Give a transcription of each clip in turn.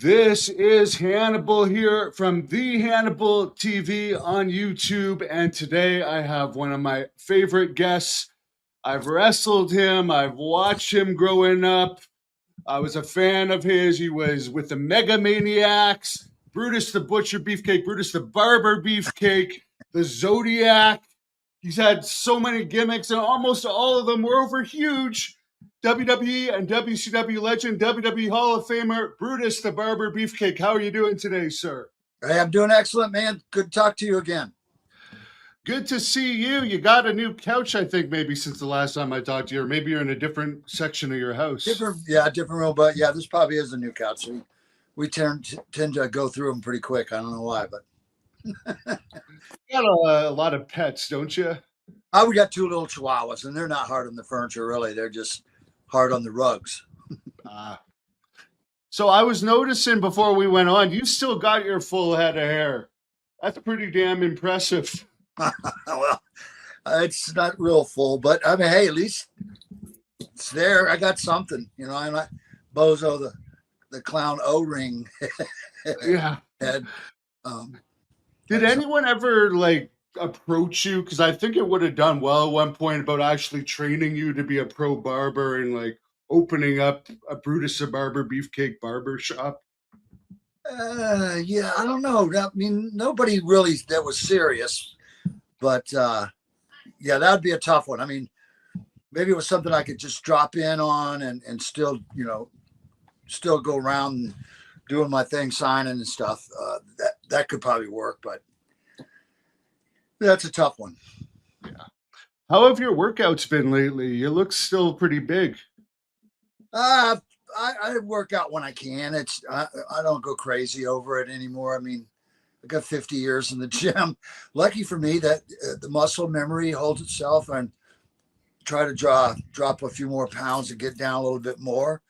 This is Hannibal here from the Hannibal TV on YouTube, and today I have one of my favorite guests. I've wrestled him, I've watched him growing up. I was a fan of his. He was with the Mega Maniacs, Brutus the Butcher Beefcake, Brutus the Barber Beefcake, the Zodiac. He's had so many gimmicks, and almost all of them were over huge. WWE and WCW legend, WWE Hall of Famer, Brutus the Barber Beefcake. How are you doing today, sir? Hey, I'm doing excellent, man. Good to talk to you again. Good to see you. You got a new couch, I think, maybe since the last time I talked to you, or maybe you're in a different section of your house. Different room, but yeah, this probably is a new couch. We tend to go through them pretty quick. I don't know why, but you got a lot of pets, don't you? We got two little chihuahuas, and they're not hard on the furniture, really. They're just hard on the rugs. So I was noticing before we went on, you still got your full head of hair. That's pretty damn impressive. Well, it's not real full, but I mean, hey, at least it's there. I got something, I'm not Bozo the clown O-ring. Yeah. Head. Did anyone ever approach you? Because I think it would have done well at one point about actually training you to be a pro barber and opening up a Brutus the Barber Beefcake barber shop. Yeah, I don't know. I mean, nobody really that was serious, but yeah, that would be a tough one. I mean, maybe it was something I could just drop in on and still, still go around doing my thing, signing and stuff. That could probably work, but that's a tough one. Yeah. How have your workouts been lately? You look still pretty big. I work out when I can. I don't go crazy over it anymore. I mean, I got 50 years in the gym. Lucky for me that the muscle memory holds itself, and try to drop a few more pounds and get down a little bit more.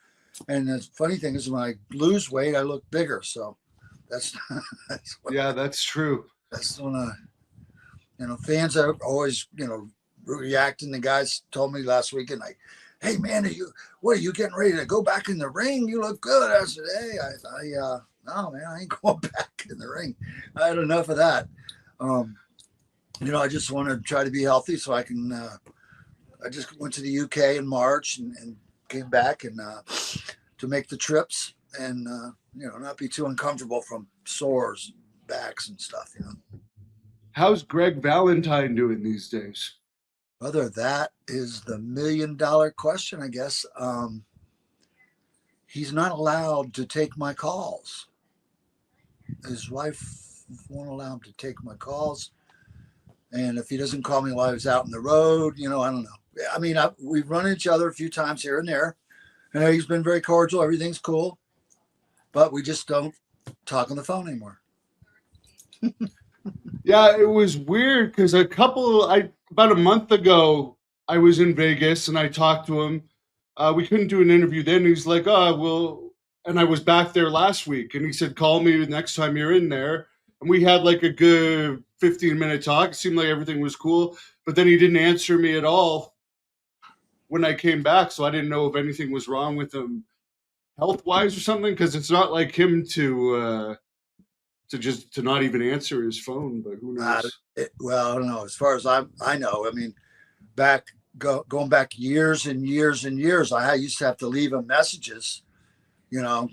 And the funny thing is, when I lose weight, I look bigger. So that's that's true. That's when fans are always reacting. The guys told me last weekend, hey man, are you getting ready to go back in the ring? You look good. I said, hey, no man, I ain't going back in the ring. I had enough of that. I just want to try to be healthy so I can. I just went to the UK in March and came back and to make the trips and not be too uncomfortable from sores, backs and stuff. How's Greg Valentine doing these days? Brother, that is the $1 million question, I guess. He's not allowed to take my calls. His wife won't allow him to take my calls. And if he doesn't call me while I was out on the road, I don't know. I mean, we've run into each other a few times here and there. And he's been very cordial. Everything's cool. But we just don't talk on the phone anymore. Yeah, it was weird because about a month ago, I was in Vegas and I talked to him. We couldn't do an interview then. He's like, and I was back there last week. And he said, call me the next time you're in there. And we had a good 15-minute talk. It seemed like everything was cool. But then he didn't answer me at all when I came back. So I didn't know if anything was wrong with him health-wise or something, because it's not like him to not even answer his phone, but who knows? Well, I don't know. As far as I know, I mean, going back years and years and years, I used to have to leave him messages,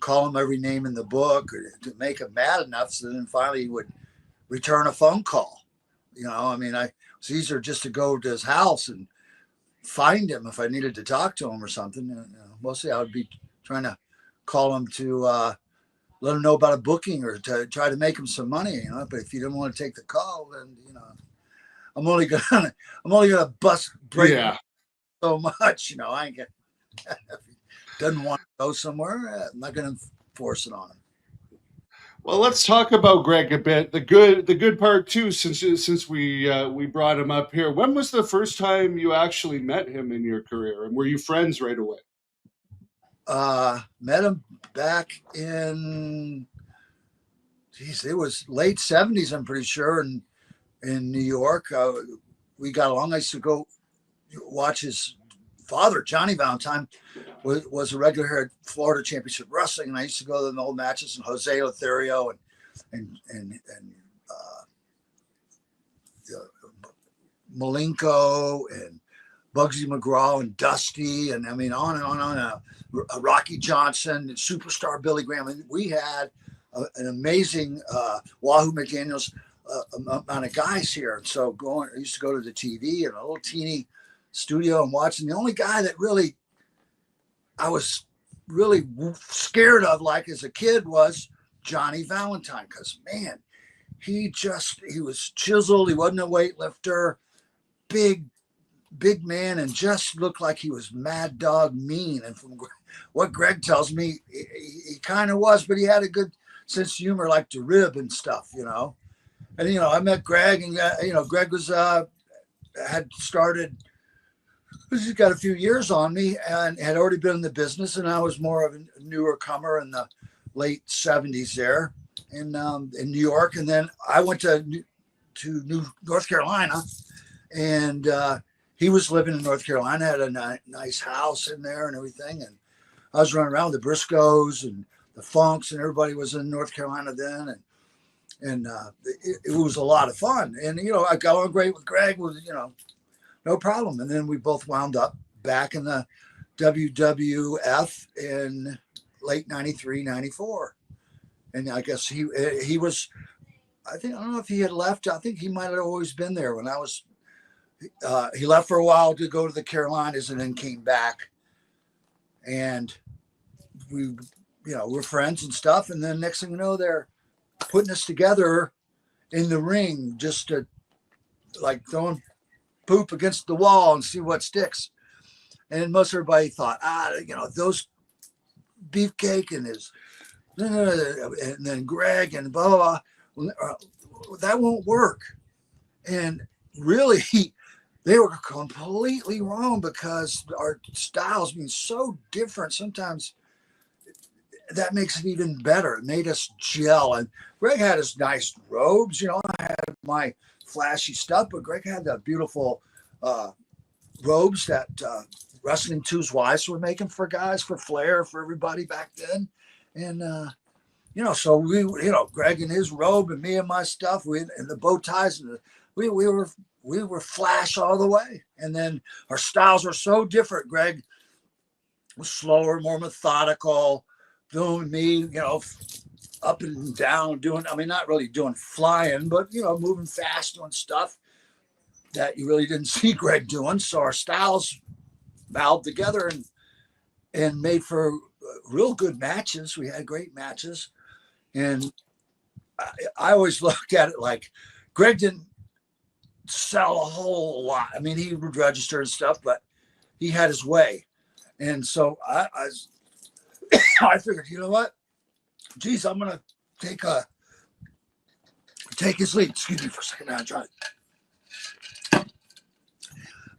call him every name in the book to make him mad enough. So then finally he would return a phone call. I mean, it's easier just to go to his house and find him if I needed to talk to him or something. Mostly I would be trying to call him to let him know about a booking or to try to make him some money, But if you don't want to take the call, then I'm only gonna break so much, I ain't get. If he doesn't want to go somewhere, I'm not gonna force it on him. Well, let's talk about Greg a bit. The good part too, since we brought him up here. When was the first time you actually met him in your career, and were you friends right away? Met him back in, it was late 70s, I'm pretty sure, in New York. We got along. I used to go watch his father, Johnny Valentine, was a regular here at Florida Championship Wrestling, and I used to go to the old matches, and Jose Lothario and Malenko and Bugsy McGraw and Dusty, and I mean on and on and on. Rocky Johnson and Superstar Billy Graham. And we had an amazing Wahoo McDaniels amount of guys here. And so I used to go to the TV in a little teeny studio and watching. The only guy that really I was really scared of, like as a kid, was Johnny Valentine, because man, he was chiseled. He wasn't a weightlifter, big man, and just looked like he was mad dog mean. And from what Greg tells me, he kind of was, but he had a good sense of humor, like to rib and stuff, you know. And you know, I met Greg, and you know, Greg was had started. He's got a few years on me and had already been in the business, and I was more of a newer comer in the late 70s there in New York. And then I went to North Carolina, and he was living in North Carolina, had a nice house in there and everything. And I was running around with the Briscoes and the Funks, and everybody was in North Carolina then. And it was a lot of fun. And, you know, I got on great with Greg, you know, no problem. And then we both wound up back in the WWF in late 93, 94. And I guess he was, I don't know if he had left. I think he might have always been there when I was, he left for a while to go to the Carolinas and then came back. And we, you know, we're friends and stuff. And then next thing you know, they're putting us together in the ring, just to like throwing poop against the wall and see what sticks. And most everybody thought, you know, those Beefcake and his, and then Greg and blah, blah, blah, that won't work. And really, they were completely wrong, because our styles being so different, sometimes that makes it even better. It made us gel. And Greg had his nice robes, you know, I had my flashy stuff, but Greg had the beautiful robes that Wrestling 2's wives were making for guys, for Flair, for everybody back then. And, you know, so we, you know, Greg in his robe and me and my stuff, and the bow ties, and we were flash all the way. And then our styles were so different. Greg was slower, more methodical, doing me, you know, up and down, doing, I mean, not really doing flying, but, you know, moving fast, doing stuff that you really didn't see Greg doing. So our styles melded together and made for real good matches. We had great matches. And I always look at it like Greg didn't sell a whole lot. I mean, he would register and stuff, but he had his way. And so I figured, you know what? Geez, I'm going to take his lead. Excuse me for a second. I'm trying to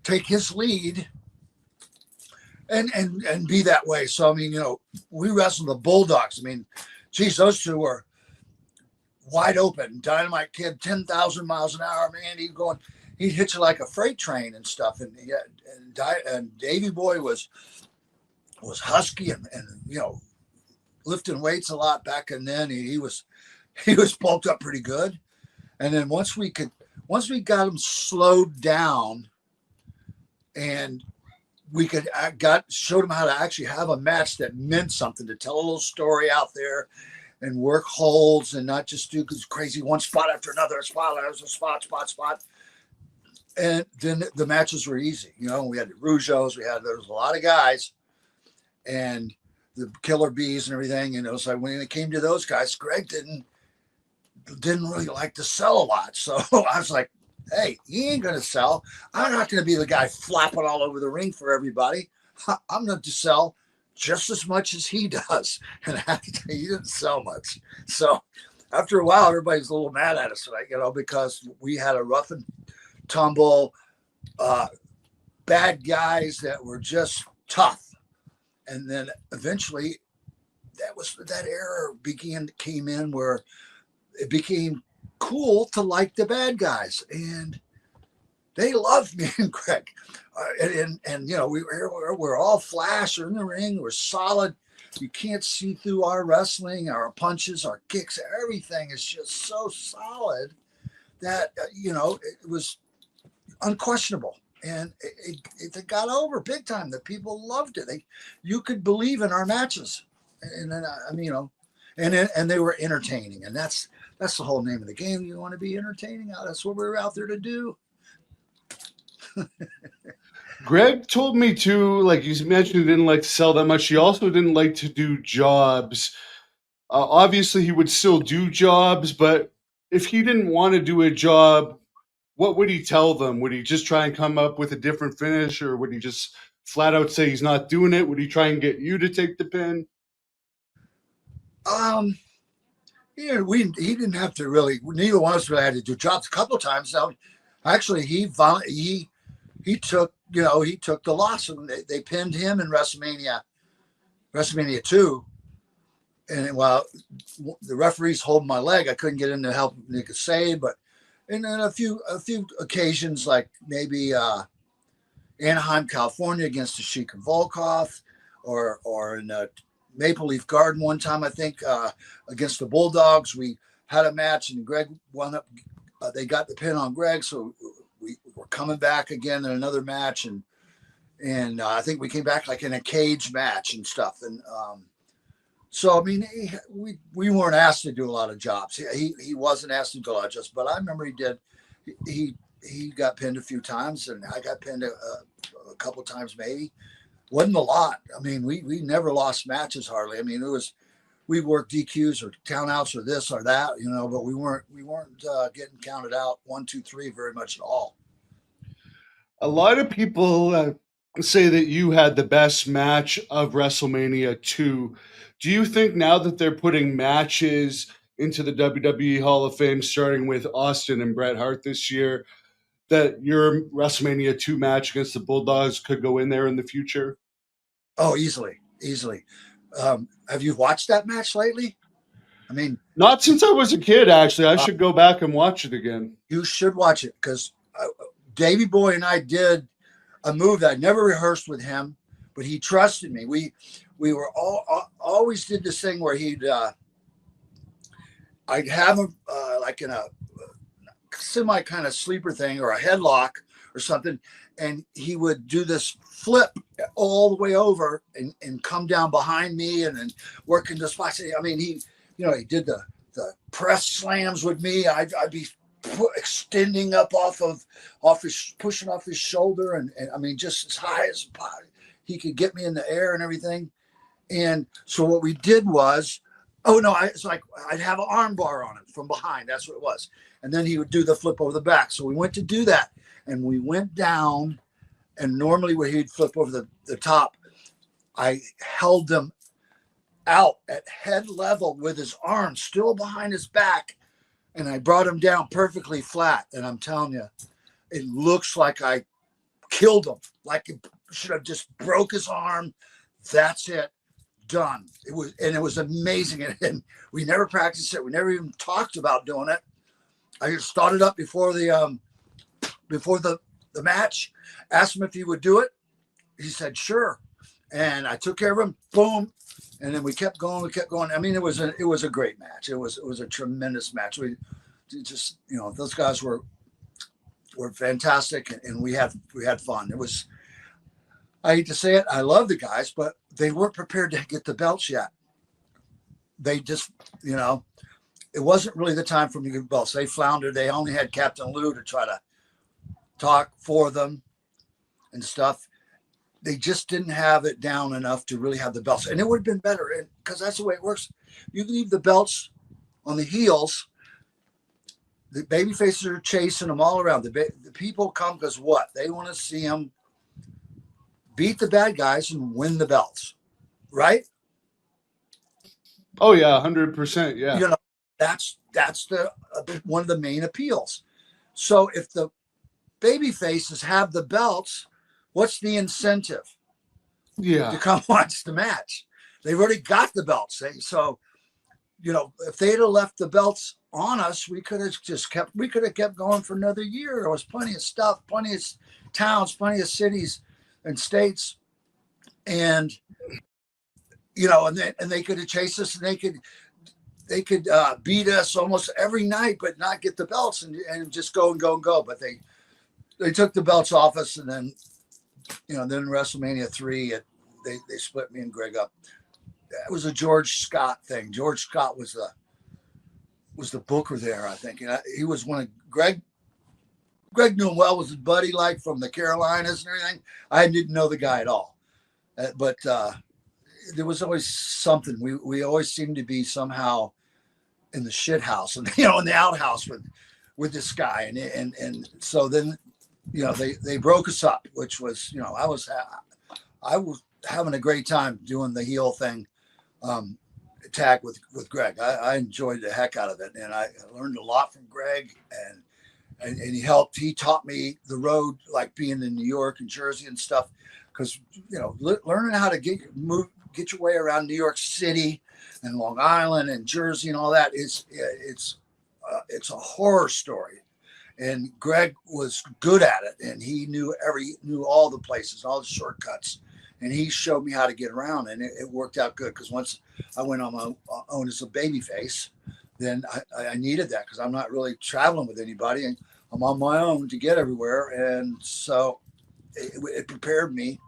take his lead and be that way. So, I mean, you know, we wrestled the Bulldogs. I mean, geez, those two were wide open. Dynamite Kid, 10,000 miles an hour, man. He'd hit you like a freight train and stuff. And Davey Boy was husky and, you know, lifting weights a lot back, and then he was bulked up pretty good. And then once we got him slowed down, and we showed him how to actually have a match that meant something, to tell a little story out there and work holds and not just do crazy one spot after another, spot. And then the matches were easy. You know, we had the Rougeaus, there was a lot of guys, and the Killer Bees and everything. And it was like, when it came to those guys, Greg didn't really like to sell a lot. So I was like, hey, he ain't going to sell. I'm not going to be the guy flopping all over the ring for everybody. I'm going to sell just as much as he does. And I have to tell you, he didn't sell much. So after a while, everybody's a little mad at us, right? You know, because we had a rough and tumble, bad guys that were just tough. And then eventually that era came in where it became cool to like the bad guys. And they loved me and Greg. And you know, we're all flash. We're in the ring. We're solid. You can't see through our wrestling, our punches, our kicks. Everything is just so solid that, you know, it was unquestionable. And it got over big time. The people loved it. You could believe in our matches. And then, I mean, you know, and they were entertaining. And that's the whole name of the game. You want to be entertaining. That's what we're out there to do. Greg told me too, like you mentioned, he didn't like to sell that much. He also didn't like to do jobs. Obviously, he would still do jobs, but if he didn't want to do a job, what would he tell them? Would he just try and come up with a different finish, or would he just flat out say he's not doing it? Would he try and get you to take the pin? Yeah, he didn't have to really. Neither one of us really had to do jobs. A couple of times now, actually, he took, you know, he took the loss, and they pinned him in WrestleMania 2. And while the referees holding my leg, I couldn't get in to help Nick save. But and then a few occasions, like maybe Anaheim, California, against the Sheik and Volkov, or in Maple Leaf Garden one time, I think, against the Bulldogs. We had a match, and Greg wound up. They got the pin on Greg, so we were coming back again in another match, and I think we came back like in a cage match and stuff. And so I mean, we weren't asked to do a lot of jobs. He wasn't asked to do a lot of jobs, but I remember he did. He got pinned a few times, and I got pinned a couple times maybe. Wasn't a lot. I mean, we never lost matches hardly. I mean, we worked DQs or countouts or this or that, you know, but we weren't getting counted out 1, 2, 3 very much at all. A lot of people say that you had the best match of WrestleMania 2. Do you think now that they're putting matches into the WWE Hall of Fame, starting with Austin and Bret Hart this year, that your WrestleMania 2 match against the Bulldogs could go in there in the future? Oh, easily. Have you watched that match lately? I mean, not since I was a kid, actually. I should go back and watch it again. You should watch it, because Davey Boy and I did a move that I never rehearsed with him, but he trusted me. We were always did this thing where I'd have him like in a semi kind of sleeper thing or a headlock or something, and he would do this flip all the way over and come down behind me and then work in the spots. I mean, he did the press slams with me. I'd be extending up pushing off his shoulder, and I mean, just as high as he could get me in the air and everything. And so what we did was, it's like I'd have an arm bar on him from behind. That's what it was. And then he would do the flip over the back. So we went to do that, and we went down, and normally where he'd flip over the top, I held them out at head level with his arms still behind his back, and I brought him down perfectly flat. And I'm telling you, it looks like I killed him. Like it should have just broke his arm. That's it. Done. It was amazing. And we never practiced it. We never even talked about doing it. I just started up before the match, asked him if he would do it. He said, sure. And I took care of him. Boom. And then we kept going. I mean, it was a great match. It was a tremendous match. We just, those guys were fantastic, and we had fun. It was, I hate to say it, I love the guys, but they weren't prepared to get the belts yet. They just, it wasn't really the time for me to get belts. They floundered. They only had Captain Lou to try to talk for them and stuff. They just didn't have it down enough to really have the belts. And it would have been better, because that's the way it works. You leave the belts on the heels. The baby faces are chasing them all around. The people come because what? They want to see them beat the bad guys and win the belts, right? Oh yeah, 100%. Yeah. That's one of the main appeals. So if the baby faces have the belts, what's the incentive? Yeah. To come watch the match? They've already got the belts. So if they'd have left the belts on us, we could have kept going for another year. There was plenty of stuff, plenty of towns, plenty of cities and states. And, and they could have chased us, and they could beat us almost every night, but not get the belts and just go and go and go. But they took the belts off us. And then, then WrestleMania 3, they split me and Greg up. It was a George Scott thing. George Scott was the booker there, I think. And he was one of Greg knew him well, was his buddy, like from the Carolinas and everything. I didn't know the guy at all. But there was always something. We always seemed to be somehow in the shit house and, in the outhouse with this guy. And so then, they broke us up, which was, I was having a great time doing the heel thing, tag with Greg. I enjoyed the heck out of it. And I learned a lot from Greg, and he taught me the road, like being in New York and Jersey and stuff. Cause learning how to get your way around New York City and Long Island and Jersey and all that it's a horror story. And Greg was good at it, and he knew all the places, all the shortcuts, and he showed me how to get around, and it worked out good. Because once I went on my own as a babyface, then I needed that, because I'm not really traveling with anybody, and I'm on my own to get everywhere. And so it prepared me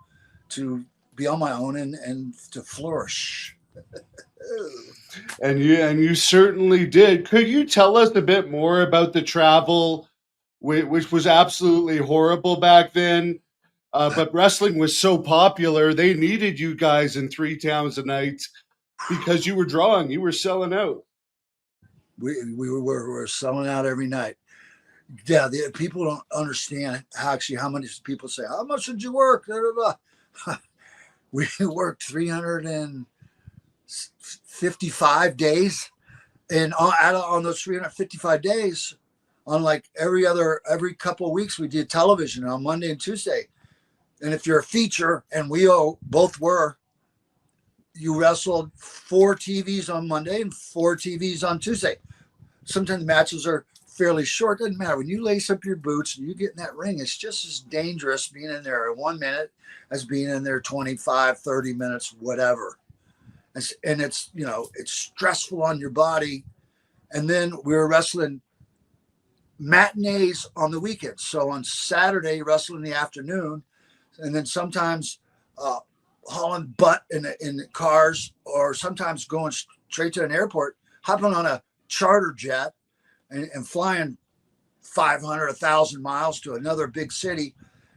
to be on my own and to flourish. And you certainly did. Could you tell us a bit more about the travel, which was absolutely horrible back then? But wrestling was so popular, they needed you guys in 3 towns a night because you were drawing, you were selling out. We were selling out every night. Yeah, people don't understand how many people say, "How much did you work?" Blah, blah, blah. We worked 355 days, and on those 355 days, on like every couple of weeks, we did television on Monday and Tuesday. And if you're a feature, and we both were, you wrestled 4 TVs on Monday and 4 TVs on Tuesday. Sometimes matches are fairly short. Doesn't matter. When you lace up your boots and you get in that ring, it's just as dangerous being in there 1 minute as being in there 25, 30 minutes, whatever. And it's stressful on your body. And then we were wrestling matinees on the weekends. So on Saturday, wrestle in the afternoon, and then sometimes hauling butt in cars, or sometimes going straight to an airport, hopping on a charter jet and flying 500, 1,000 miles to another big city,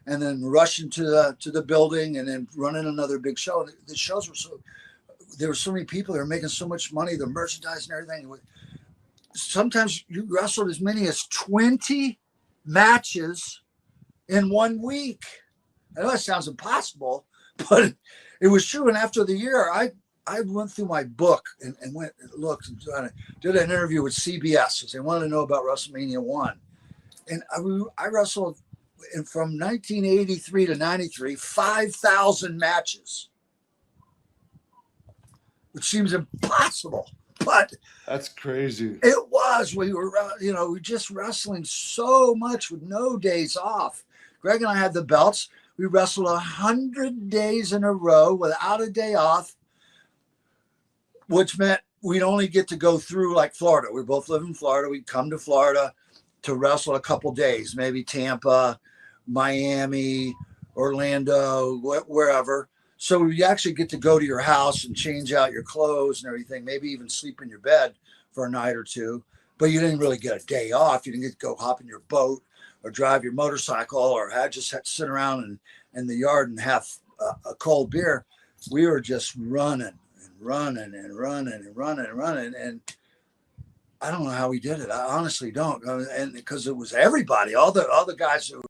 and then rushing to the building, and then running another big show. The shows there were so many people, they were making so much money, the merchandise and everything. Sometimes you wrestled as many as 20 matches in 1 week. I know that sounds impossible, but it was true. And after the year, I went through my book and went and looked and did an interview with CBS because they wanted to know about WrestleMania 1. And I wrestled from 1983 to 93, 5,000 matches, which seems impossible, but that's crazy. It was. We were, just wrestling so much with no days off. Greg and I had the belts. We wrestled 100 days in a row without a day off, which meant we'd only get to go through like Florida. We both live in Florida. We'd come to Florida to wrestle a couple days, maybe Tampa, Miami, Orlando, wherever. So we actually get to go to your house and change out your clothes and everything, maybe even sleep in your bed for a night or two. But you didn't really get a day off. You didn't get to go hop in your boat or drive your motorcycle, or just sit around in the yard and have a cold beer. We were just running and running and running and running and running. And I don't know how we did it. I honestly don't. And because it was everybody, all the guys who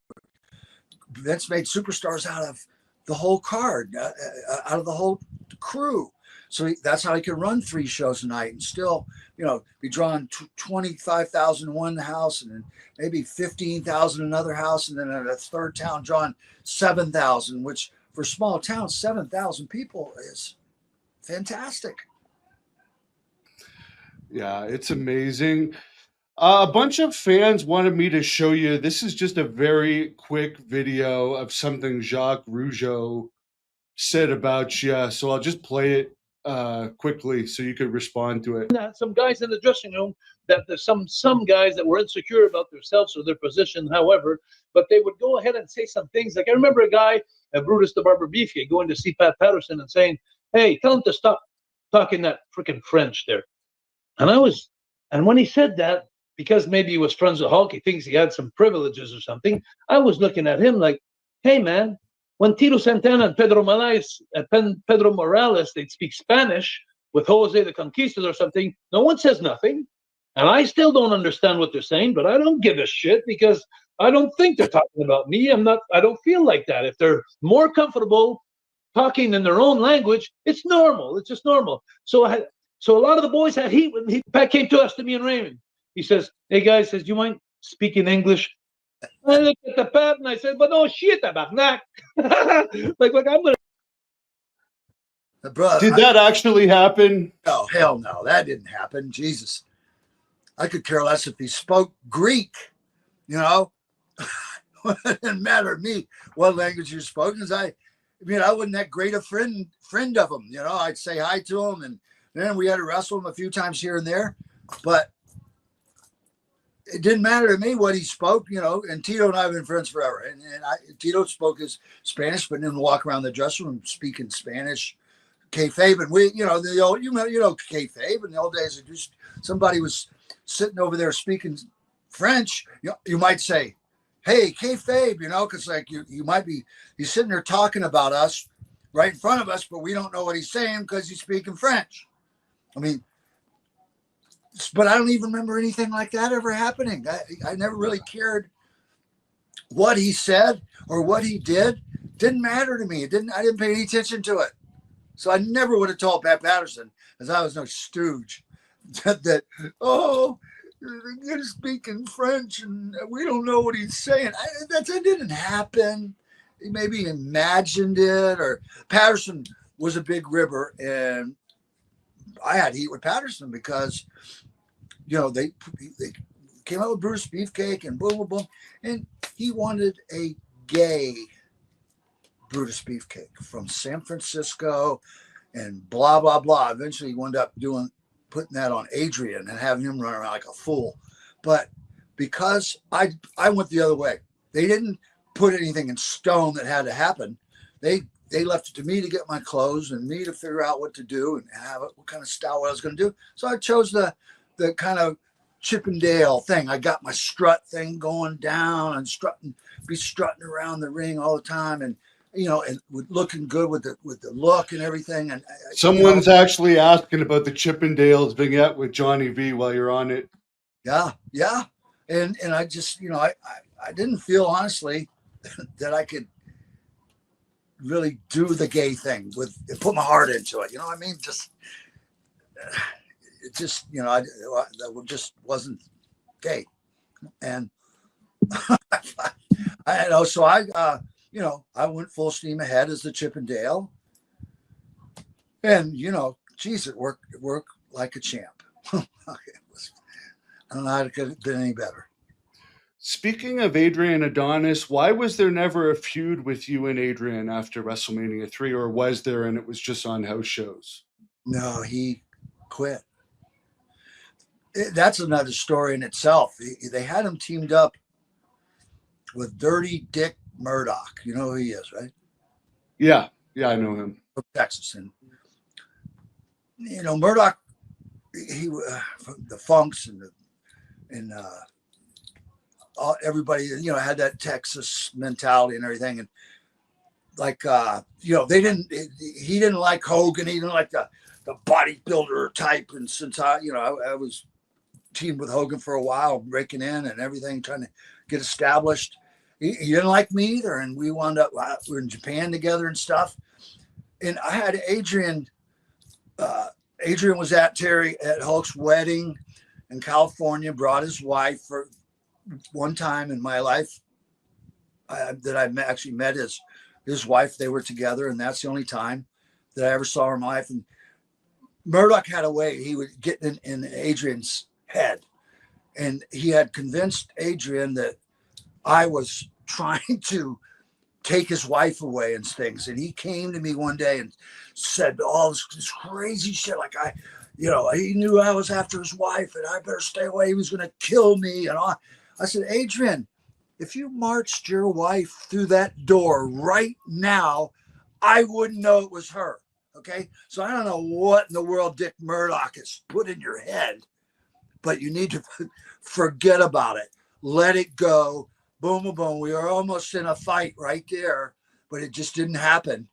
Vince made superstars out of the whole card, out of the whole crew. So that's how he could run 3 shows a night and still, be drawing 25,000 in one house and then maybe 15,000 in another house. And then at a third town drawing 7,000, which for small towns, 7,000 people is fantastic. Yeah, it's amazing. A bunch of fans wanted me to show you. This is just a very quick video of something Jacques Rougeau said about you. So I'll just play it quickly so you could respond to it. Some guys in the dressing room that there's some guys that were insecure about themselves or their position, however, but they would go ahead and say some things. Like I remember a guy, Brutus the Barber Beefcake, going to see Pat Patterson and saying, "Hey, tell him to stop talking that freaking French there." And when he said that, because maybe he was friends with Hulk, he thinks he had some privileges or something. I was looking at him like, "Hey, man, when Tito Santana and Pedro Morales, they'd speak Spanish with Jose the Conquistador or something, no one says nothing. And I still don't understand what they're saying, but I don't give a shit because I don't think they're talking about me. I don't feel like that. If they're more comfortable talking in their own language, it's normal. It's just normal." So a lot of the boys had heat when Pat came to me and Raymond. He says, "Hey guys, do you mind speaking English?" I looked at the Pat and I said, "But no shit, tabarnak." like I'm gonna. Brother, Did that actually happen? No, hell no, that didn't happen. Jesus, I could care less if he spoke Greek. You know, it didn't matter to me what language you spoke. Because I wasn't that great a friend of him. You know, I'd say hi to him, and then we had to wrestle him a few times here and there, but it didn't matter to me what he spoke, you know. And Tito and I have been friends forever. And Tito spoke his Spanish, but didn't walk around the dressing room speaking Spanish, kayfabe. And we, you know, the old, kayfabe. In the old days, somebody was sitting over there speaking French. You might say, "Hey, kayfabe," you know, because like you might be, he's sitting there talking about us right in front of us, but we don't know what he's saying because he's speaking French. I mean, but I don't even remember anything like that ever happening. I never really cared what he said or what he did. Didn't matter to me. I didn't pay any attention to it. So I never would have told Pat Patterson, as I was no stooge, that you're speaking French and we don't know what he's saying. That didn't happen. He maybe imagined it. Or Patterson was a big ribber, and I had heat with Patterson because, you know, they came out with Brutus Beefcake and boom, boom, boom. And he wanted a gay Brutus Beefcake from San Francisco and blah, blah, blah. Eventually he wound up putting that on Adrian and having him run around like a fool. But because I went the other way, they didn't put anything in stone that had to happen. They left it to me to get my clothes and me to figure out what to do and what kind of style I was going to do. So I chose the kind of Chippendale thing. I got my strut thing going down and be strutting around the ring all the time, and you know, and looking good with the look and everything. And Someone's actually asking about the Chippendales vignette with Johnny V while you're on it. Yeah. And I just, you know, I didn't feel honestly that I could really do the gay thing and put my heart into it. You know what I mean? It just, you know, that just wasn't gay. And I know, so you know, I went full steam ahead as the Chippendale, and you know, geez, it worked like a champ. I don't know how it could have been any better. Speaking of Adrian Adonis, why was there never a feud with you and Adrian after WrestleMania 3, or was there and it was just on house shows? No, he quit. That's another story in itself. They had him teamed up with Dirty Dick Murdoch. You know who he is, right? Yeah, I know him. From Texas. And, you know, Murdoch, he the Funks and everybody, you know, had that Texas mentality and everything. And like, you know, he didn't like Hogan. He didn't like the bodybuilder type. And since I was teamed with Hogan for a while, breaking in and everything, trying to get established, he didn't like me either. And we wound up, we were in Japan together and stuff. And I had Adrian was at Hulk's wedding in California, brought his wife for one time in my life that I actually met his wife. They were together, and that's the only time that I ever saw her in my life. And Murdoch had a way. He would get in Adrian's head, and he had convinced Adrian that I was trying to take his wife away and things. And he came to me one day and said all this crazy shit. Like he knew I was after his wife and I better stay away. He was going to kill me. And all. I said, Adrian, if you marched your wife through that door right now, I wouldn't know it was her. Okay. So I don't know what in the world Dick Murdoch has put in your head, but you need to forget about it. Let it go. Boom, boom, boom. We were almost in a fight right there, but it just didn't happen,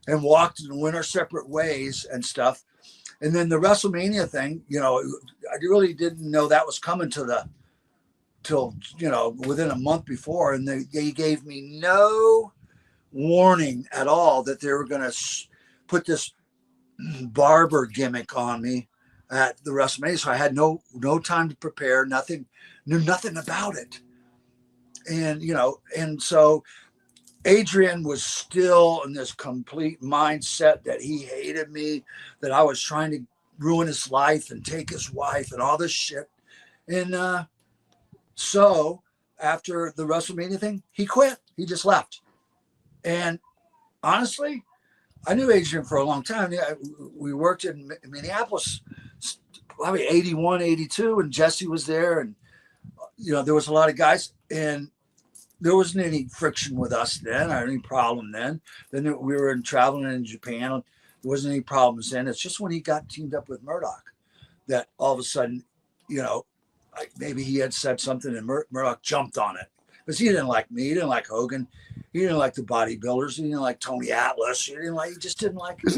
and walked and went our separate ways and stuff. And then the WrestleMania thing, I really didn't know that was coming till within a month before. And they gave me no warning at all that they were going to put this Barber gimmick on me at the WrestleMania. So I had no time to prepare, knew nothing about it. And so Adrian was still in this complete mindset that he hated me, that I was trying to ruin his life and take his wife and all this shit. And so after the WrestleMania thing, he quit. He just left. And honestly, I knew Adrian for a long time. We worked in Minneapolis, probably 81, 82, and Jesse was there. And, there was a lot of guys. And there wasn't any friction with us then, or any problem then. Then we were traveling in Japan. There wasn't any problems then. It's just when he got teamed up with Murdoch that all of a sudden, maybe he had said something and Murdoch jumped on it. Because he didn't like me. He didn't like Hogan. He didn't like the bodybuilders. He didn't like Tony Atlas. He just didn't like it.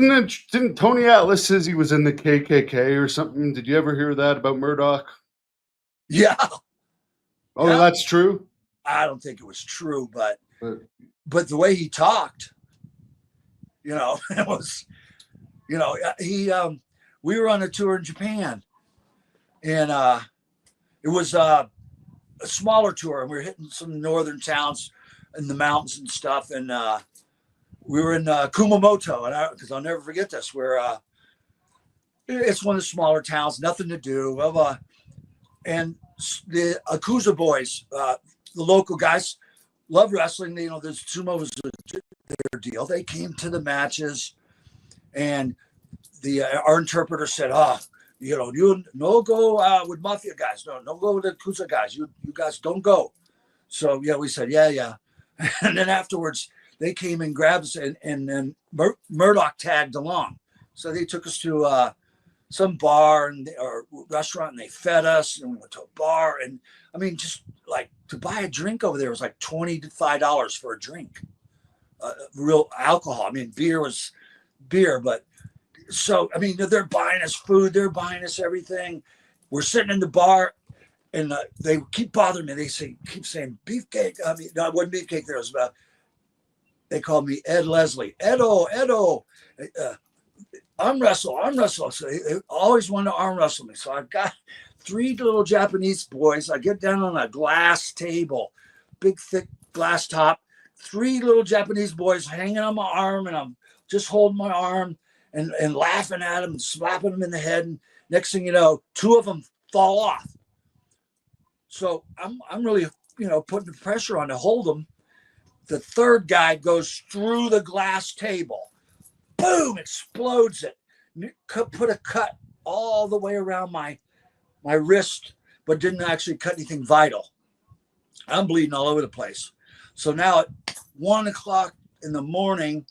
Didn't Tony Atlas says he was in the KKK or something? Did you ever hear that about Murdoch? Yeah. Oh, yeah. That's true? I don't think it was true, but the way he talked, it was, we were on a tour in Japan, and it was a smaller tour, and we were hitting some northern towns in the mountains and stuff, and we were in Kumamoto, and because I'll never forget this, where it's one of the smaller towns, nothing to do, blah, blah. And the Yakuza boys, the local guys, love wrestling. The sumo was their deal. They came to the matches, and our interpreter said, you no go with mafia guys. No go with the Yakuza guys. You guys don't go. So yeah, we said yeah. And then afterwards, they came and grabbed us, and then Murdoch tagged along. So they took us to some bar or restaurant, and they fed us, and we went to a bar. And I mean, just like to buy a drink over there was like $25 for a drink, real alcohol. I mean, beer was beer, but so, I mean, they're buying us food, they're buying us everything. We're sitting in the bar, and they keep bothering me. They keep saying Beefcake. I mean, no, it wasn't Beefcake. There was they called me Ed Leslie. Edo. Arm wrestle. So they always wanted to arm wrestle me. So I've got 3 little Japanese boys. I get down on a glass table, big, thick glass top, 3 little Japanese boys hanging on my arm, and I'm just holding my arm and laughing at them and slapping them in the head. And next thing you know, 2 of them fall off. So I'm really, putting the pressure on to hold them. The 3rd guy goes through the glass table. Boom, explodes it. Put a cut all the way around my wrist, but didn't actually cut anything vital. I'm bleeding all over the place. So now at 1:00 in the morning,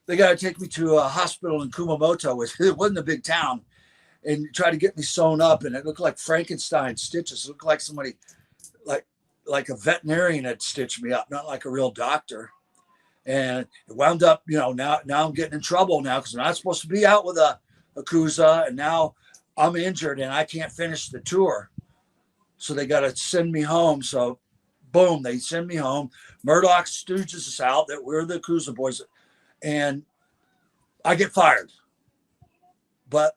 they got to take me to a hospital in Kumamoto, which it wasn't a big town, and try to get me sewn up. And it looked like Frankenstein stitches. It looked like somebody, like a veterinarian had stitched me up, not like a real doctor. And it wound up, now I'm getting in trouble now because I'm not supposed to be out with a Yakuza, and now I'm injured and I can't finish the tour. So they got to send me home. So boom, they send me home. Murdoch stooges us out that we're the Yakuza boys, and I get fired. But,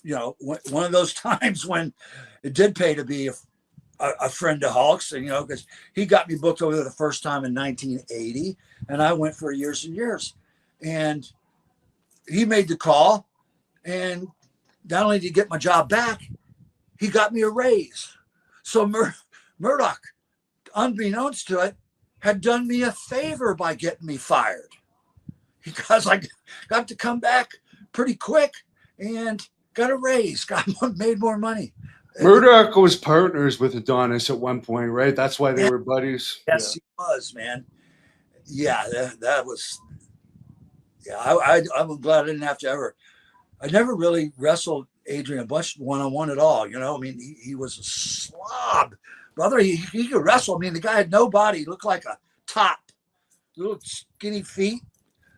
one of those times when it did pay to be a friend of Hulk's, and, because he got me booked over there the first time in 1980, and I went for years and years. And he made the call, and not only did he get my job back, he got me a raise. So Murdoch, unbeknownst to it, had done me a favor by getting me fired, because I got to come back pretty quick and got a raise, made more money. Murdoch was partners with Adonis at one point, right? That's why they were buddies. Yes, he was, man. Yeah, that was. Yeah, I'm glad I didn't have to ever. I never really wrestled Adrian Bush one-on-one at all. You know, I mean, he was a slob, brother. He could wrestle. I mean, the guy had no body. He looked like a top, little skinny feet,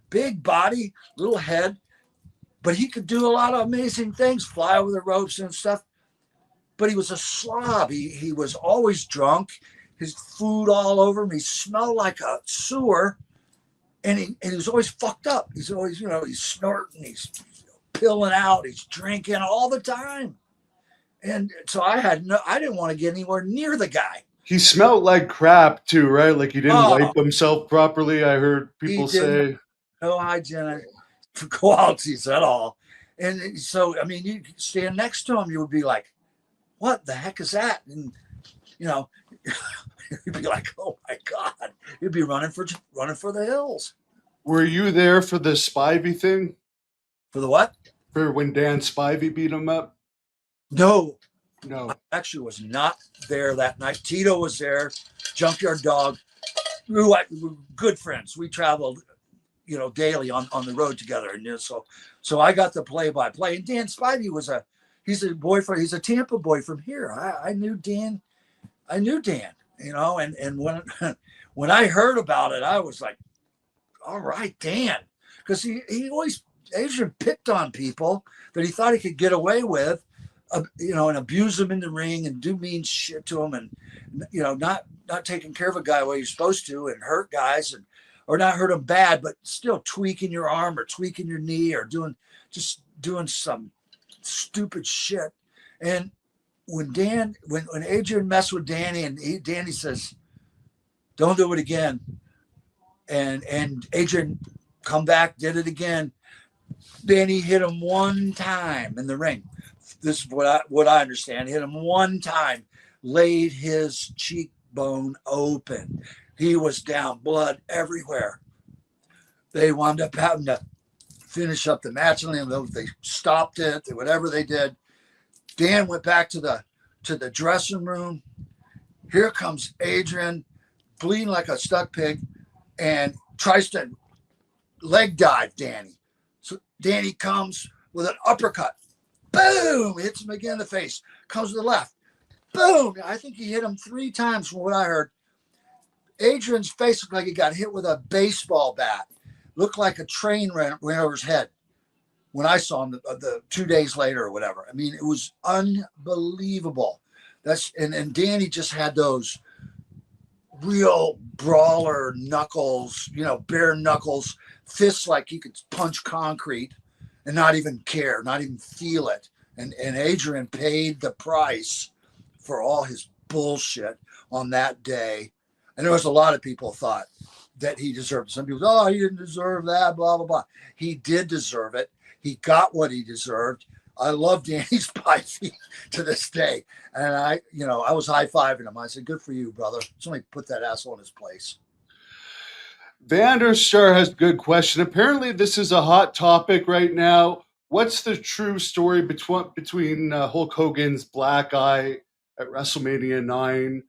big body, little head, but he could do a lot of amazing things, fly over the ropes and stuff. But he was a slob. He was always drunk. His food all over him. He smelled like a sewer, and he was always fucked up. He's always, he's snorting, he's pilling out, he's drinking all the time. And so I didn't want to get anywhere near the guy. He smelled like crap too, right? Like he didn't wipe himself properly. I heard people say. No hygienic qualities at all. And so, I mean, you stand next to him, you would be like, what the heck is that? And, you'd be like, oh my God, you'd be running for the hills. Were you there for the Spivey thing? For the what? For when Dan Spivey beat him up? No. I actually was not there that night. Tito was there, Junkyard Dog. We were good friends. We traveled, daily on the road together. And so I got the play-by-play. And Dan Spivey he's a boyfriend. He's a Tampa boy from here. I knew Dan. And when I heard about it, I was like, all right, Dan. Because he always, Adrian picked on people that he thought he could get away with, and abuse them in the ring and do mean shit to them, and not taking care of a guy the way you're supposed to, and hurt guys, or not hurt them bad, but still tweaking your arm or tweaking your knee or doing some stupid shit. And when Adrian messed with Danny, and Danny says, "Don't do it again," and Adrian come back, did it again. Danny hit him one time in the ring. This is what I understand. Hit him one time, laid his cheekbone open. He was down, blood everywhere. They wound up having to finish up the match on him. They stopped it, whatever they did. Dan went back to the dressing room. Here comes Adrian, bleeding like a stuck pig, and tries to leg dive Danny. So Danny comes with an uppercut. Boom! Hits him again in the face. Comes to the left. Boom! I think he hit him 3 times from what I heard. Adrian's face looked like he got hit with a baseball bat. Looked like a train ran over his head when I saw him the 2 days later or whatever. I mean, it was unbelievable. And Danny just had those real brawler knuckles, bare knuckles, fists like he could punch concrete and not even care, not even feel it. And Adrian paid the price for all his bullshit on that day. And there was a lot of people thought that he deserved it. Some people, he didn't deserve that, blah, blah, blah. He did deserve it. He got what he deserved. I love Danny's Spivey to this day. And I was high-fiving him. I said, good for you, brother. Somebody put that asshole in his place. Vanderstar has a good question. Apparently, this is a hot topic right now. What's the true story between Hulk Hogan's black eye at WrestleMania 9?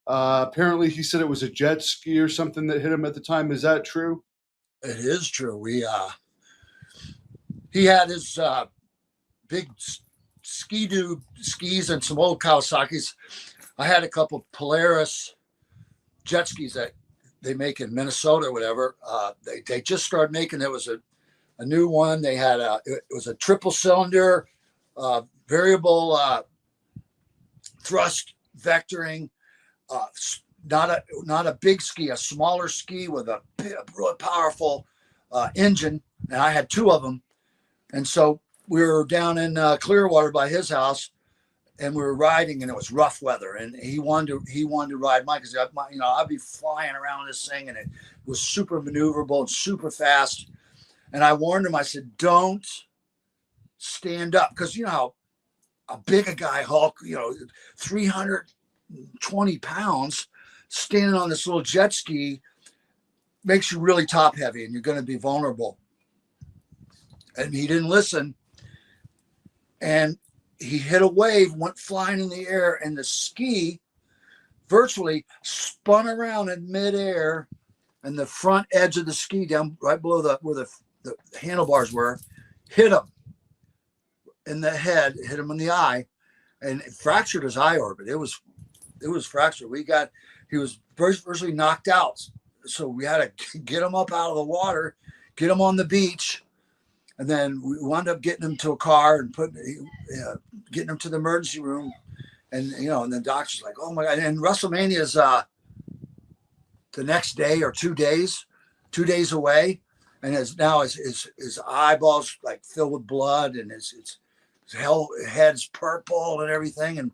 Apparently, he said it was a jet ski or something that hit him at the time. Is that true? It is true. He had his big skis and some old Kawasaki's. I had a couple Polaris jet skis that they make in Minnesota or whatever. They just started making, it was a new one. They had it was a triple cylinder, variable thrust vectoring, not a big ski, a smaller ski with a really powerful engine. And I had 2 of them. And so we were down in Clearwater by his house, and we were riding, and it was rough weather, and he wanted to ride mine because I'd be flying around this thing, and it was super maneuverable and super fast. And I warned him. I said, don't stand up, because you know how a big a guy Hulk, 320 pounds, standing on this little jet ski makes you really top heavy, and you're going to be vulnerable. And he didn't listen, and he hit a wave, went flying in the air, and the ski virtually spun around in midair, and the front edge of the ski down right below where the handlebars were hit him in the head, hit him in the eye, and it fractured his eye orbit. It was fractured. He was virtually knocked out. So we had to get him up out of the water, get him on the beach. And then we wound up getting him to a car and getting him to the emergency room. And, and the doctor's like, oh my God. And WrestleMania is the next day or 2 days away. And his eyeballs like filled with blood, and his head's purple and everything. And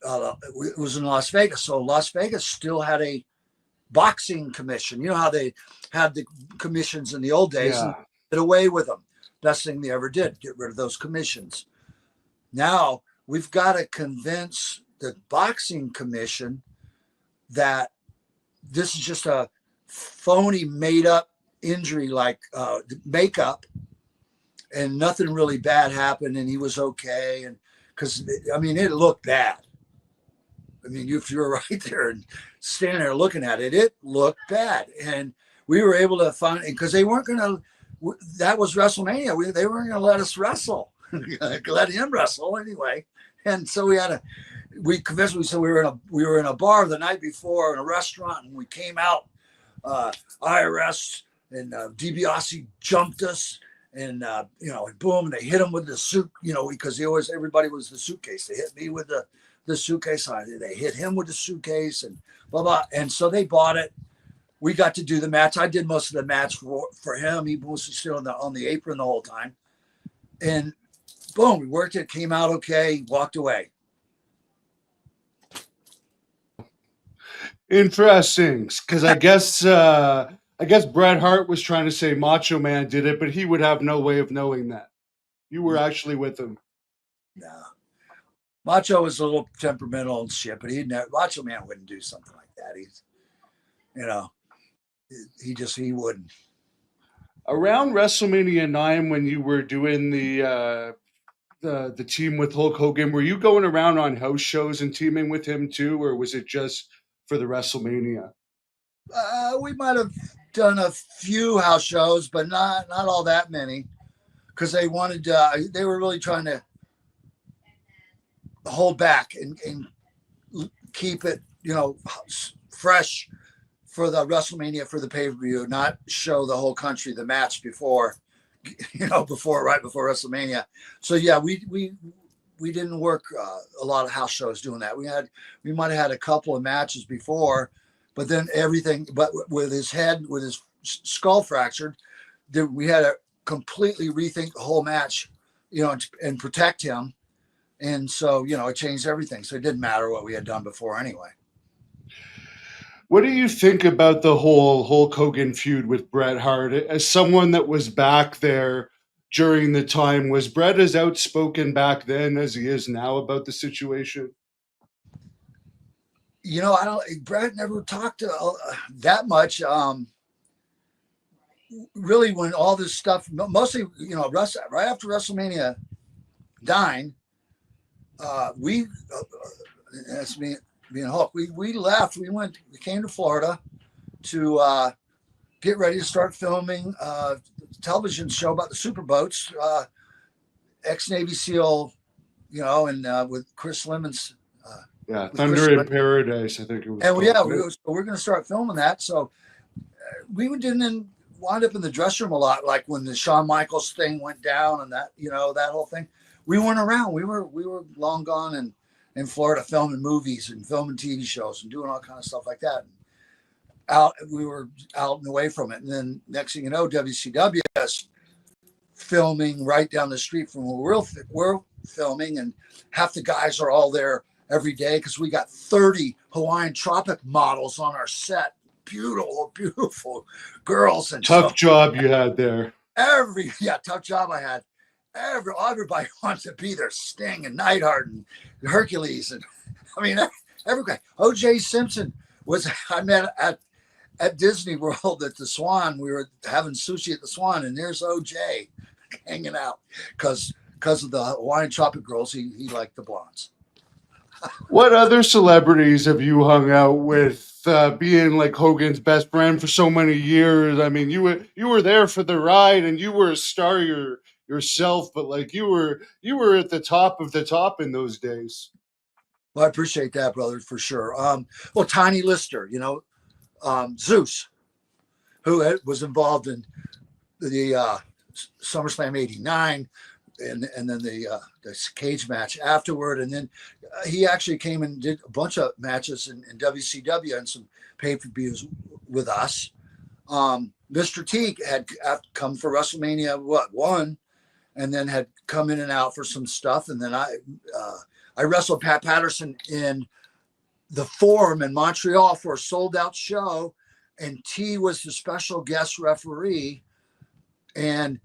it was in Las Vegas. So Las Vegas still had a boxing commission. You know how they had the commissions in the old days. Yeah. And get away with them. Best thing they ever did, get rid of those commissions. Now we've got to convince the boxing commission that this is just a phony, made up injury, like makeup, and nothing really bad happened, and he was okay. And because it looked bad. If you were right there and standing there looking at it, it looked bad. And we were able to find, because they weren't going to. That was WrestleMania. They weren't going to let us wrestle, let him wrestle anyway. And so we convinced. We said we were in a bar the night before in a restaurant, and we came out. IRS and DiBiase jumped us, and and boom, and they hit him with the suit. Because everybody was the suitcase. They hit me with the suitcase. They hit him with the suitcase, and blah blah. And so they bought it. We got to do the match. I did most of the match for him. He was still on the apron the whole time. And boom, we worked it, came out okay, walked away. Interesting, because I guess Bret Hart was trying to say Macho Man did it, but he would have no way of knowing that. You were actually with him. No. Macho was a little temperamental and shit, but Macho Man wouldn't do something like that. He wouldn't. Around WrestleMania 9, when you were doing the team with Hulk Hogan, were you going around on house shows and teaming with him too, or was it just for the WrestleMania? We might have done a few house shows, but not all that many, because they wanted. They were really trying to hold back and keep it, fresh for the WrestleMania, for the pay-per-view, not show the whole country the match before WrestleMania. So yeah, we didn't work a lot of house shows doing that. We might have had a couple of matches before, but then but with his skull fractured, we had to completely rethink the whole match, and protect him. And so, it changed everything. So it didn't matter what we had done before anyway. What do you think about the whole Hulk Hogan feud with Bret Hart? As someone that was back there during the time, was Bret as outspoken back then as he is now about the situation? Bret never talked that much. Really, when all this stuff, mostly, right after WrestleMania 9, that's me and Hulk. We left. We came to Florida to get ready to start filming a television show about the superboats, ex-Navy SEAL, and with Chris Lemon's. Thunder in Paradise, I think it was. And we're going to start filming that. So we didn't wind up in the dressing room a lot, like when the Shawn Michaels thing went down and that, that whole thing. We weren't around. We were long gone and in Florida filming movies and filming TV shows and doing all kind of stuff like that. We were out and away from it. And then next thing you know, WCW is filming right down the street from where we're filming, and half the guys are all there every day because we got 30 Hawaiian Tropic models on our set. Beautiful, beautiful girls. And tough job you had there. Tough job I had. everybody wants to be there. Sting and Neidhart and Hercules, and I mean, everybody. O.J. Simpson I met at Disney World at the Swan. We were having sushi at the Swan, and there's O.J. hanging out because of the Hawaiian Tropic Girls. He liked the blondes. What other celebrities have you hung out with? Being like Hogan's best friend for so many years. I mean, you were there for the ride, and you were a star yourself. But like you were at the top of the top in those days. Well, I appreciate that, brother, for sure. Well, Tiny Lister, Zeus, who was involved in the SummerSlam '89. And then the cage match afterward, and then he actually came and did a bunch of matches in WCW and some pay-per-views with us. Mr. T had come for WrestleMania 1, and then had come in and out for some stuff, and then I wrestled Pat Patterson in the Forum in Montreal for a sold-out show, and T was the special guest referee, and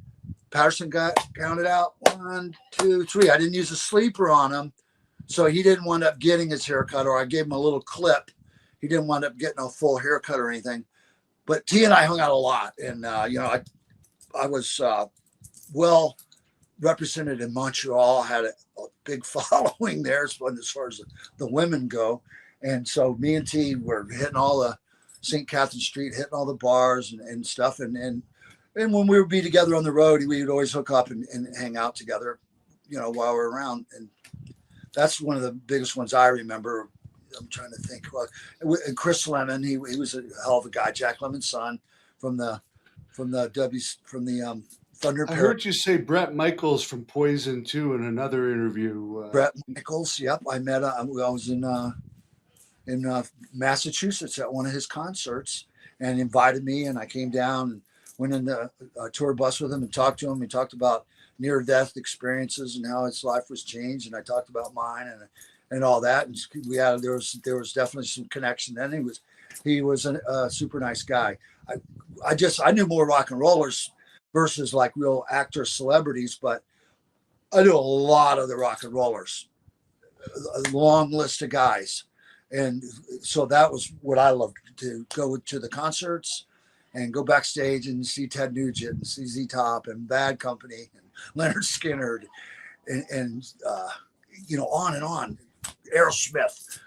Patterson got counted out 1, 2, 3. I didn't use a sleeper on him, so he didn't wind up getting his haircut, or I gave him a little clip. He didn't wind up getting a full haircut or anything. But T and I hung out a lot, and I was well represented in Montreal. I had a big following there as far as the women go, and so me and T were hitting all the St. Catherine Street, hitting all the bars and stuff, and when we would be together on the road, we would always hook up and hang out together, while we're around. And that's one of the biggest ones I remember. I'm trying to think. Well, and Chris Lemon, he was a hell of a guy. Jack Lemon's son from the Thunder. I heard you say Bret Michaels from Poison too in another interview. Bret Michaels, yep. I met. I was in Massachusetts at one of his concerts, and invited me, and I came down and went in the tour bus with him and talked to him. He talked about near-death experiences and how his life was changed, and I talked about mine and all that. And there was definitely some connection. Then he was a super nice guy. I knew more rock and rollers versus like real actor celebrities, but I knew a lot of the rock and rollers, a long list of guys, and so that was what I loved, to go to the concerts and go backstage and see Ted Nugent and see Z Top and Bad Company and Leonard Skinner and on and on, Aerosmith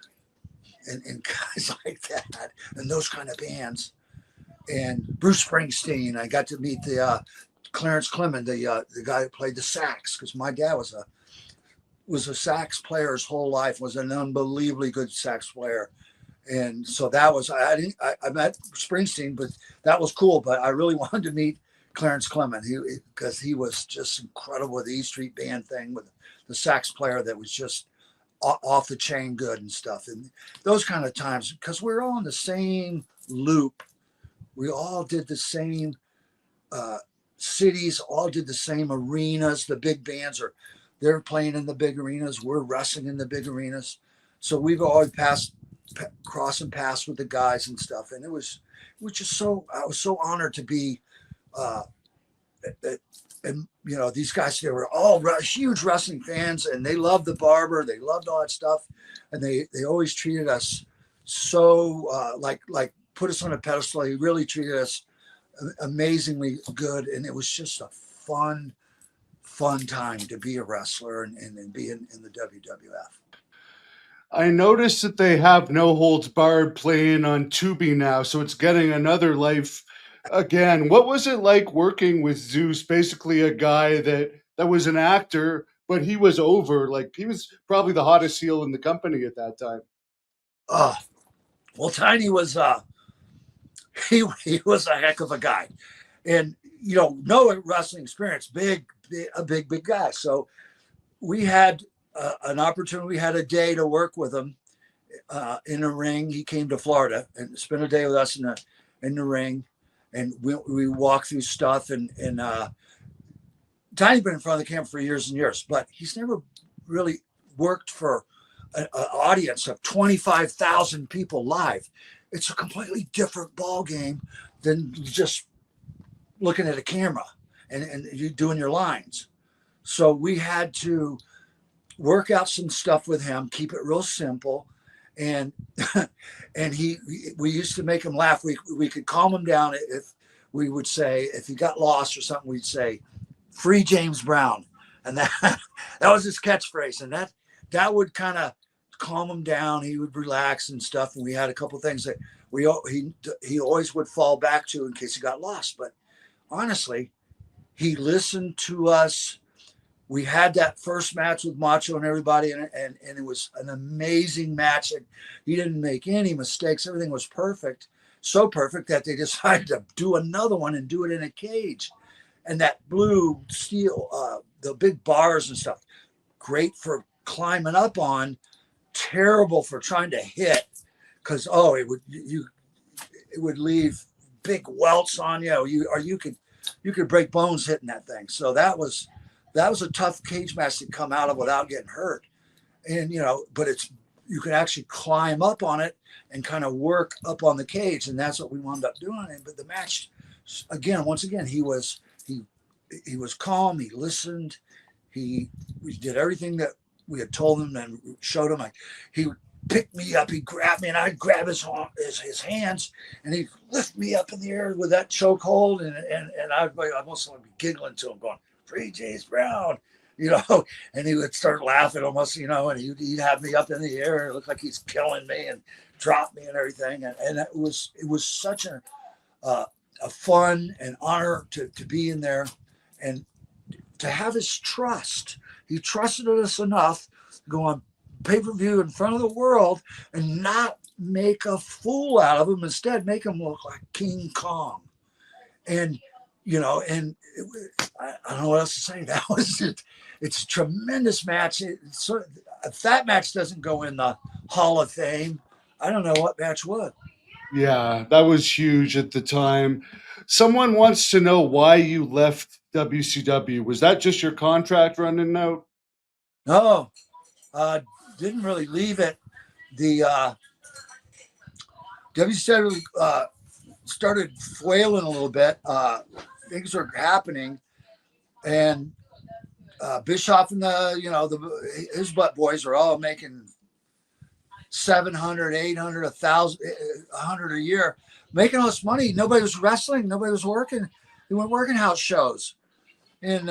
and guys like that, and those kind of bands. And Bruce Springsteen. I got to meet the Clarence Clement, the guy who played the sax, because my dad was a sax player his whole life, was an unbelievably good sax player. And so that was, I met Springsteen, but that was cool. But I really wanted to meet Clarence Clement, because he was just incredible with the E Street Band thing, with the sax player that was just off the chain good and stuff. And those kind of times, because we're all in the same loop. We all did the same cities, all did the same arenas. The big bands they're playing in the big arenas. We're wrestling in the big arenas. So we've always crossing paths with the guys and stuff. And it was just so, I was so honored to be, and these guys, they were all huge wrestling fans, and they loved the Barber. They loved all that stuff. And they always treated us so like put us on a pedestal. He really treated us amazingly good. And it was just a fun time to be a wrestler and be in the WWF. I noticed that they have No Holds Barred playing on Tubi now, so it's getting another life again. What was it like working with Zeus? Basically a guy that was an actor, but he was over. Like, he was probably the hottest heel in the company at that time. Well, Tiny was he was a heck of a guy, and no wrestling experience, a big guy. So we had an opportunity. We had a day to work with him in a ring. He came to Florida and spent a day with us in the ring, and we walked through stuff. And Tiny's been in front of the camera for years and years, but he's never really worked for an audience of 25,000 people live. It's a completely different ball game than just looking at a camera and you doing your lines. So we had to work out some stuff with him, keep it real simple. And we used to make him laugh. We could calm him down if we would say, if he got lost or something, we'd say, "Free James Brown." And that was his catchphrase. And that would kind of calm him down. He would relax and stuff. And we had a couple of things that he always would fall back to in case he got lost. But honestly, he listened to us. We had that first match with Macho and everybody, and it was an amazing match. And he didn't make any mistakes. Everything was perfect. So perfect that they decided to do another one and do it in a cage. And that blue steel, the big bars and stuff, great for climbing up on, terrible for trying to hit, because it would leave big welts on you. You could break bones hitting that thing. So that was a tough cage match to come out of without getting hurt. And but you can actually climb up on it and kind of work up on the cage, and that's what we wound up doing. But the match, once again, he was calm. He listened. We did everything that we had told him and showed him. He would pick me up. He'd grab me, and I'd grab his hands, and he'd lift me up in the air with that chokehold, and I'd almost be giggling to him, going, "Free James Brown," and he would start laughing almost, and he'd have me up in the air. It looked like he's killing me and drop me and everything. And it was such a fun and honor to be in there and to have his trust. He trusted us enough to go on pay-per-view in front of the world and not make a fool out of him. Instead, make him look like King Kong. And, I don't know what else to say. That was it. It's a tremendous match. If that match doesn't go in the Hall of Fame, I don't know what match would. Yeah, that was huge at the time. Someone wants to know why you left WCW. Was that just your contract running out? No, didn't really leave it. The WCW started flailing a little bit. Things were happening, and Bischoff and his butt boys were all making $700, $800, $1,000, $100 a year, making all this money. Nobody was wrestling. Nobody was working. They weren't working house shows, and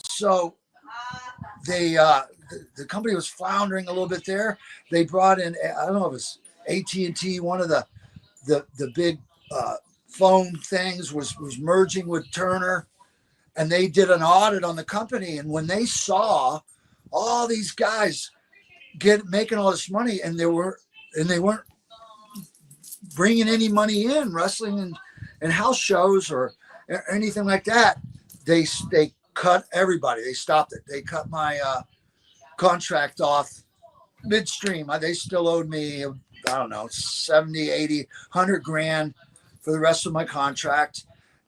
so they the company was floundering a little bit there. They brought in, I don't know if it was AT&T, one of the big phone things was merging with Turner, and they did an audit on the company. And when they saw all these guys making all this money, and they weren't bringing any money in, wrestling and house shows or anything like that, they cut everybody. They stopped it. They cut my contract off midstream. They still owed me, I don't know, 70, 80, 100 grand for the rest of my contract.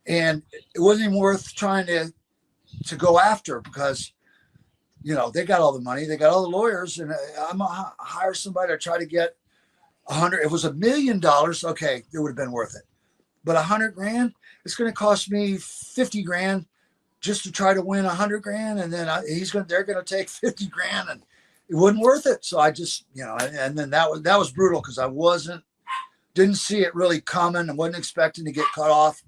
And it wasn't even worth trying to go after, because, they got all the money, they got all the lawyers, and I'm going to hire somebody to try to get 100. If it was $1 million, okay, it would have been worth it. But 100 grand, it's going to cost me 50 grand just to try to win 100 grand. And then they're going to take 50 grand, and it wasn't worth it. So I just, and then that was brutal, because I didn't see it really coming. I wasn't expecting to get cut off.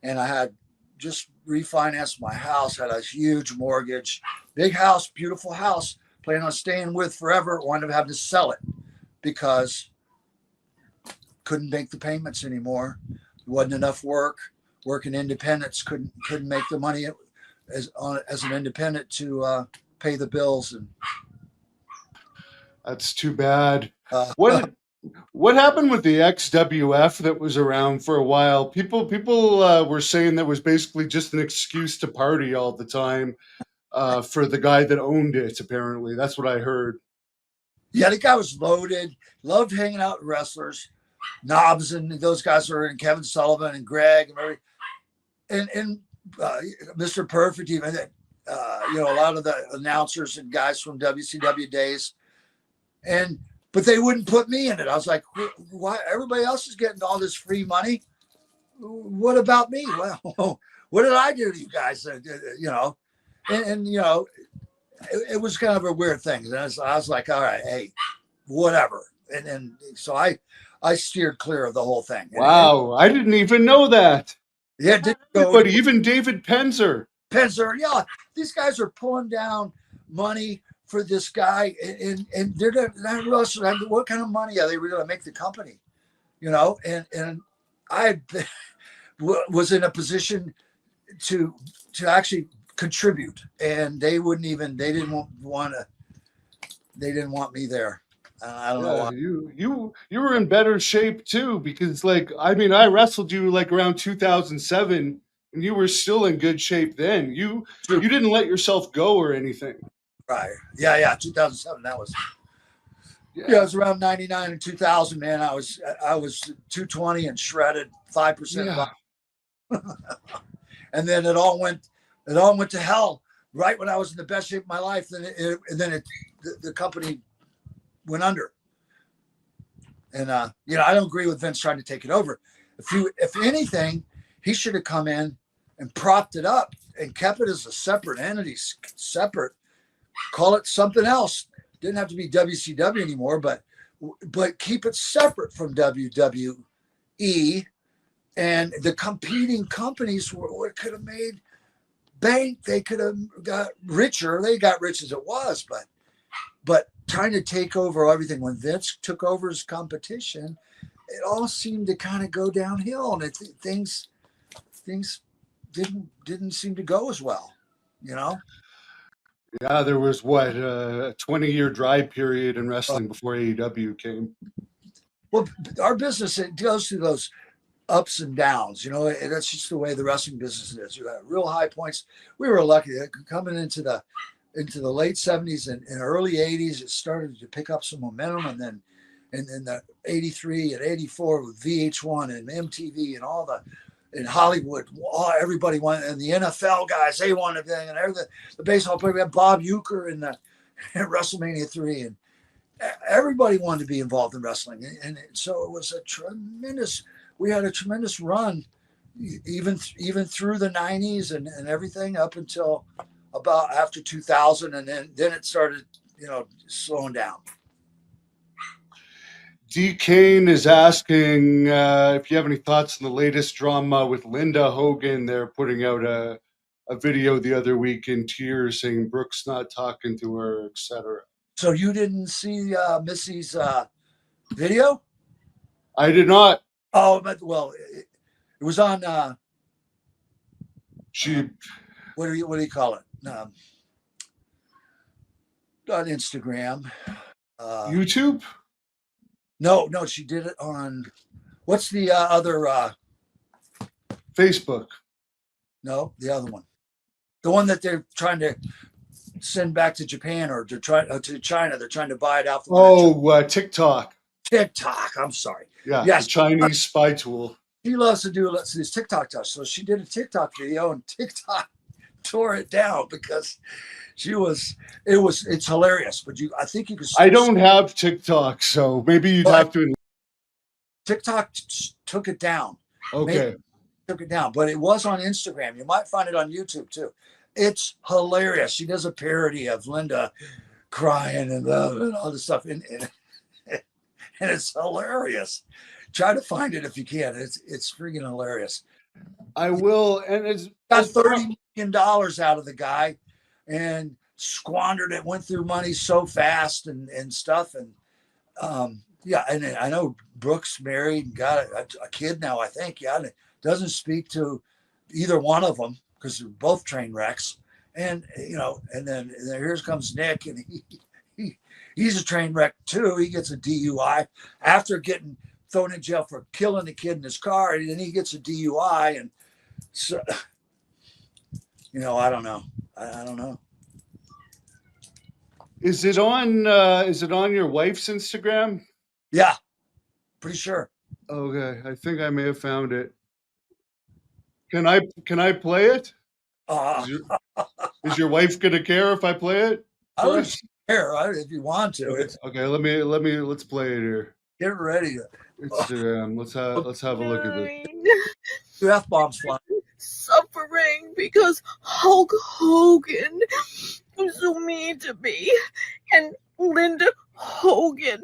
And I had just refinanced my house, had a huge mortgage, big house, beautiful house, planning on staying with forever. Wanted to have to sell it because couldn't make the payments anymore. There wasn't enough work. Working independents couldn't make the money as an independent to pay the bills. And that's too bad. What happened with the XWF that was around for a while? People were saying that was basically just an excuse to party all the time for the guy that owned it. Apparently, that's what I heard. Yeah, the guy was loaded. Loved hanging out with wrestlers, Knobs, and those guys were in, Kevin Sullivan and Greg and Mr. Perfect, even a lot of the announcers and guys from WCW days, but they wouldn't put me in it. I was like, why? Everybody else is getting all this free money. What about me? Well, what did I do to you guys? and you know, it was kind of a weird thing. And I was like, all right, hey, whatever. And so I steered clear of the whole thing. Wow, I didn't even know that. Yeah, didn't go. Everybody, even David Penzer. Yeah, these guys are pulling down money for this guy, and they're not wrestling. What kind of money are they going to make the company? You know, and I was in a position to actually contribute, and they didn't want me there. I don't know why. You were in better shape too, because like, I mean, I wrestled you like around 2007 and you were still in good shape then. You didn't let yourself go or anything. Right. Yeah. 2007. That was. Yeah, it was around 99 and 2000, man. I was 220 and shredded, 5%. And then it all went to hell right when I was in the best shape of my life. And then the company went under. And you know, I don't agree with Vince trying to take it over. If anything, he should have come in and propped it up and kept it as a separate entity, separate. Call it something else. Didn't have to be WCW anymore, but keep it separate from WWE. And the competing companies could have made bank. They could have got richer. They got rich as it was, but trying to take over everything. When Vince took over his competition, it all seemed to kind of go downhill, and things didn't seem to go as well, you know. Yeah, there was a 20-year dry period in wrestling before AEW came. Well, our business, it goes through those ups and downs, you know. That's just the way the wrestling business is. You got real high points. We were lucky coming into the late 70s and early 80s. It started to pick up some momentum, and then in the 83 and 84 with VH1 and MTV and all in Hollywood, everybody wanted, and the NFL guys, they wanted everything, and everything. The baseball player, we had Bob Uecker in Wrestlemania 3, and everybody wanted to be involved in wrestling, and so it was we had a tremendous run, even through the 90s and everything up until about after 2000, and then it started, you know, slowing down. D. Kane is asking if you have any thoughts on the latest drama with Linda Hogan. They're putting out a video the other week in tears saying Brooke's not talking to her, etc. So you didn't see Missy's video? I did not. Oh, but well, it was on. What do you call it? On Instagram. YouTube? No, she did it on. What's the other? Facebook. No, the other one. The one that they're trying to send back to Japan or to China. They're trying to buy it out. TikTok. TikTok. I'm sorry. Yeah, yes. The Chinese spy tool. She loves to do these TikTok stuff. So she did a TikTok video, and TikTok tore it down because it's hilarious. But I think you can. I don't have TikTok, so maybe you'd have to. TikTok took it down. Okay. Took it down, but it was on Instagram. You might find it on YouTube too. It's hilarious. She does a parody of Linda crying and all this stuff, and it's hilarious. Try to find it if you can. It's freaking hilarious. I will, and it's got $30 million out of the guy, and squandered it. Went through money so fast and stuff, and yeah. And I know Brooke's married and got a kid now. I think doesn't speak to either one of them because they're both train wrecks. And you know, and then here comes Nick, and he's a train wreck too. He gets a DUI after getting thrown in jail for killing the kid in his car, and then he gets a DUI. And so, you know, I don't know. I don't know. Is it on your wife's Instagram? Yeah, pretty sure. Okay, I think I may have found it. Can I play it? Is your wife gonna care if I play it? I don't care if you want to. Okay, let's play it here. Get ready. Instagram. Let's have a look at this. Two F-bombs flying. Suffering. crying because Hulk Hogan was so mean to me, and Linda Hogan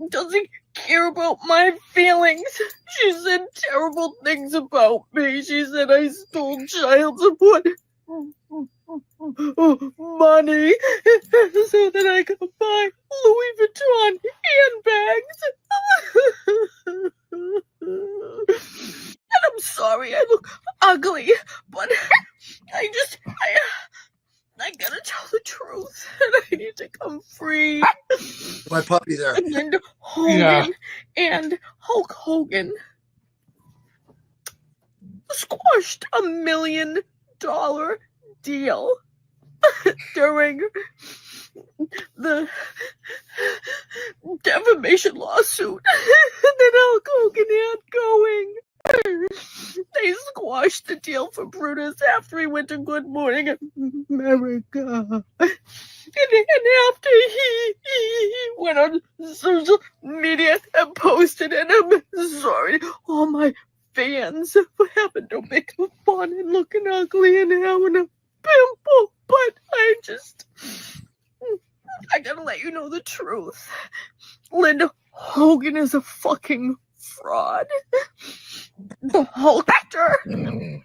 doesn't care about my feelings. She said terrible things about me. She said I stole child support money so that I could buy Louis Vuitton handbags. And I'm sorry I look ugly, but I gotta tell the truth, and I need to come free. My puppy there. And Hogan and Hulk Hogan squashed $1 million deal during the defamation lawsuit that Hulk Hogan had going. They squashed the deal for Brutus after he went to Good Morning America. And after he went on social media and posted, and I'm sorry, all my fans for having to make fun and looking ugly and having a pimple, but I gotta let you know the truth. Linda Hogan is a fucking fraud. The Hulkster, the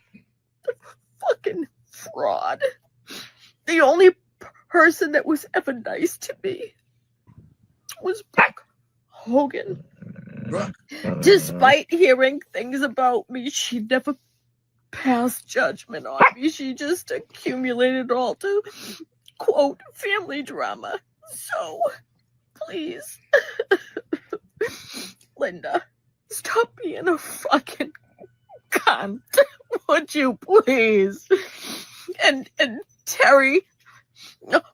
fucking fraud. The only person that was ever nice to me was Brooke Hogan. Despite hearing things about me, she never passed judgment on me. She just accumulated all to, quote, family drama. So, please, Linda, stop being a fucking cunt. Would you please? And Terry,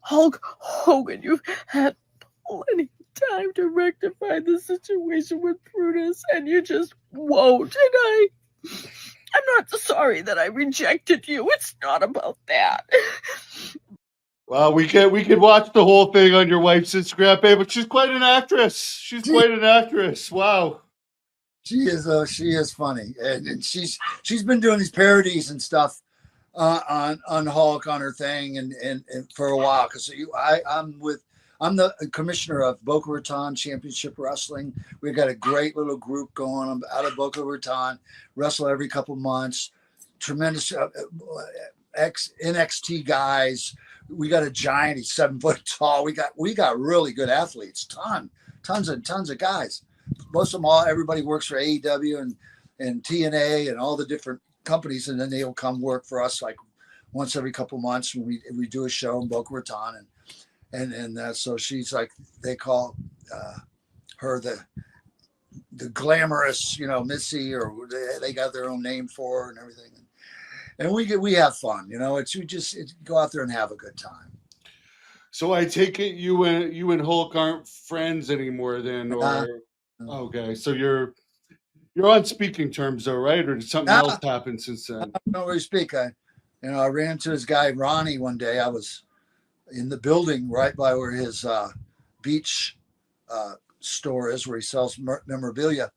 Hulk Hogan, you've had plenty of time to rectify the situation with Brutus, and you just won't. And I'm not sorry that I rejected you. It's not about that. Well, we could watch the whole thing on your wife's Instagram page, but she's quite an actress. She's quite an actress. Wow. She is funny, and she's been doing these parodies and stuff on Hulk on her thing and for a while, because I'm the commissioner of Boca Raton Championship Wrestling. We've got a great little group going out of Boca Raton, wrestle every couple months. Tremendous NXT guys. We got a giant. He's 7 foot tall. We got really good athletes. Tons of guys. Most of them everybody works for AEW and TNA and all the different companies, and then they'll come work for us like once every couple months when we do a show in Boca Raton, and so she's like, they call her the glamorous, Missy, or they got their own name for her and everything, and we have fun, it's go out there and have a good time. So I take it you and Hulk aren't friends anymore then, or okay, so you're on speaking terms though, right? Or did something else happen since then? I don't really speak. I ran into this guy Ronnie one day. I was in the building right by where his beach store is, where he sells memorabilia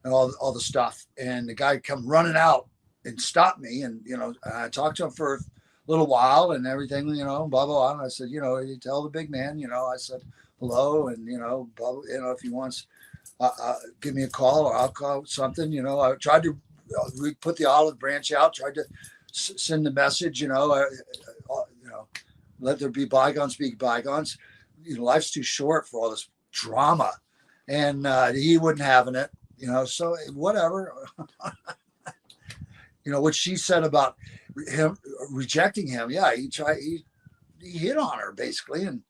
and all the stuff. And the guy come running out and stopped me, and I talked to him for a little while and everything, blah blah blah. And I said, you tell the big man, I said hello, and blah, blah, if he wants. Give me a call, or I'll call something. I tried to put the olive branch out, tried to send the message, let there be bygones be bygones. Life's too short for all this drama, and he wasn't having it. So whatever. What she said about him rejecting him. Yeah, he hit on her basically, and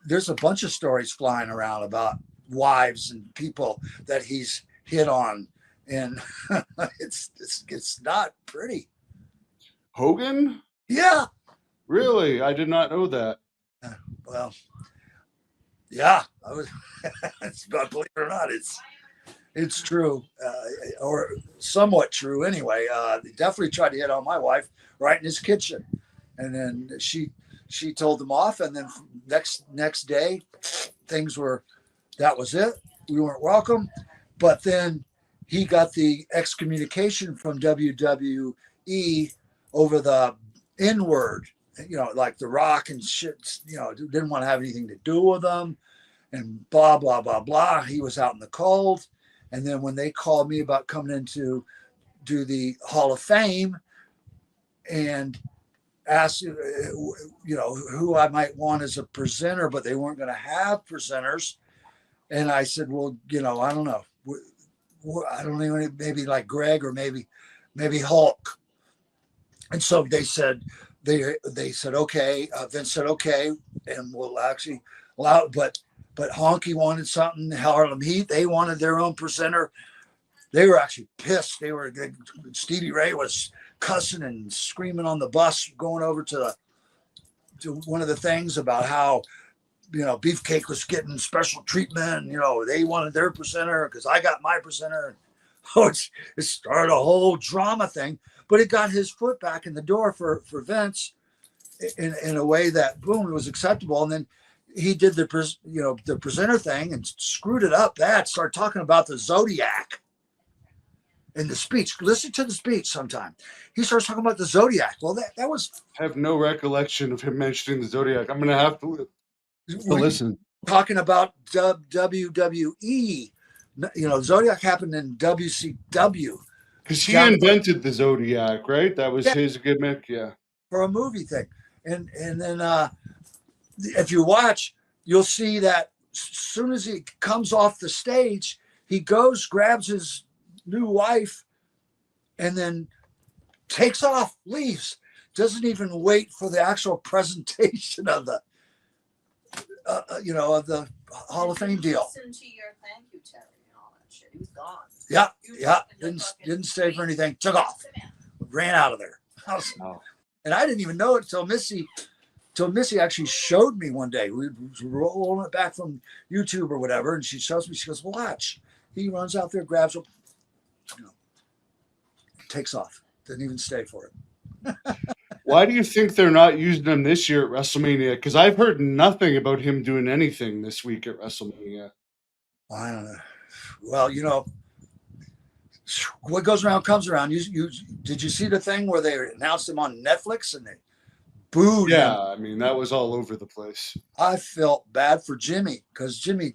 there's a bunch of stories flying around about wives and people that he's hit on, and it's not pretty. Hogan? Yeah. Really? I did not know that. Well, yeah, I was. Believe it or not, it's true, or somewhat true anyway. They definitely tried to hit on my wife right in his kitchen, and then she told them off, and then next day that was it. We weren't welcome. But then he got the excommunication from WWE over the N word, like The Rock and shit, didn't want to have anything to do with them, and blah, blah, blah, blah. He was out in the cold. And then when they called me about coming in to do the Hall of Fame and asked, who I might want as a presenter, but they weren't going to have presenters. And I said, well, I don't know. I don't even, maybe like Greg or maybe Hulk. And so they said, okay. Vince said, okay. And we'll actually allow, but Honky wanted something. Harlem Heat, they wanted their own presenter. They were actually pissed. Stevie Ray was cussing and screaming on the bus going over to one of the things about how, Beefcake was getting special treatment. They wanted their presenter because I got my presenter. It started a whole drama thing, but it got his foot back in the door for Vince in a way that, boom, it was acceptable. And then he did the presenter thing and screwed it up bad. Started talking about the Zodiac in the speech. Listen to the speech sometime. He starts talking about the Zodiac. Well, that was. I have no recollection of him mentioning the Zodiac. I'm going to have to listen. Talking about WWE. Zodiac happened in WCW. Because he invented the Zodiac, right? That was his gimmick, yeah. For a movie thing. And then if you watch, you'll see that as soon as he comes off the stage, he goes, grabs his new wife, and then takes off, leaves. Doesn't even wait for the actual presentation of the, of the Hall of Fame deal. Listen to your thank you, Terry, and all that shit. He was gone. Yeah. Didn't stay for anything. Took off. Ran out of there. And I didn't even know it till Missy actually showed me one day. We were rolling it back from YouTube or whatever, and she shows me. She goes, "Watch." He runs out there, grabs him, takes off. Didn't even stay for it. Why do you think they're not using him this year at WrestleMania? Because I've heard nothing about him doing anything this week at WrestleMania. I don't know. Well, what goes around comes around. Did you see the thing where they announced him on Netflix and they booed him? Yeah, I mean, that was all over the place. I felt bad for Jimmy because Jimmy's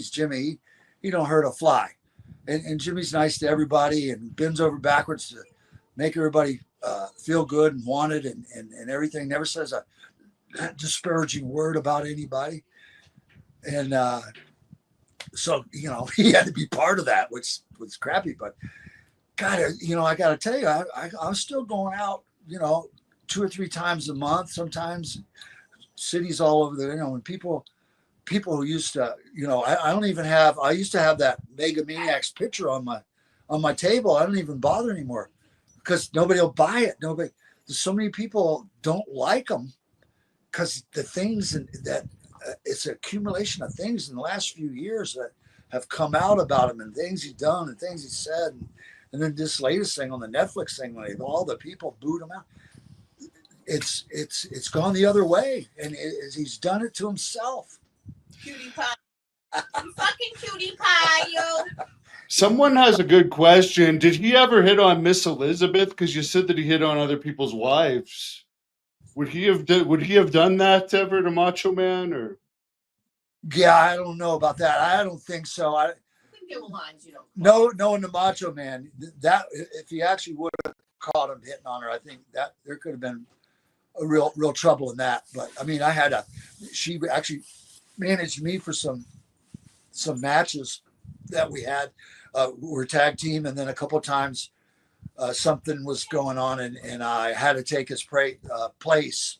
Jimmy. He don't hurt a fly. And Jimmy's nice to everybody and bends over backwards to make everybody feel good and wanted and everything. Never says a disparaging word about anybody. And so, he had to be part of that, which was crappy. But, God, I got to tell you, I was still going out, 2 or 3 times a month, sometimes cities all over there, when people who used to, I used to have that Mega Maniacs picture on my table. I don't even bother anymore because nobody will buy it. So many people don't like them because the things that it's an accumulation of things in the last few years that have come out about him and things he's done and things he said. And then this latest thing on the Netflix thing, when all the people booed him out, it's gone the other way. And he's done it to himself. Cutie pie. You fucking cutie pie, you. Someone has a good question. Did he ever hit on Miss Elizabeth? Because you said that he hit on other people's wives. Would he have done that ever to Macho Man? Or yeah, I don't know about that. I don't think so. I think there were lines you don't. No, in the Macho Man, that if he actually would have caught him hitting on her, I think that there could have been a real trouble in that. But I mean, she actually managed me for some matches that we had. We're a tag team, and then a couple of times something was going on, and I had to take his place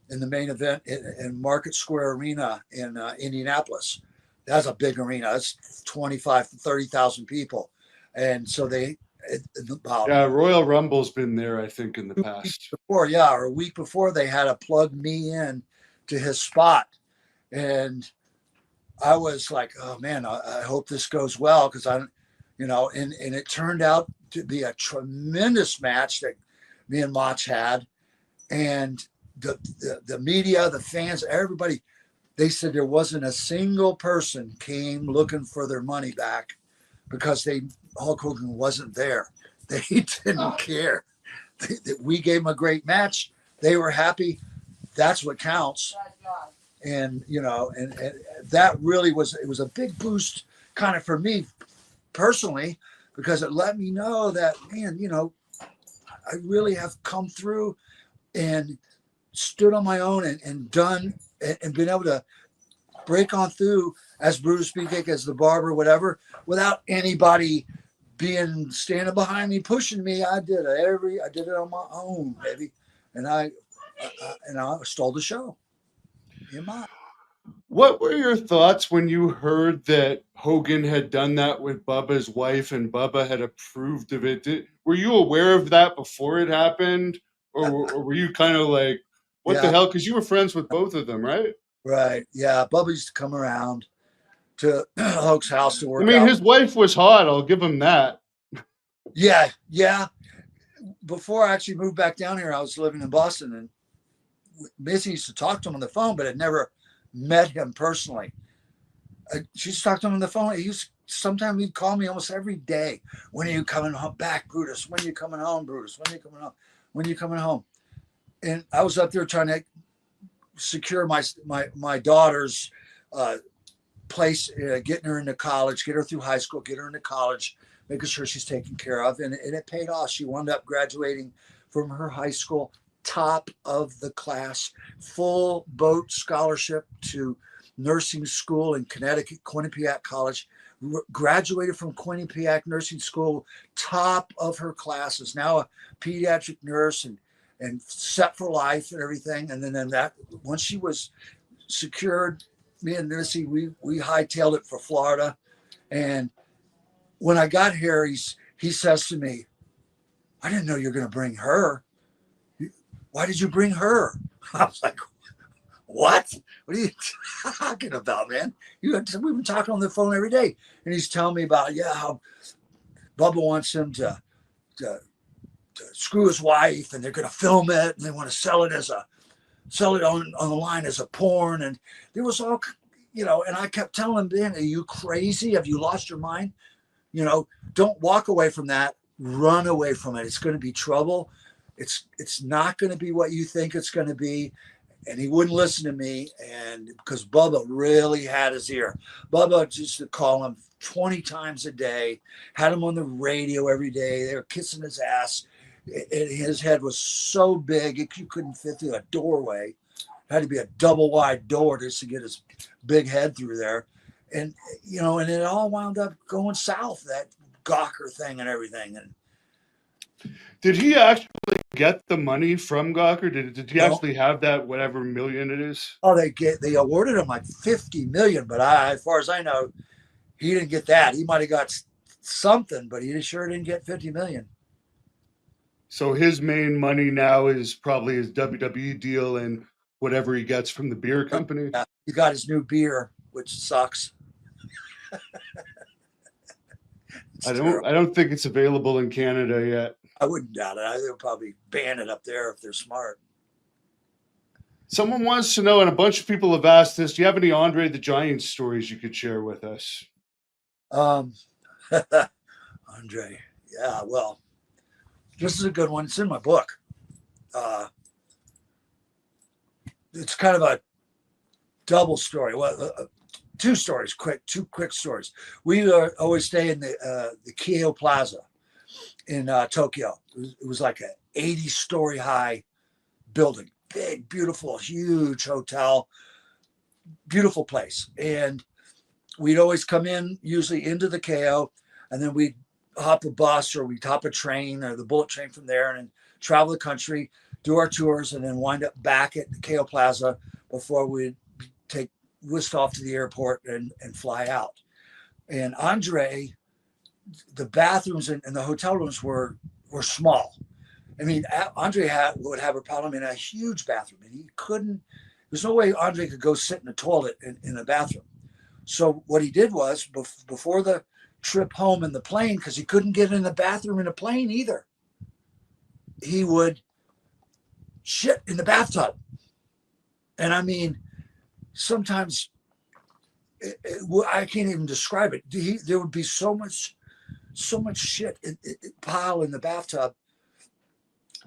in the main event in Market Square Arena in Indianapolis. That's a big arena. That's 25 to 30,000 people, and so Royal Rumble's been there, I think, in the past. Or a week before, they had to plug me in to his spot. And I was like, oh man, I hope this goes well. Cause and it turned out to be a tremendous match that me and Mach had. And the media, the fans, everybody, they said there wasn't a single person came looking for their money back because Hulk Hogan wasn't there. They didn't care. we gave them a great match. They were happy. That's what counts. And, you know, and that really was, it was a big boost kind of for me personally, because it let me know that, man, you know, I really have come through and stood on my own and done and been able to break on through as Brutus, Beefcake, as the Barber, whatever, without anybody standing behind me, pushing me. I did it on my own, baby. And I stole the show. What were your thoughts when you heard that Hogan had done that with Bubba's wife and Bubba had approved of it? Were you aware of that before it happened? Or were you kind of like, what the hell? Because you were friends with both of them, right? Right. Yeah. Bubba used to come around to Hoke's house to work out. I mean, his wife was hot. I'll give him that. Yeah. Yeah. Before I actually moved back down here, I was living in Boston, and Missy used to talk to him on the phone, but had never met him personally. She used to talk to him on the phone. Sometimes he'd call me almost every day. When are you coming home back, Brutus? When are you coming home, Brutus? When are you coming home? When are you coming home? And I was up there trying to secure my daughter's place, getting her into college, get her through high school, get her into college, making sure she's taken care of. And it paid off. She wound up graduating from her high school, top of the class, full boat scholarship to nursing school in Connecticut, Quinnipiac College, graduated from Quinnipiac Nursing School, top of her class, is now a pediatric nurse and set for life and everything. And then that, once she was secured, me and Missy, we hightailed it for Florida. And when I got here, he says to me, I didn't know you were going to bring her. Why did you bring her? I was like, what? What are you talking about, man? We've been talking on the phone every day. And he's telling me about, how Bubba wants him to screw his wife, and they're going to film it, and they want to sell it on the line as a porn. And there was all, and I kept telling him, man, are you crazy? Have you lost your mind? Don't walk away from that. Run away from it. It's going to be trouble. It's not going to be what you think it's going to be. And he wouldn't listen to me, and because Bubba really had his ear. Bubba used to call him 20 times a day, had him on the radio every day. They were kissing his ass. And his head was so big, you couldn't fit through a doorway. It had to be a double wide door just to get his big head through there. And, and it all wound up going south, that Gawker thing and everything. And did he actually get the money from Gawker? Did he actually have that whatever million it is? Oh, they awarded him like $50 million, but as far as I know, he didn't get that. He might have got something, but he sure didn't get $50 million. So his main money now is probably his WWE deal and whatever he gets from the beer company. Yeah, he got his new beer, which sucks. I don't think it's available in Canada yet. I wouldn't doubt it. They'll probably ban it up there if they're smart. Someone wants to know, and a bunch of people have asked this, do you have any Andre the Giant stories you could share with us? Andre. Yeah, well, this is a good one. It's in my book. It's kind of a double story. Well, two stories, two quick stories. We always stay in the Keio Plaza in Tokyo. It was like an 80-story high building, big, beautiful, huge hotel, beautiful place. And we'd always come in, usually into the Keio, and then we'd hop a bus or we'd hop a train or the bullet train from there and travel the country, do our tours, and then wind up back at the Keio Plaza before we'd take whisked off to the airport and fly out. And Andre, the bathrooms and the hotel rooms were small. I mean, Andre would have a problem in a huge bathroom, and he couldn't. There's no way Andre could go sit in the toilet in a bathroom. So what he did was before the trip home in the plane, because he couldn't get in the bathroom in a plane either, he would shit in the bathtub. And I mean, sometimes I can't even describe it. There would be so much shit pile in the bathtub.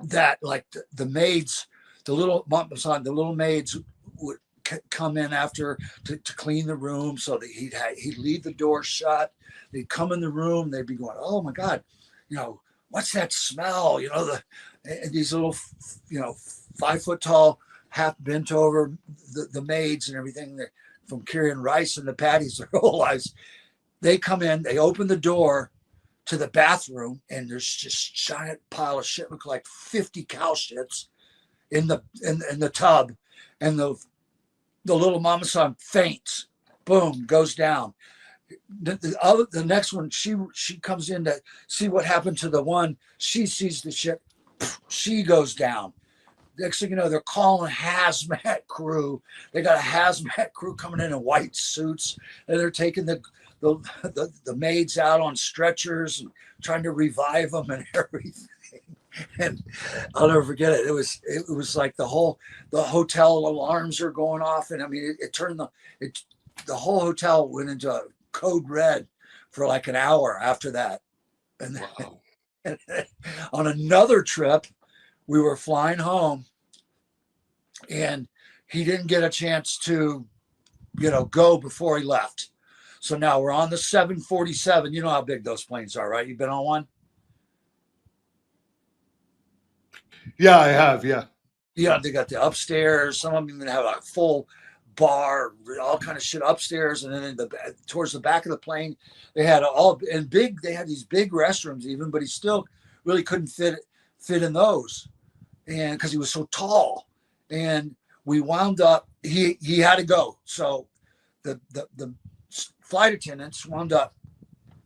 that like the maids, the little maids would come in after to clean the room, so that he'd leave the door shut. They'd come in the room, they'd be going, oh my God, what's that smell? These little 5 foot tall, half bent over the maids and everything, from carrying rice in the patties their whole lives. They come in, they open the door to the bathroom, and there's just giant pile of shit, look like 50 cow shits in the tub, and the little mama son faints, boom, goes down. The next one, she comes in to see what happened to the one. She sees the shit, she goes down. Next thing you know, they're calling a hazmat crew. They got a hazmat crew coming in white suits, and they're taking the maids out on stretchers and trying to revive them and everything. And I'll never forget it. It was like the hotel alarms are going off, and I mean it turned the whole hotel went into a code red for like an hour after that. And Wow. then, on another trip, we were flying home, and he didn't get a chance to, go before he left. So now we're on the 747. You know how big those planes are, right? You've been on one? Yeah, I have. Yeah. Yeah, they got the upstairs. Some of them even have a full bar, all kind of shit upstairs. And then towards the back of the plane, they had they had these big restrooms even, but he still really couldn't fit in those. And because he was so tall. And we wound up, he had to go. So the flight attendants wound up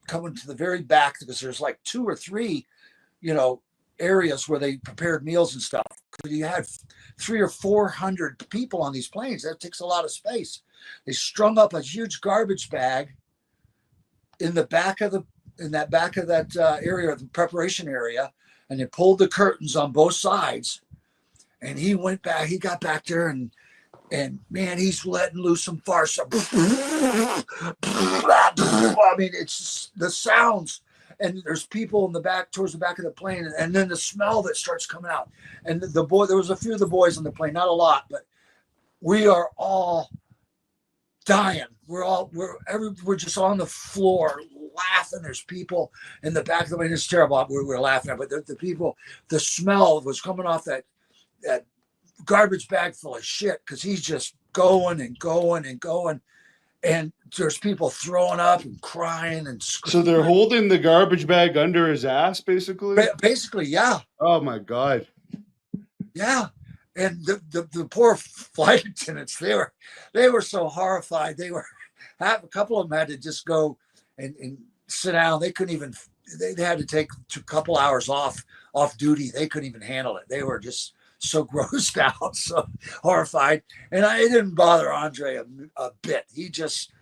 coming to the very back, because there's like 2 or 3, areas where they prepared meals and stuff. You had 300 or 400 people on these planes. That takes a lot of space. They strung up a huge garbage bag in the back of that area, the preparation area, and they pulled the curtains on both sides. And he went back. He got back there, and man, he's letting loose some farce. I mean, it's just the sounds. And there's people in the back, towards the back of the plane, and then the smell that starts coming out. And there was a few of the boys on the plane, not a lot, but we are all dying. We're just on the floor laughing. There's people in the back of the plane. It's terrible. We're laughing at, but the people, the smell was coming off that garbage bag full of shit, because he's just going and going and going. And there's people throwing up and crying and screaming. So they're holding the garbage bag under his ass, basically? Basically, yeah. Oh, my God. Yeah. And the poor flight attendants, they were so horrified. A couple of them had to just go and sit down. They couldn't even, they had to take a couple hours off duty. They couldn't even handle it. They were just so grossed out, so horrified. And it didn't bother Andre a bit. He just,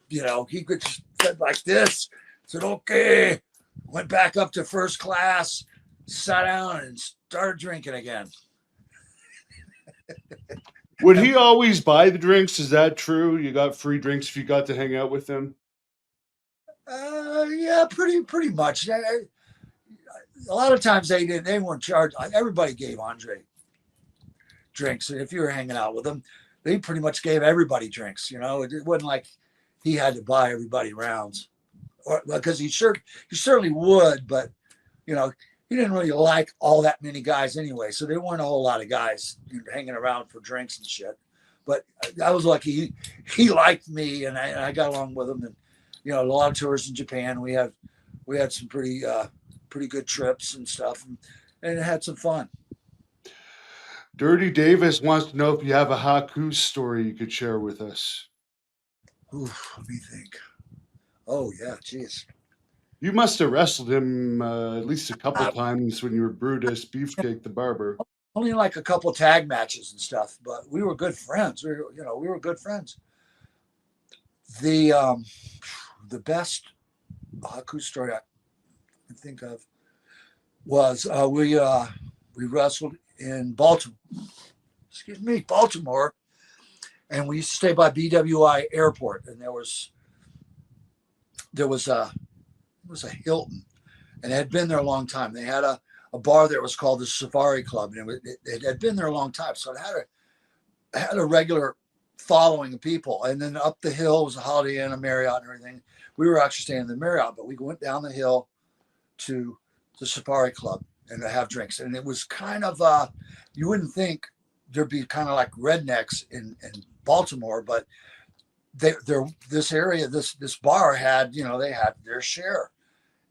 he could said like this, said, okay, went back up to first class, sat down, and started drinking again. Would he always buy the drinks? Is that true? You got free drinks if you got to hang out with him? Yeah, pretty much. A lot of times they weren't charged. Everybody gave Andre drinks. And if you were hanging out with them, they pretty much gave everybody drinks. It wasn't like he had to buy everybody rounds, or because he certainly would, but he didn't really like all that many guys anyway. So there weren't a whole lot of guys hanging around for drinks and shit. But I was lucky. He liked me, and I got along with him. And a lot of tours in Japan. We had some pretty good trips and stuff, and had some fun. Dirty Davis wants to know if you have a Haku story you could share with us. Ooh, let me think. Oh, yeah, geez. You must have wrestled him at least a couple times when you were Brutus, Beefcake, the Barber. Only like a couple tag matches and stuff, but we were good friends. We were good friends. The best Haku story I can think of was we wrestled in Baltimore, and we used to stay by BWI Airport, and there was a Hilton, and it had been there a long time. They had a a bar there was called the Safari Club, and it had been there a long time, so it had a regular following of people. And then up the hill was a Holiday Inn, a Marriott, and everything. We were actually staying in the Marriott, but we went down the hill to the Safari Club and to have drinks. And it was kind of you wouldn't think there'd be kind of like rednecks in Baltimore, but this area, this bar had, they had their share.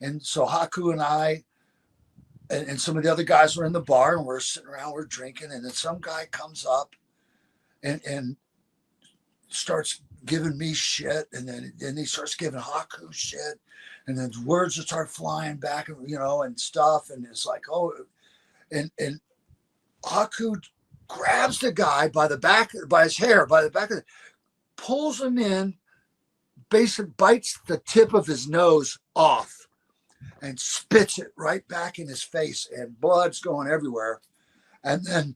And so Haku and I and some of the other guys were in the bar, and we're sitting around, we're drinking, and then some guy comes up and starts giving me shit, and then he starts giving Haku shit, and then words will start flying back, and stuff, and it's like, oh, and Haku grabs the guy by his hair, by the back of it, pulls him in, basically bites the tip of his nose off and spits it right back in his face, and blood's going everywhere. And then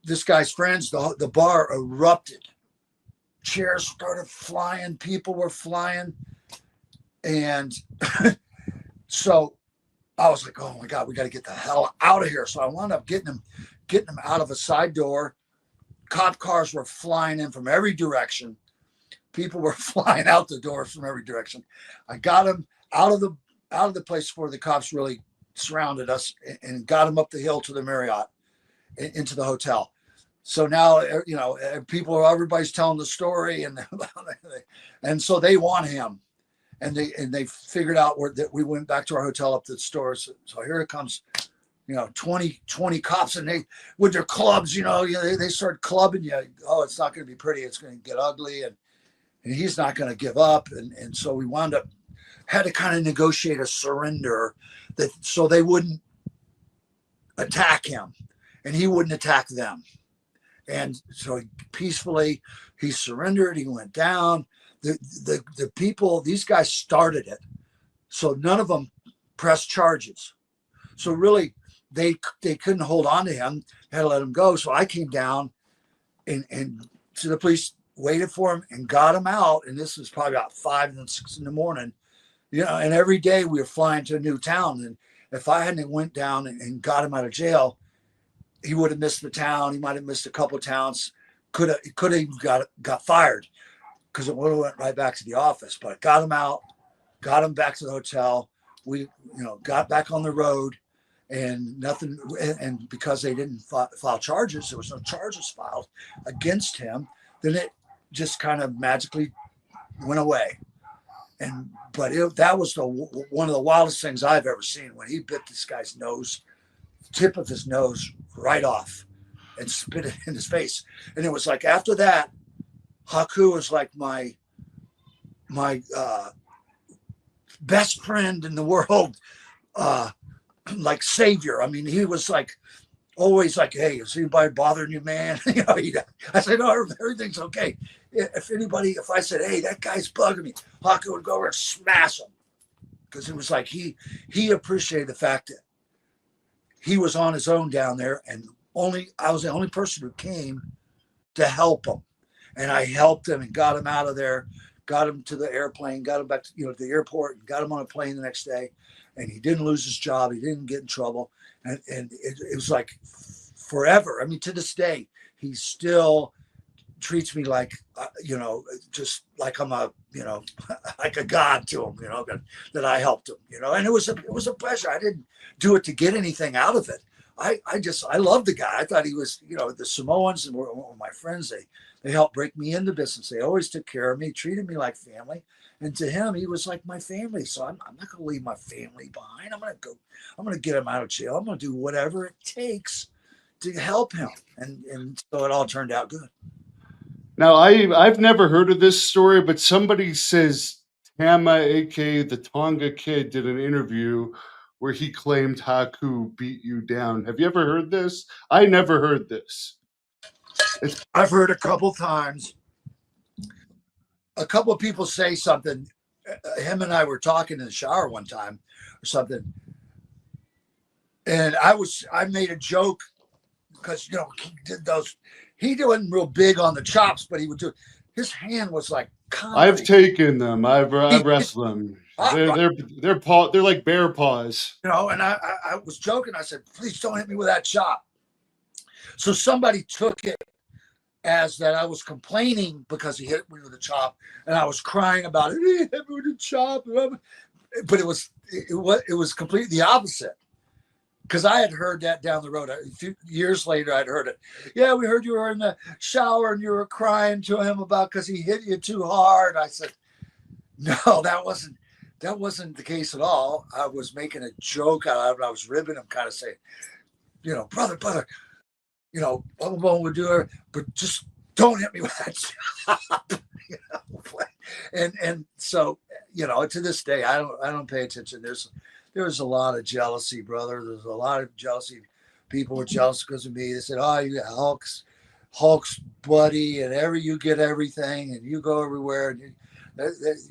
this guy's friends, the bar erupted. Chairs started flying, people were flying. And so I was like, oh my God, we got to get the hell out of here. So I wound up getting him out of a side door. Cop cars were flying in from every direction. People were flying out the doors from every direction. I got him out of the place before the cops really surrounded us, and got him up the hill to the Marriott, into the hotel. So now, everybody's telling the story, and so they want him, and they figured out that we went back to our hotel up to the store. So here it comes, 20 cops, and they, with their clubs, they start clubbing you. Oh, it's not going to be pretty. It's going to get ugly. And he's not going to give up. And so we had to kind of negotiate a surrender so they wouldn't attack him and he wouldn't attack them. And so peacefully he surrendered. He went down. The people, these guys started it. So none of them pressed charges. So really, they couldn't hold on to him, had to let him go. So I came down and to the police, waited for him, and got him out. And this was probably about 5 and 6 in the morning, and every day we were flying to a new town. And if I hadn't went down and got him out of jail, he would have missed the town. He might have missed a couple of towns. Could have even got fired, because it would have went right back to the office. But got him out, got him back to the hotel. We, got back on the road, and nothing. And because they didn't file charges, there was no charges filed against him. Then it just kind of magically went away. But that was one of the wildest things I've ever seen, when he bit this guy's nose, tip of his nose right off, and spit it in his face. And it was like, after that, Haku was like my best friend in the world, like savior. I mean, he was like always like, hey, is anybody bothering you, man? I said, no, everything's okay. If I said, hey, that guy's bugging me, Haku would go over and smash him, because it was like he appreciated the fact that he was on his own down there, and I was the only person who came to help him. And I helped him and got him out of there, got him to the airplane, got him back to the airport, and got him on a plane the next day. And he didn't lose his job. He didn't get in trouble. And it was like forever. I mean, to this day, he still treats me like, just like I'm like a god to him, that I helped him, and it was a pleasure. I didn't do it to get anything out of it. I loved the guy. I thought he was, the Samoans and were my friends. They helped break me into business. They always took care of me, treated me like family. And to him, he was like my family. So I'm not going to leave my family behind. I'm going to get him out of jail. I'm going to do whatever it takes to help him. And so it all turned out good. Now, I've never heard of this story, but somebody says Tama, aka the Tonga Kid, did an interview where he claimed Haku beat you down. Have you ever heard this? I never heard this. I've heard a couple times. A couple of people say something. Him and I were talking in the shower one time or something. And I made a joke because, he did those. He wasn't real big on the chops, but he would do. His hand was like I've taken them. I've wrestled them. Right. They're like bear paws. You know, and I was joking. I said, please don't hit me with that chop. So somebody took it as that I was complaining because he hit me with a chop, and I was crying about it. He hit me with a chop, but it was completely the opposite. Because I had heard that down the road. A few years later, I'd heard it. Yeah, we heard you were in the shower and you were crying to him about because he hit you too hard. I said, no, that wasn't the case at all. I was making a joke out of it. I was ribbing him, kind of saying, you know, brother, you know, blah, blah, blah, we'll do it, but just don't hit me with that chop. You know? And so, you know, to this day, I don't pay attention. There's a lot of jealousy, brother. There's a lot of jealousy. People were jealous because of me. They said, oh, you got Hulk's buddy, and you get everything, and you go everywhere, and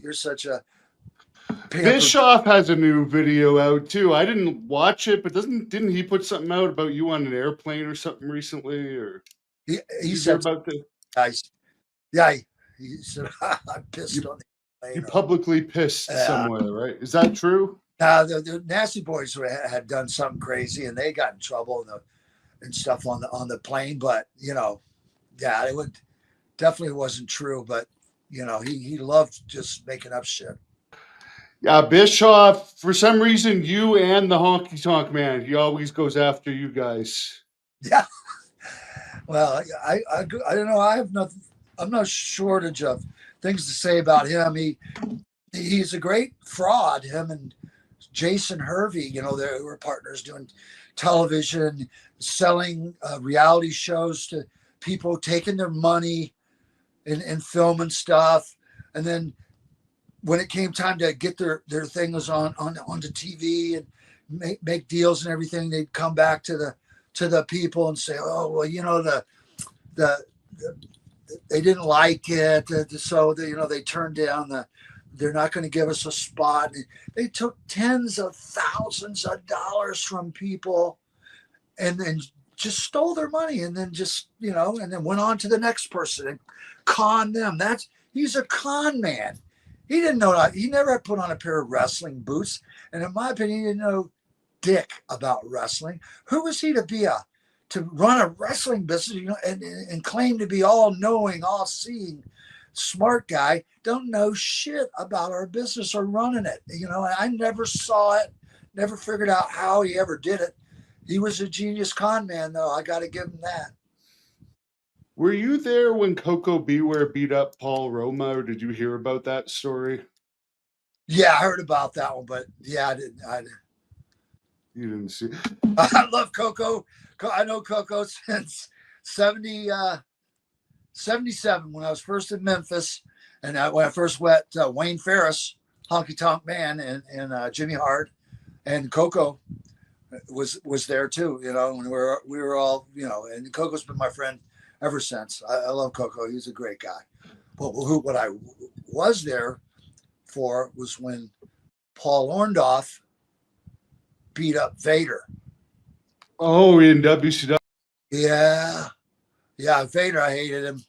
you're such a Bischoff has a new video out too. I didn't watch it, but didn't he put something out about you on an airplane or something recently? Or he said about the guys. Yeah, he said I pissed on the plane. He publicly pissed somewhere, right? Is that true? The Nasty Boys had done something crazy, and they got in trouble and stuff on the plane. But you know, yeah, it definitely wasn't true. But you know, he loved just making up shit. Yeah, Bischoff. For some reason, you and the Honky Tonk Man, he always goes after you guys. Yeah. Well, I don't know. I have nothing. I'm no shortage of things to say about him. He's a great fraud. Him and Jason Hervey, you know, they were partners doing television, selling reality shows to people, taking their money and filming stuff. And then when it came time to get their things onto TV and make deals and everything, they'd come back to the people and say, oh, well, you know, they didn't like it. So they turned down they're not going to give us a spot. They took tens of thousands of dollars from people and then just stole their money and then just, you know, and then went on to the next person and conned them. He's a con man. He didn't know that. He never put on a pair of wrestling boots. And in my opinion, he didn't know dick about wrestling. Who was he to run a wrestling business, you know, and claim to be all knowing, all seeing, smart guy? Don't know shit about our business or running it. You know, I never saw it, never figured out how he ever did it. He was a genius con man, though. I got to give him that. Were you there when Coco Beware beat up Paul Roma, or did you hear about that story? Yeah, I heard about that one, but yeah, I didn't. You didn't see. I love Coco. I know Coco since 77 when I was first in Memphis, and when I first met Wayne Ferris, Honky Tonk Man, and Jimmy Hart, and Coco was there too. You know, when we were all, you know, and Coco's been my friend ever since. I love Coco. He's a great guy. But what I was there for was when Paul Orndorff beat up Vader. Oh, in WCW. Yeah, Vader. I hated him.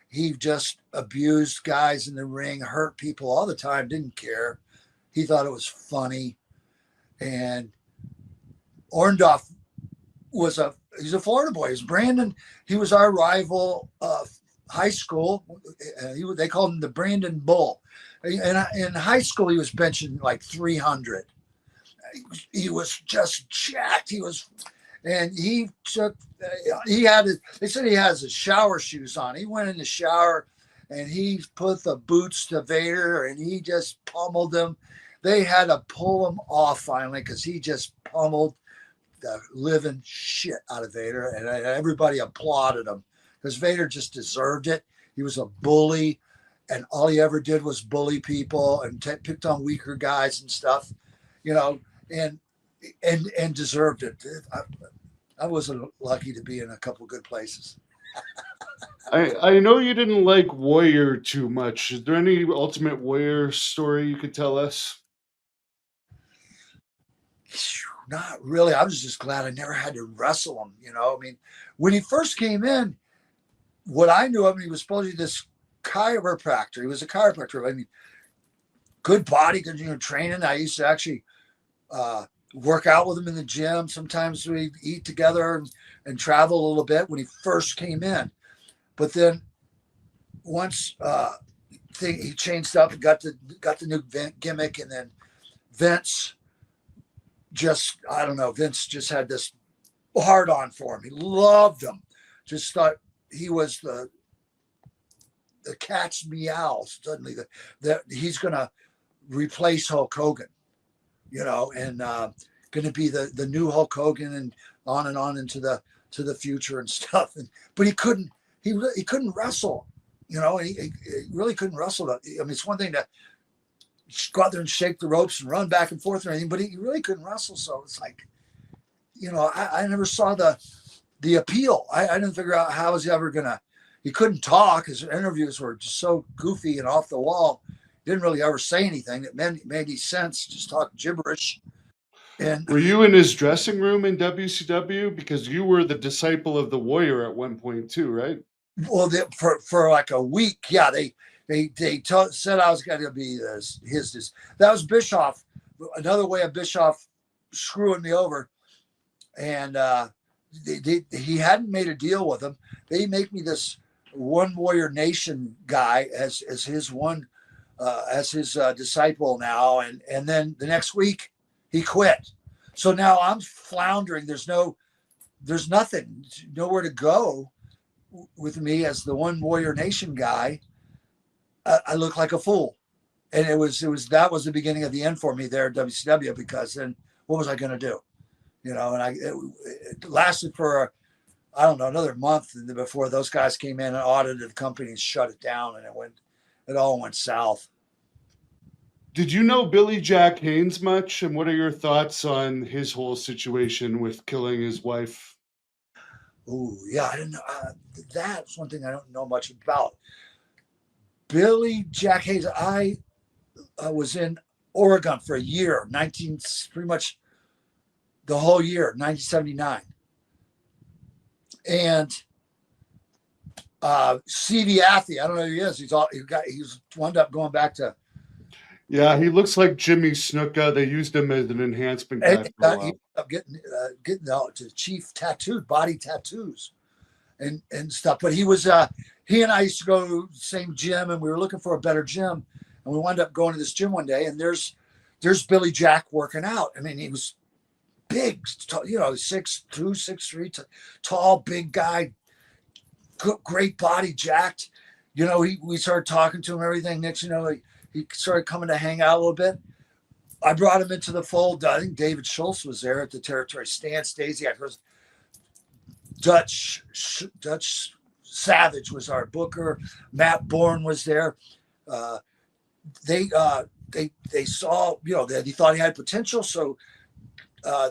He just abused guys in the ring, hurt people all the time. Didn't care. He thought it was funny. And Orndorff he's a Florida boy. He's Brandon. He was our rival high school. They called him the Brandon Bull. And in high school, he was benching like 300. He was just jacked. And they said he has his shower shoes on. He went in the shower and he put the boots to Vader and he just pummeled them. They had to pull him off finally because he just pummeled the living shit out of Vader, and everybody applauded him because Vader just deserved it. He was a bully, and all he ever did was bully people and picked on weaker guys and stuff, you know, and deserved it. I wasn't lucky to be in a couple good places. I know you didn't like Warrior too much. Is there any Ultimate Warrior story you could tell us? Not really. I was just glad I never had to wrestle him. You know, I mean, when he first came in, what I knew of him, he was supposed to be this chiropractor. He was a chiropractor. I mean, good body, good training. I used to actually work out with him in the gym. Sometimes we'd eat together and travel a little bit when he first came in. But then once he changed up and got the new gimmick, and then Vince just, I don't know, Vince just had this hard on for him. He loved him. Just thought he was the cat's meow. Suddenly that he's going to replace Hulk Hogan, and going to be the new Hulk Hogan, and on into the future and stuff. But he couldn't wrestle, and he really couldn't wrestle. I mean, it's one thing to go out there and shake the ropes and run back and forth and anything, but he really couldn't wrestle. So it's like, I never saw the appeal. I didn't figure out how was he ever gonna. He couldn't talk. His interviews were just so goofy and off the wall. Didn't really ever say anything that made any sense. Just talk gibberish. And were you in his dressing room in WCW? Because you were the disciple of the Warrior at one point too, right? Well, for like a week, yeah, they said I was going to be his. That was Bischoff. Another way of Bischoff screwing me over, and he hadn't made a deal with him. They make me this One Warrior Nation guy as his one as his disciple now, and then the next week he quit. So now I'm floundering. There's nothing, nowhere to go with me as the One Warrior Nation guy. I look like a fool, and that was the beginning of the end for me there at WCW, because then what was I going to do? And it lasted for I don't know, another month before those guys came in and audited the company and shut it down, and it all went south. Did you know Billy Jack Haynes much, and what are your thoughts on his whole situation with killing his wife? Oh yeah, I didn't know. That's one thing I don't know much about. Billy Jack Haynes. I was in Oregon for a year, pretty much the whole year, 1979. And C.V. Athy, I don't know who he is. He's wound up going back to. Yeah, he looks like Jimmy Snuka. They used him as an enhancement guy for a while. He ended up getting to chief body tattoos and stuff. But he and I used to go to the same gym, and we were looking for a better gym, and we wound up going to this gym one day, and there's Billy Jack working out. I mean, he was big, 6'2", 6'3", tall, big guy, great body, jacked. We started talking to him, everything. Next, he started coming to hang out a little bit. I brought him into the fold. I think David Schultz was there at the territory. Stan Stasiak was. Dutch Savage was our booker. Matt Bourne was there. They saw, that he thought he had potential, so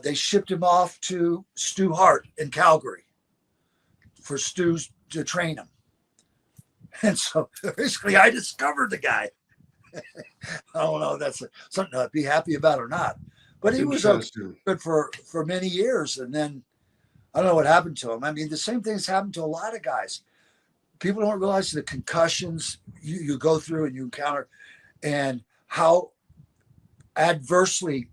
they shipped him off to Stu Hart in Calgary for Stu to train him. And so basically I discovered the guy. I don't know if that's something to be happy about or not, but he was good for many years. And then I don't know what happened to him. I mean, the same thing's happened to a lot of guys. People don't realize the concussions you go through and you encounter, and how adversely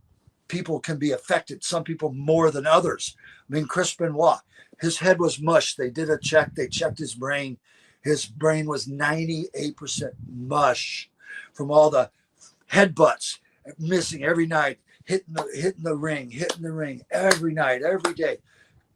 people can be affected. Some people more than others. I mean, Chris Benoit, his head was mush. They did a check. They checked his brain. His brain was 98% mush from all the headbutts, missing every night, hitting the ring every night, every day.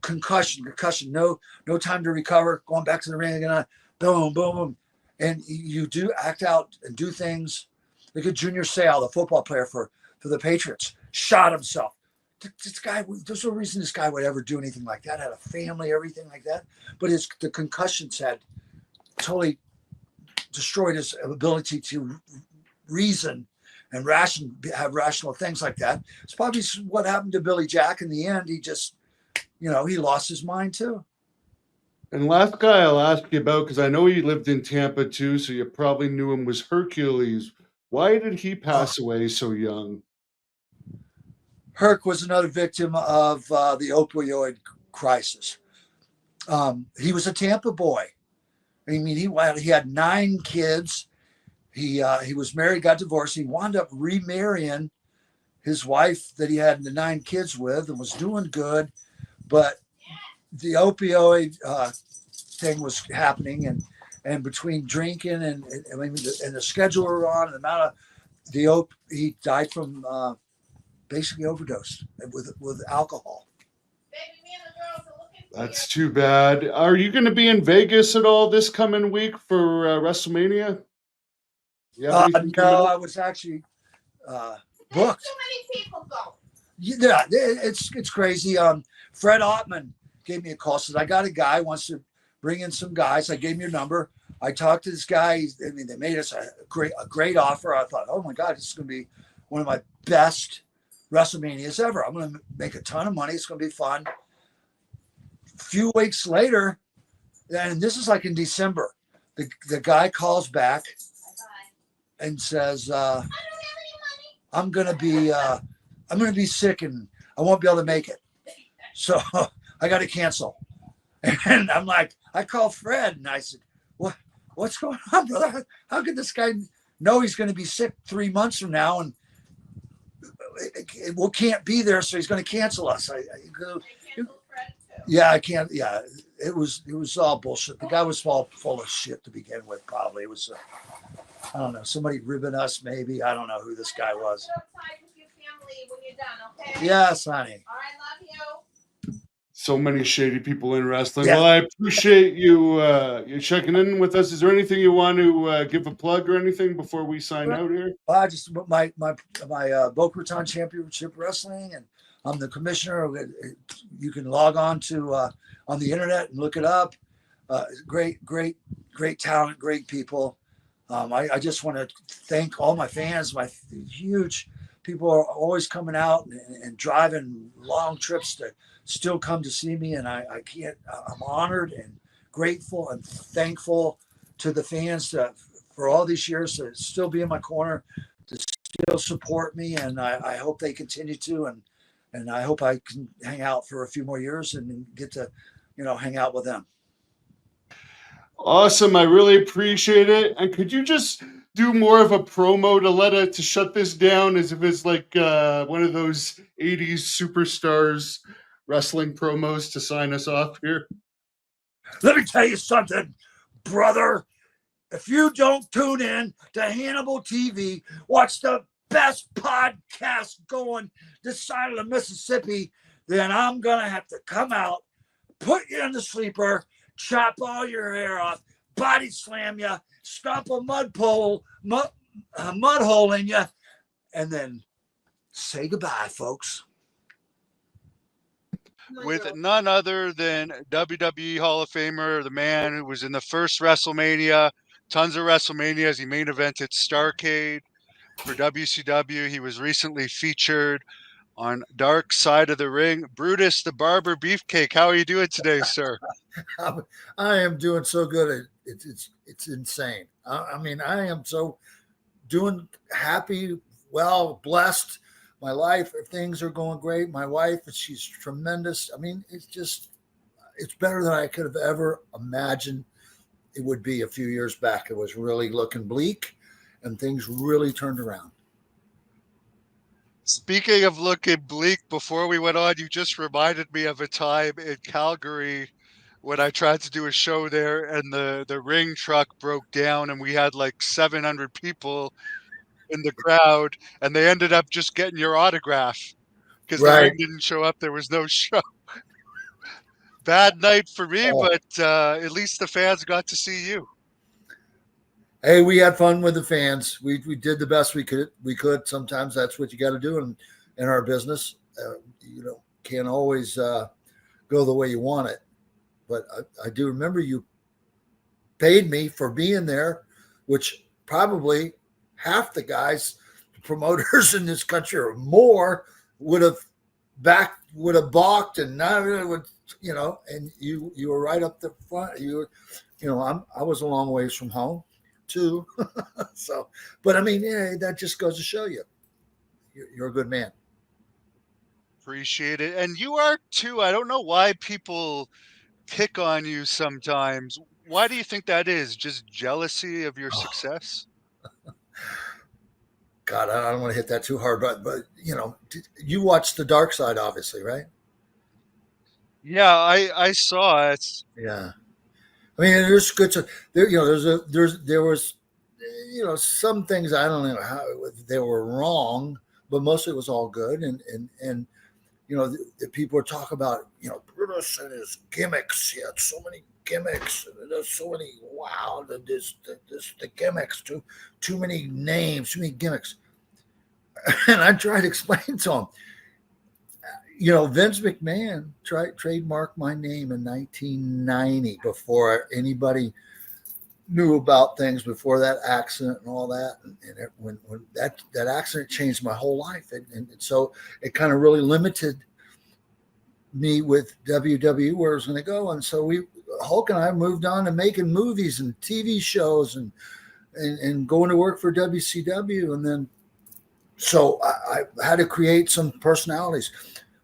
Concussion, no time to recover, going back to the ring again, boom, boom, boom. And you do act out and do things. Look at Junior Seau, the football player for the Patriots, shot himself. This guy, there's no reason this guy would ever do anything like that. Had a family, everything like that. But the concussions had totally destroyed his ability to reason and have rational things like that. It's probably what happened to Billy Jack in the end. He just, he lost his mind too. And last guy I'll ask you about, because I know he lived in Tampa too, so you probably knew him, was Hercules. Why did he pass away so young? Herc was another victim of the opioid crisis. He was a Tampa boy. I mean, he had 9 kids. He was married, got divorced. He wound up remarrying his wife that he had the 9 kids with, and was doing good. But the opioid thing was happening, and between drinking and I mean, and the schedule we're on, the amount of he died from basically overdose with alcohol. That's too bad. Are you going to be in Vegas at all this coming week for WrestleMania? No, I was actually booked. Too many people go. Yeah, it's crazy. Fred Ottman gave me a call. Said, I got a guy wants to bring in some guys. I gave him your number. I talked to this guy. I mean, they made us a great offer. I thought, oh my God, this is going to be one of my best WrestleManias ever. I'm going to make a ton of money. It's going to be fun. A few weeks later, and this is like in December, the guy calls back and says, I'm going to be sick and I won't be able to make it. So I got to cancel. And I'm like, I called Fred and I said, what's going on, brother? How could this guy know he's going to be sick 3 months from now and we can't be there, so he's going to cancel us? Yeah, I can't. Yeah, it was all bullshit. The guy was full of shit to begin with. Probably it was. I don't know. Somebody ribbing us, maybe. I don't know who this guy was. When you're done, okay? Yes, honey. All right, love you. So many shady people in wrestling. Yeah. Well, I appreciate you checking in with us. Is there anything you want to give a plug or anything before we sign out here? I just my Boca Raton Championship Wrestling, and I'm the commissioner. You can log on to on the internet and look it up. Great talent, great people. I just want to thank all my fans. My huge people are always coming out and driving long trips to still come to see me, and I can't. I'm honored and grateful and thankful to the fans for all these years to still be in my corner, to still support me, and I hope they continue to, and I hope I can hang out for a few more years and get to, hang out with them. Awesome. I really appreciate it. And could you just do more of a promo to shut this down, as if it's like one of those 80s superstars wrestling promos to sign us off here? Let me tell you something, brother. If you don't tune in to Hannibal TV, watch the best podcast going this side of the Mississippi, then I'm going to have to come out, put you in the sleeper, chop all your hair off, body slam you, stomp a mud hole in you, and then say goodbye, folks. With none other than WWE Hall of Famer, the man who was in the first WrestleMania, tons of WrestleManias. He main evented Starrcade for WCW. He was recently featured on Dark Side of the Ring. Brutus, the Barber Beefcake. How are you doing today, sir? I am doing so good. It's insane. I mean, I am so doing happy, well, blessed. My life, things are going great. My wife, she's tremendous. I mean, it's better than I could have ever imagined it would be a few years back. It was really looking bleak, and things really turned around. Speaking of looking bleak, before we went on, you just reminded me of a time in Calgary when I tried to do a show there, and the ring truck broke down, and we had like 700 people in the crowd, and they ended up just getting your autograph because the ring didn't show up. There was no show. Bad night for me, but at least the fans got to see you. Hey, we had fun with the fans. We did the best we could. Sometimes that's what you got to do in our business. Can't always go the way you want it. But I do remember you paid me for being there, which probably half the guys, the promoters in this country or more, would have balked, and not would, and you were right up the front. I was a long ways from home too. So, but I mean, that just goes to show you're a good man. Appreciate it. And you are too. I don't know why people pick on you sometimes. Why do you think that is? Just jealousy of your Oh, success? God, I don't want to hit that too hard, but you watched The Dark Side, obviously, right? Yeah, I saw it. Yeah. I mean, there's good to there. There was, some things I don't know how they were wrong, but most of it was all good. And the people talk about Brutus and his gimmicks. He had so many gimmicks. And there's so many. Wow, the gimmicks. Too many names. Too many gimmicks. And I tried to explain to him. Vince McMahon trademarked my name in 1990 before anybody knew about things, before that accident and all that. And when that accident changed my whole life. And so it kind of really limited me with WWE, where I was going to go. And so Hulk and I moved on to making movies and TV shows and going to work for WCW. And then, so I had to create some personalities.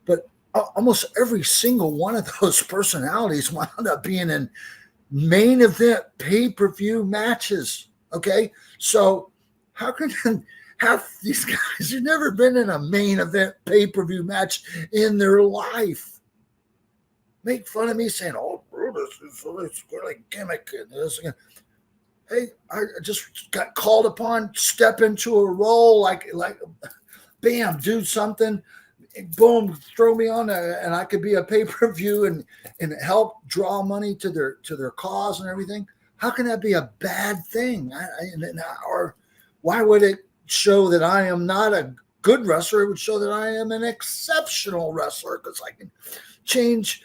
But almost every single one of those personalities wound up being in main event pay-per-view matches. Okay. So how can half these guys have never been in a main event pay-per-view match in their life? Make fun of me saying, "Oh, Brutus is really gimmick." And this again. Hey, I just got called upon, step into a role, like bam, do something. Boom, throw me on and I could be a pay-per-view and help draw money to their cause and everything. How can that be a bad thing? Or why would it show that I am not a good wrestler? It would show that I am an exceptional wrestler, because I can change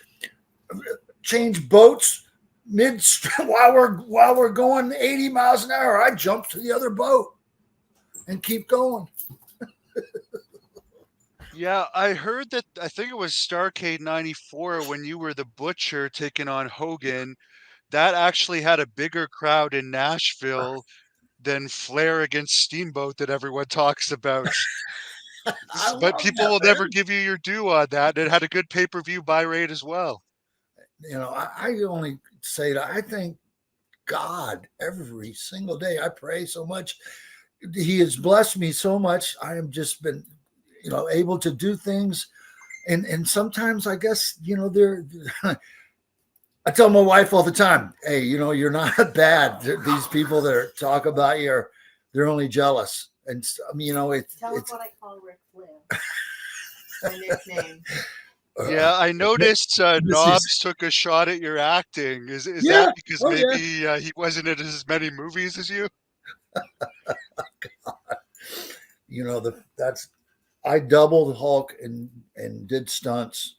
boats mid while we're going 80 miles an hour. I jump to the other boat and keep going. Yeah, I heard that. I think it was Starrcade '94 when you were the Butcher taking on Hogan. That actually had a bigger crowd in Nashville than Flair against Steamboat that everyone talks about. But people will never give you your due on that. It had a good pay-per-view buy rate as well. I only say that I thank God every single day. I pray so much. He has blessed me so much. I have just been able to do things, and sometimes I guess I tell my wife all the time, hey, you're not bad. These people that talk about you they're only jealous. And Tell us what I call Ric Flair. My nickname. Yeah, I noticed Knobs took a shot at your acting. Is that because maybe he wasn't in as many movies as you? I doubled Hulk and did stunts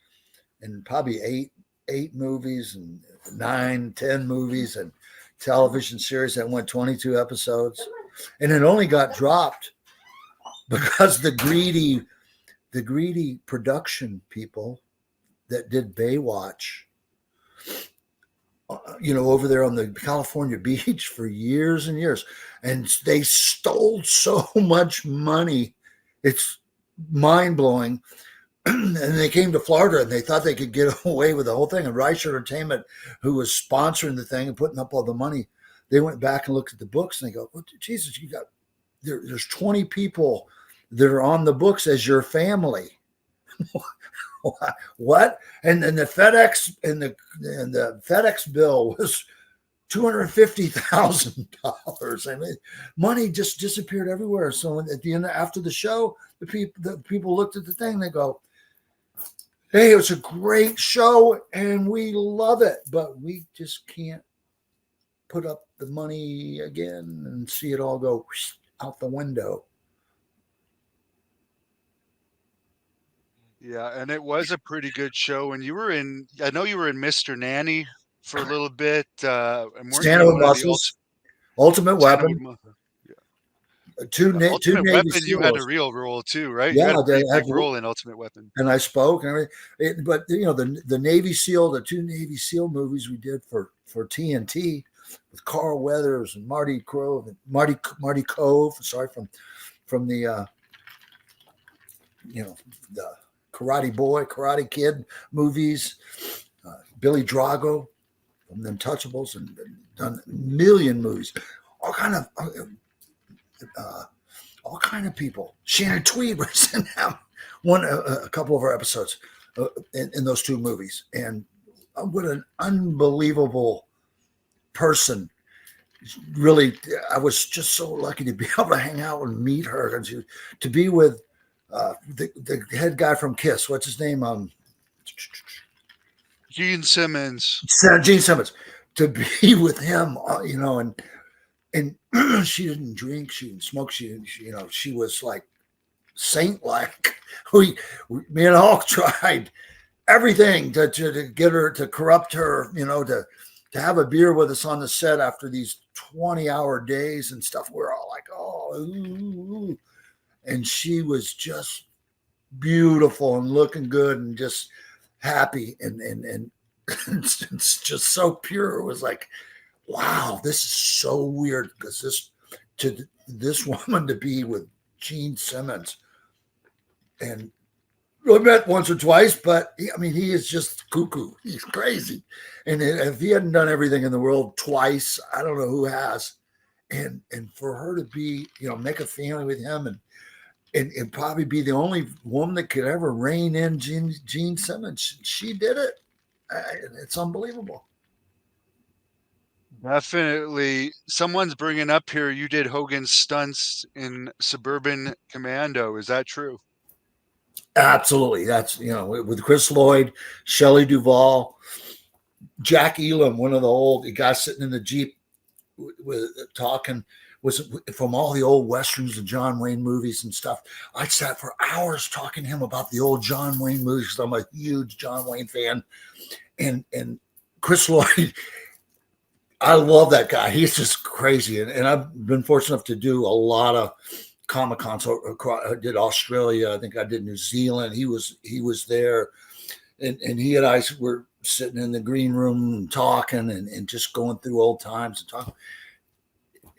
in probably eight movies and 9-10 movies and television series that went 22 episodes, and it only got dropped because the greedy production people that did Baywatch, over there on the California beach for years and years, and they stole so much money. It's mind-blowing. And they came to Florida and they thought they could get away with the whole thing. And Rice Entertainment, who was sponsoring the thing and putting up all the money, they went back and looked at the books and they go, "Oh, Jesus, you got there's 20 people that are on the books as your family." What? And the FedEx and the FedEx bill was $250,000. I mean, money just disappeared everywhere. So at the end, after the show, the people looked at the thing. They go, "Hey, it's a great show and we love it, but we just can't put up the money again and see it all go out the window." Yeah, and it was a pretty good show. And I know you were in Mr. Nanny for a little bit. Stand with Muscles, Ultimate Weapon. Two Ultimate Navy Weapon, SEALs. you had a real role too, right? Yeah, you had a pretty big role in Ultimate Weapon. And I spoke and everything. But the Navy SEAL, the two Navy SEAL movies we did for TNT with Carl Weathers and Marty Cove and Marty Cove. Sorry, from the the Karate Kid movies. Billy Drago from The Untouchables, and done a million movies. All kind of people. Shannon Tweed was in them. A couple of our episodes in those two movies, and what an unbelievable person. Really, I was just so lucky to be able to hang out and meet her, and to be with the head guy from Kiss. What's his name? Gene Simmons. Gene Simmons. To be with him, and she didn't drink, she didn't smoke, she was like saint-like. Me and Hulk tried everything to get her, to corrupt her, to have a beer with us on the set after these 20-hour days and stuff. We're all like, oh, ooh. And she was just beautiful and looking good and just happy and it's just so pure. It was like, wow, this is so weird, because this woman to be with Gene Simmons, and we met once or twice, but he is just cuckoo. He's crazy. And if he hadn't done everything in the world twice, I don't know who has. And for her to be, make a family with him and probably be the only woman that could ever rein in Gene Simmons, she did it. It's unbelievable. Definitely. Someone's bringing up here, you did Hogan's stunts in Suburban Commando. Is that true? Absolutely. That's, with Chris Lloyd, Shelley Duvall, Jack Elam, one of the old guys sitting in the Jeep with talking, was from all the old Westerns and John Wayne movies and stuff. I sat for hours talking to him about the old John Wayne movies, because I'm a huge John Wayne fan. And Chris Lloyd, I love that guy. He's just crazy. And I've been fortunate enough to do a lot of Comic-Con. So I did Australia. I think I did New Zealand. He was there. And he and I were sitting in the green room and talking and just going through old times and talking.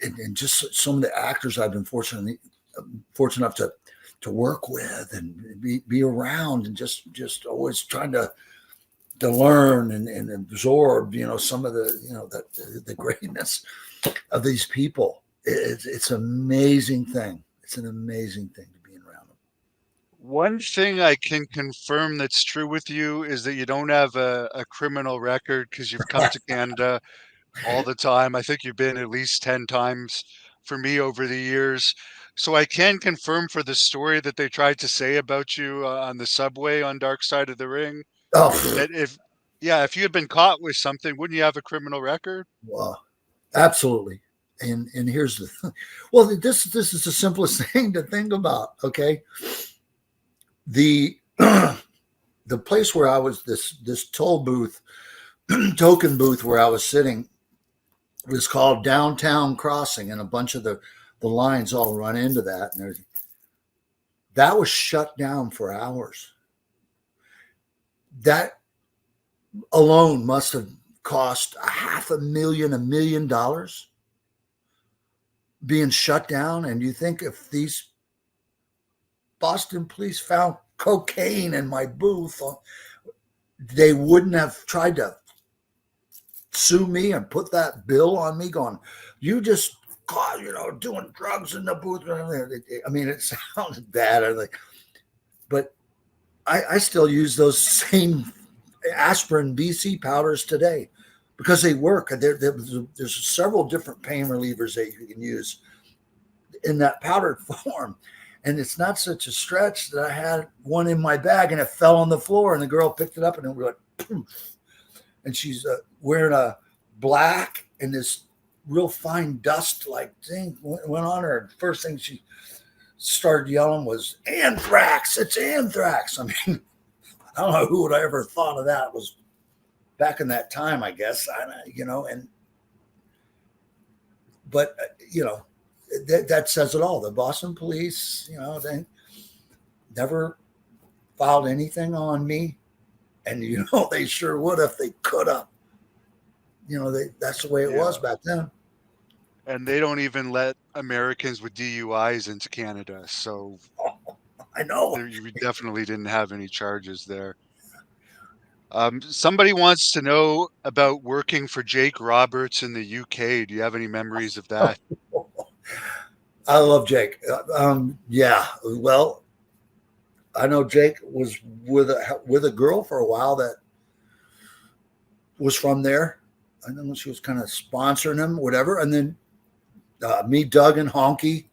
And just some of the actors I've been fortunate enough to work with and be around, and just always trying to learn and absorb, some of the greatness of these people. It's an amazing thing. It's an amazing thing to be around them. One thing I can confirm that's true with you is that you don't have a criminal record, because you've come to Canada all the time. I think you've been at least 10 times for me over the years. So I can confirm, for the story that they tried to say about you on the subway on Dark Side of the Ring, that if you had been caught with something, wouldn't you have a criminal record? Well, absolutely. And here's the thing. Well, this is the simplest thing to think about. Okay. The place where I was, this toll booth, token booth where I was sitting, was called Downtown Crossing, and a bunch of the lines all run into that. And that was shut down for hours. That alone must have cost $500,000, $1 million being shut down. And you think if these Boston police found cocaine in my booth, they wouldn't have tried to sue me and put that bill on me, going, you just caught, doing drugs in the booth. It sounded bad. But I still use those same aspirin BC powders today, because they work. There's several different pain relievers that you can use in that powdered form. And it's not such a stretch that I had one in my bag and it fell on the floor, and the girl picked it up and it went poof. And she's wearing a black, and this real fine dust like thing went on her. First thing she started yelling was, anthrax, it's anthrax. I don't know who would have ever thought of that. It was back in that time, I guess. That says it all. The Boston police, they never filed anything on me. And, they sure would if they could have. That's the way it was back then. And they don't even let Americans with DUIs into Canada. So I know. you definitely didn't have any charges there. Somebody wants to know about working for Jake Roberts in the UK. Do you have any memories of that? I love Jake. Yeah. Well, I know Jake was with a girl for a while that was from there. I know she was kind of sponsoring him, whatever. And then me, Doug, and Honky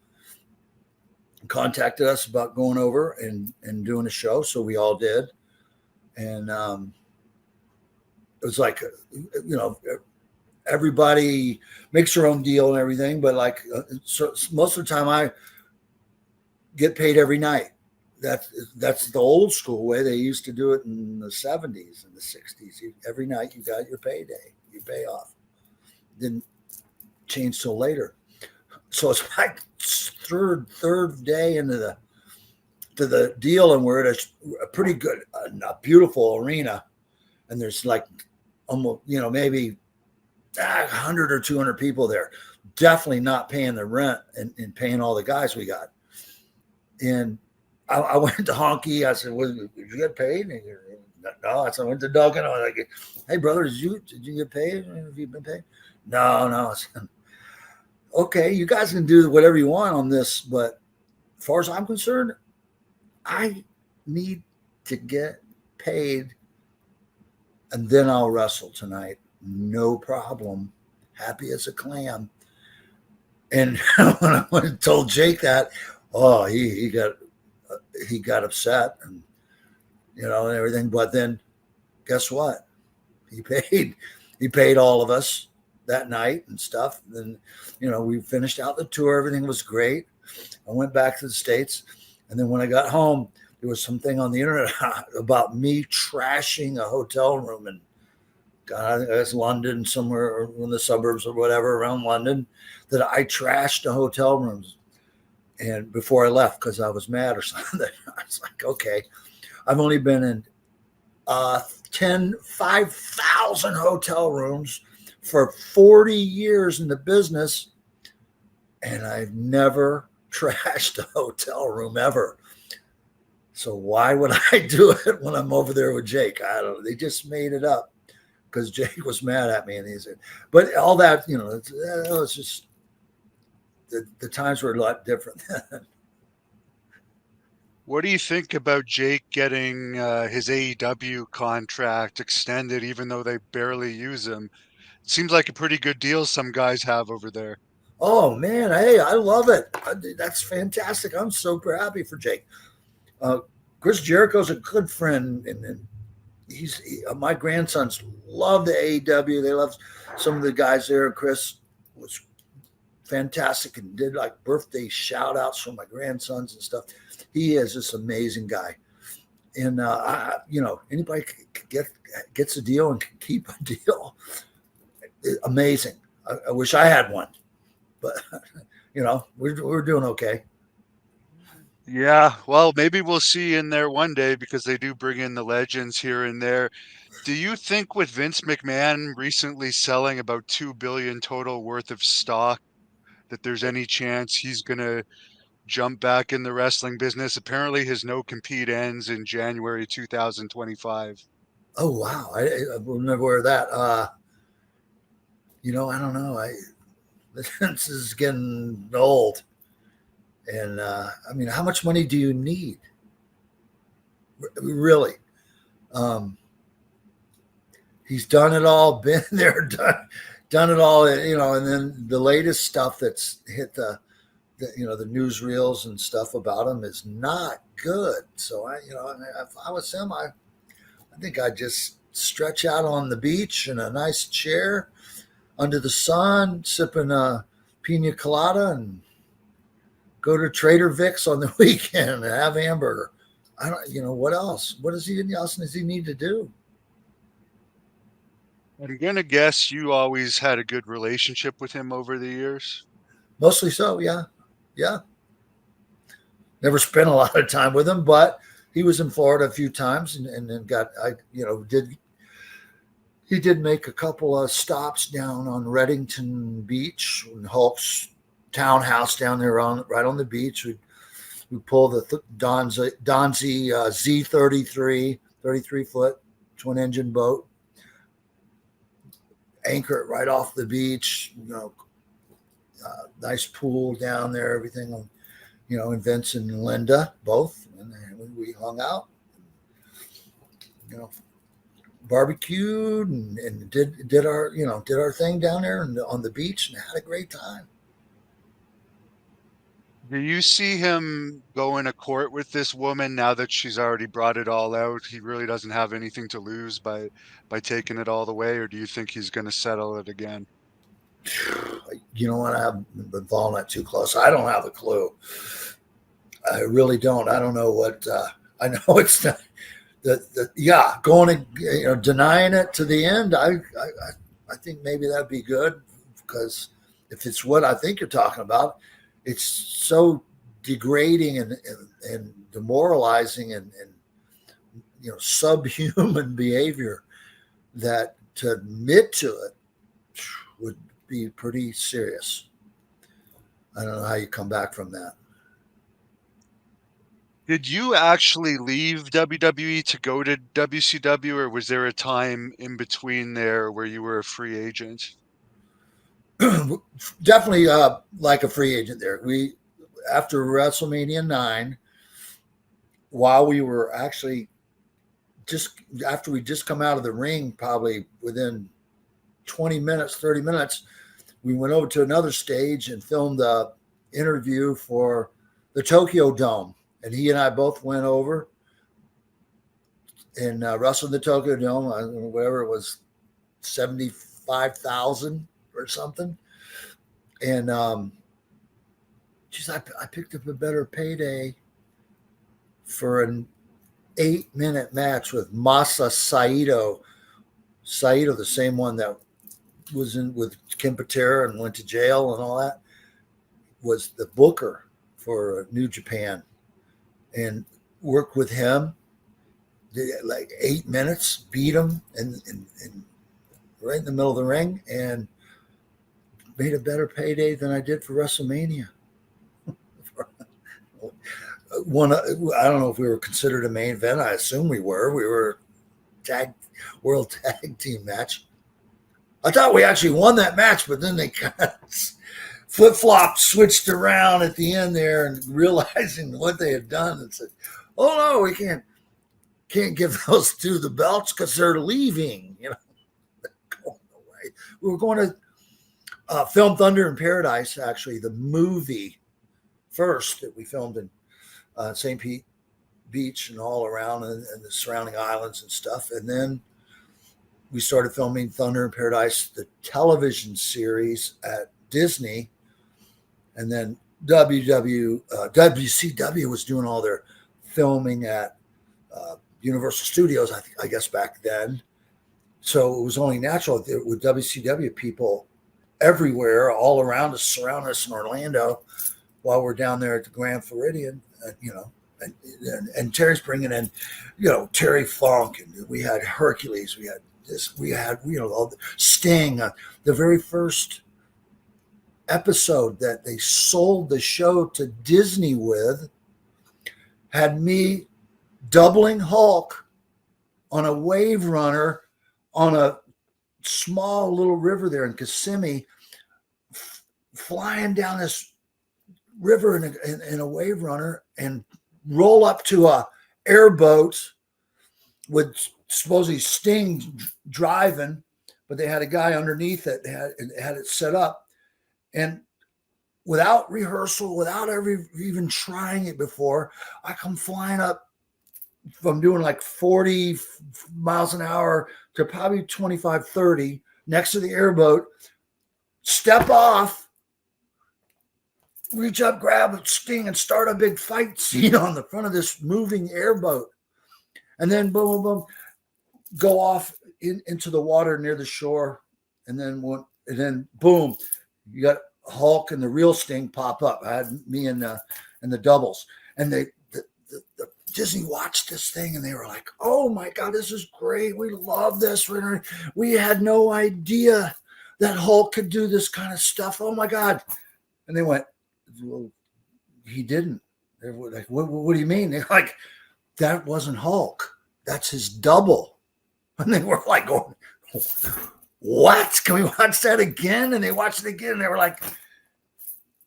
contacted us about going over and doing a show. So we all did. And it was like, everybody makes their own deal and everything. But like, so most of the time I get paid every night. That's the old school way. They used to do it in the 70s and the 60s. Every night you got your payday, your payoff. Didn't change till later. So it's like third day into the deal, and we're at a pretty good, a beautiful arena, and there's like almost maybe 100 or 200 people there. Definitely not paying the rent and paying all the guys we got. And I went to Honky. I said, "Well, did you get paid?" And he goes, "No." I said, "I went to Doug, and I was like, hey, brother, did you get paid? Have you been paid?" No. I said, okay, you guys can do whatever you want on this, but as far as I'm concerned, I need to get paid, and then I'll wrestle tonight. No problem. Happy as a clam. And when I went and told Jake that, he got upset and and everything. But then guess what? He paid all of us that night and stuff. Then, we finished out the tour. Everything was great. I went back to the States. And then when I got home, there was something on the internet about me trashing a hotel room in, I think it's London, somewhere in the suburbs or whatever around London, that I trashed the hotel rooms. And before I left, because I was mad or something, I was like, okay, I've only been in 5,000 hotel rooms for 40 years in the business, and I've never trashed a hotel room ever. So why would I do it when I'm over there with Jake? I don't know. They just made it up because Jake was mad at me, and he said, but all that, it's just the times were a lot different then. What do you think about Jake getting his AEW contract extended, even though they barely use him? It seems like a pretty good deal some guys have over there. Oh, man. Hey, I love it. That's fantastic. I'm super happy for Jake. Chris Jericho's a good friend, and my grandsons love the AEW. They love some of the guys there. Chris was fantastic and did like birthday shout outs for my grandsons and stuff. He is this amazing guy. And, anybody gets a deal and can keep a deal. Amazing. I wish I had one, but we're doing okay. Yeah, well, maybe we'll see in there one day because they do bring in the legends here and there. Do you think with Vince McMahon recently selling about $2 billion total worth of stock that there's any chance he's going to jump back in the wrestling business? Apparently his no compete ends in January 2025. Oh, wow. I was never aware of that. I don't know. This is getting old. And how much money do you need? Really? He's done it all, been there, done it all, and then the latest stuff that's hit the newsreels and stuff about him is not good. So if I was him, I think I'd just stretch out on the beach in a nice chair under the sun, sipping a pina colada, and go to Trader Vic's on the weekend and have hamburger. I don't, what else? What else does he need to do? I'm going to guess you always had a good relationship with him over the years. Mostly so, yeah. Yeah. Never spent a lot of time with him, but he was in Florida a few times and then he did make a couple of stops down on Reddington Beach and Hulk's townhouse down there right on the beach. We pulled the Donzi Z33, 33 foot twin engine boat, anchor it right off the beach, nice pool down there, everything, and Vince and Linda both, and we hung out, barbecued and did our thing down there and on the beach and had a great time. Do you see him going to court with this woman now that she's already brought it all out? He really doesn't have anything to lose by taking it all the way, or do you think he's going to settle it again? You know what? I haven't been following that too close. I don't have a clue. I really don't. I don't know what. I know it's not. Going to denying it to the end. I think maybe that'd be good, because if it's what I think you're talking about, it's so degrading and demoralizing and subhuman behavior that to admit to it would be pretty serious. I don't know how you come back from that. Did you actually leave WWE to go to WCW, or was there a time in between there where you were a free agent? Definitely like a free agent there. After WrestleMania 9, while we were actually after we just come out of the ring, probably within 20 minutes, 30 minutes, we went over to another stage and filmed a interview for the Tokyo Dome. And he and I both went over and wrestled the Tokyo Dome, whatever it was, 75,000 or something. And I picked up a better payday for an 8-minute match with Masa Saito. Saito, the same one that was in with Kim Patera and went to jail and all that, was the booker for New Japan. And worked with him, did like 8 minutes, beat him and right in the middle of the ring, and made a better payday than I did for WrestleMania. I don't know if we were considered a main event. I assume we were. We were world tag team match. I thought we actually won that match, but then they kind of flip-flop, switched around at the end there, and realizing what they had done, and said, "Oh no, we can't give those two the belts because they're leaving." Going away. We were going to film Thunder in Paradise, actually, the movie first that we filmed in St. Pete Beach and all around and the surrounding islands and stuff, and then we started filming Thunder in Paradise, the television series at Disney. And then WCW was doing all their filming at Universal Studios, I guess back then. So it was only natural with WCW people everywhere, all around us, surround us in Orlando, while we're down there at the Grand Floridian, and Terry's bringing in, Terry Funk, and we had Hercules, we had all the Sting, the very first episode that they sold the show to Disney with had me doubling Hulk on a wave runner on a small little river there in Kissimmee, flying down this river in a wave runner and roll up to a airboat with supposedly Sting driving, but they had a guy underneath it had it set up. And without rehearsal, without ever even trying it before, I come flying up from doing like 40 miles an hour to probably 25, 30 next to the airboat, step off, reach up, grab a Sting, and start a big fight scene on the front of this moving airboat. And then boom, boom, boom, go off into the water near the shore. And then boom, you got Hulk and the real Sting pop up. I had me and the doubles, and the Disney watched this thing and they were like, "Oh my God, this is great. We love this. We had no idea that Hulk could do this kind of stuff. Oh my God." And they went, "Well, he didn't." They were like, what do you mean? They're like, "That wasn't Hulk. That's his double." And they were like going, what? Can we watch that again? And they watched it again. And they were like,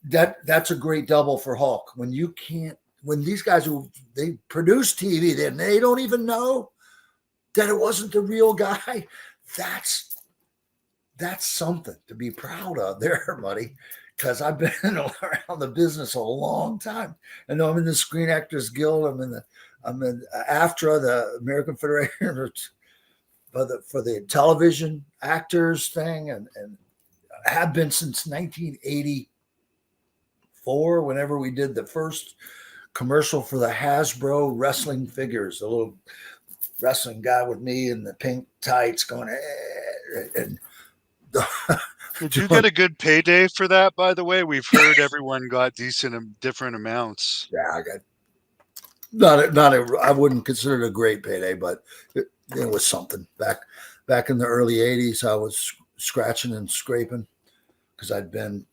that's a great double for Hulk. When you can't, when these guys they produce TV, they don't even know that it wasn't the real guy. That's something to be proud of there, buddy. Because I've been around the business a long time. I know I'm in the Screen Actors Guild. I'm in AFTRA, the American Federation for the television actors thing, and have been since 1984. Whenever we did the first commercial for the Hasbro wrestling figures, the little wrestling guy with me in the pink tights going, and did you get a good payday for that, by the way? We've heard everyone got different amounts. Yeah, I got I wouldn't consider it a great payday, but it was something. Back in the early 80s, I was scratching and scraping because I'd been,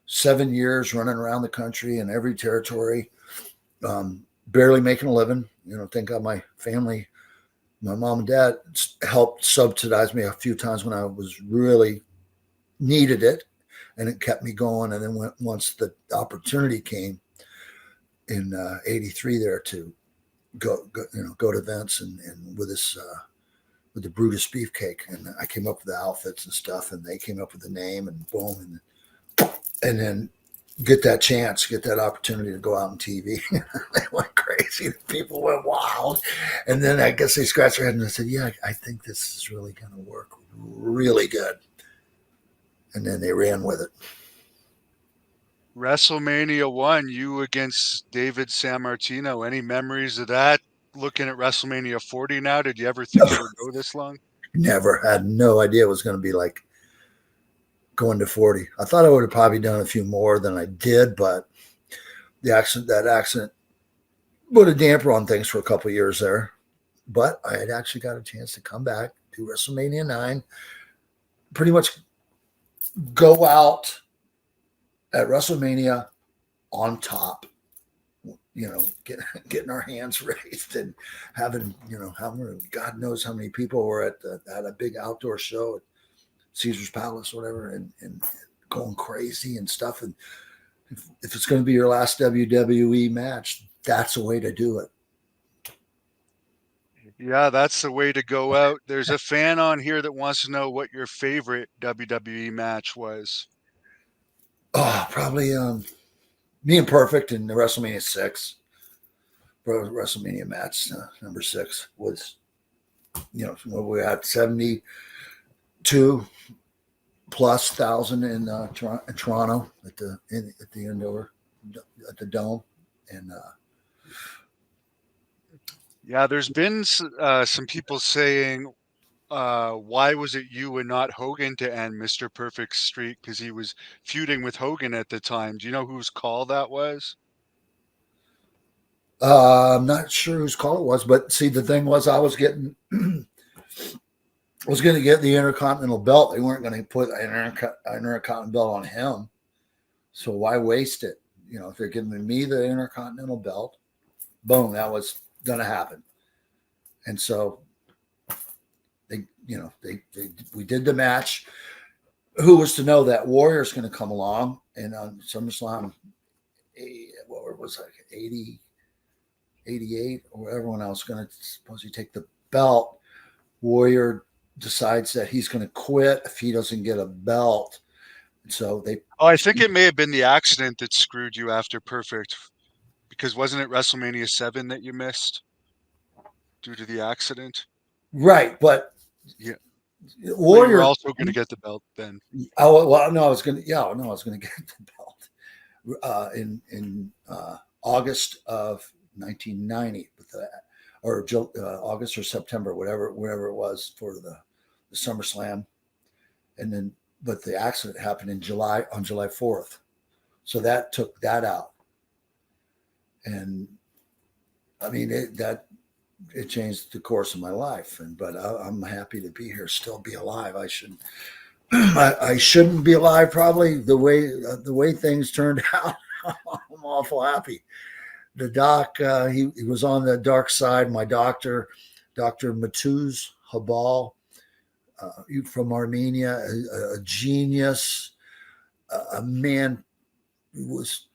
7 years running around the country in every territory, barely making a living. Thank God my family, my mom and dad helped subsidize me a few times when I was really needed it, and it kept me going. And then once the opportunity came in 83 there to go to events and with this with the Brutus Beefcake, and I came up with the outfits and stuff, and they came up with the name, and boom, and then get that opportunity to go out on TV. They went crazy. People went wild. And then I guess they scratched their head and they said, yeah, I think this is really going to work really good. And then they ran with it. WrestleMania 1, you against David Sammartino. Any memories of that? Looking at WrestleMania 40 now, did you ever think it would go this long? Never. Had no idea it was going to be like going to 40. I thought I would have probably done a few more than I did, but that accident put a damper on things for a couple of years there. But I had actually got a chance to come back to WrestleMania 9, pretty much go out at WrestleMania on top, getting our hands raised and having, God knows how many people were at a big outdoor show at Caesar's Palace, whatever, and going crazy and stuff. And if it's going to be your last WWE match, that's a way to do it. Yeah, that's the way to go out. There's a fan on here that wants to know what your favorite WWE match was. Oh, probably me and Perfect in the WrestleMania 6. WrestleMania match number 6 was, when we had 72 plus thousand in Toronto at the indoor at the Dome, and yeah, there's been some people saying, why was it you and not Hogan to end Mr. Perfect's streak? Because he was feuding with Hogan at the time. Do you know whose call that was? I'm not sure whose call it was, but see, the thing was, I was going to get the Intercontinental belt. They weren't going to put an Intercontinental belt on him. So why waste it? If they're giving me the Intercontinental belt, boom, that was going to happen. And so we did the match. Who was to know that Warrior's going to come along, and on SummerSlam, what was it, 80, 88, or whatever, when I was going to supposedly take the belt, Warrior decides that he's going to quit if he doesn't get a belt. So I think it may have been the accident that screwed you after Perfect, because wasn't it WrestleMania 7 that you missed due to the accident? Right, but yeah, Warrior, you were also going to get the belt then. I was going to get the belt in August of 1990 with that, or August or September, whatever it was, for the SummerSlam, and then but the accident happened on July 4th, so that took that out, and I mean it changed the course of my life, but I'm happy to be here, still be alive. I shouldn't be alive, probably, the way things turned out. I'm awful happy. The doc, he was on the dark side. My doctor Dr. Matuz Habal from Armenia, a genius, a man who was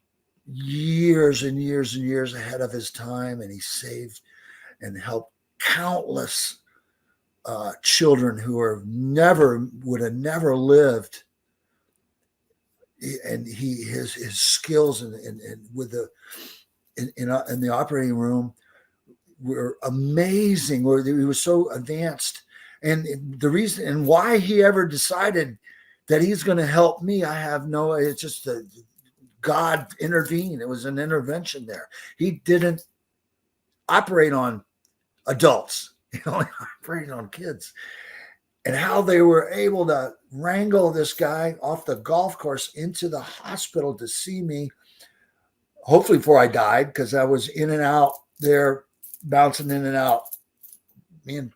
years and years and years ahead of his time, and he saved and helped countless children who would have never lived. And his skills and with the in the operating room were amazing. Where he was so advanced, and the reason and why he ever decided that he's going to help me, I have no. It's just God intervened. It was an intervention there. He didn't operate on adults. He only operated on kids. And how they were able to wrangle this guy off the golf course into the hospital to see me, hopefully before I died, because I was in and out there, bouncing in and out. I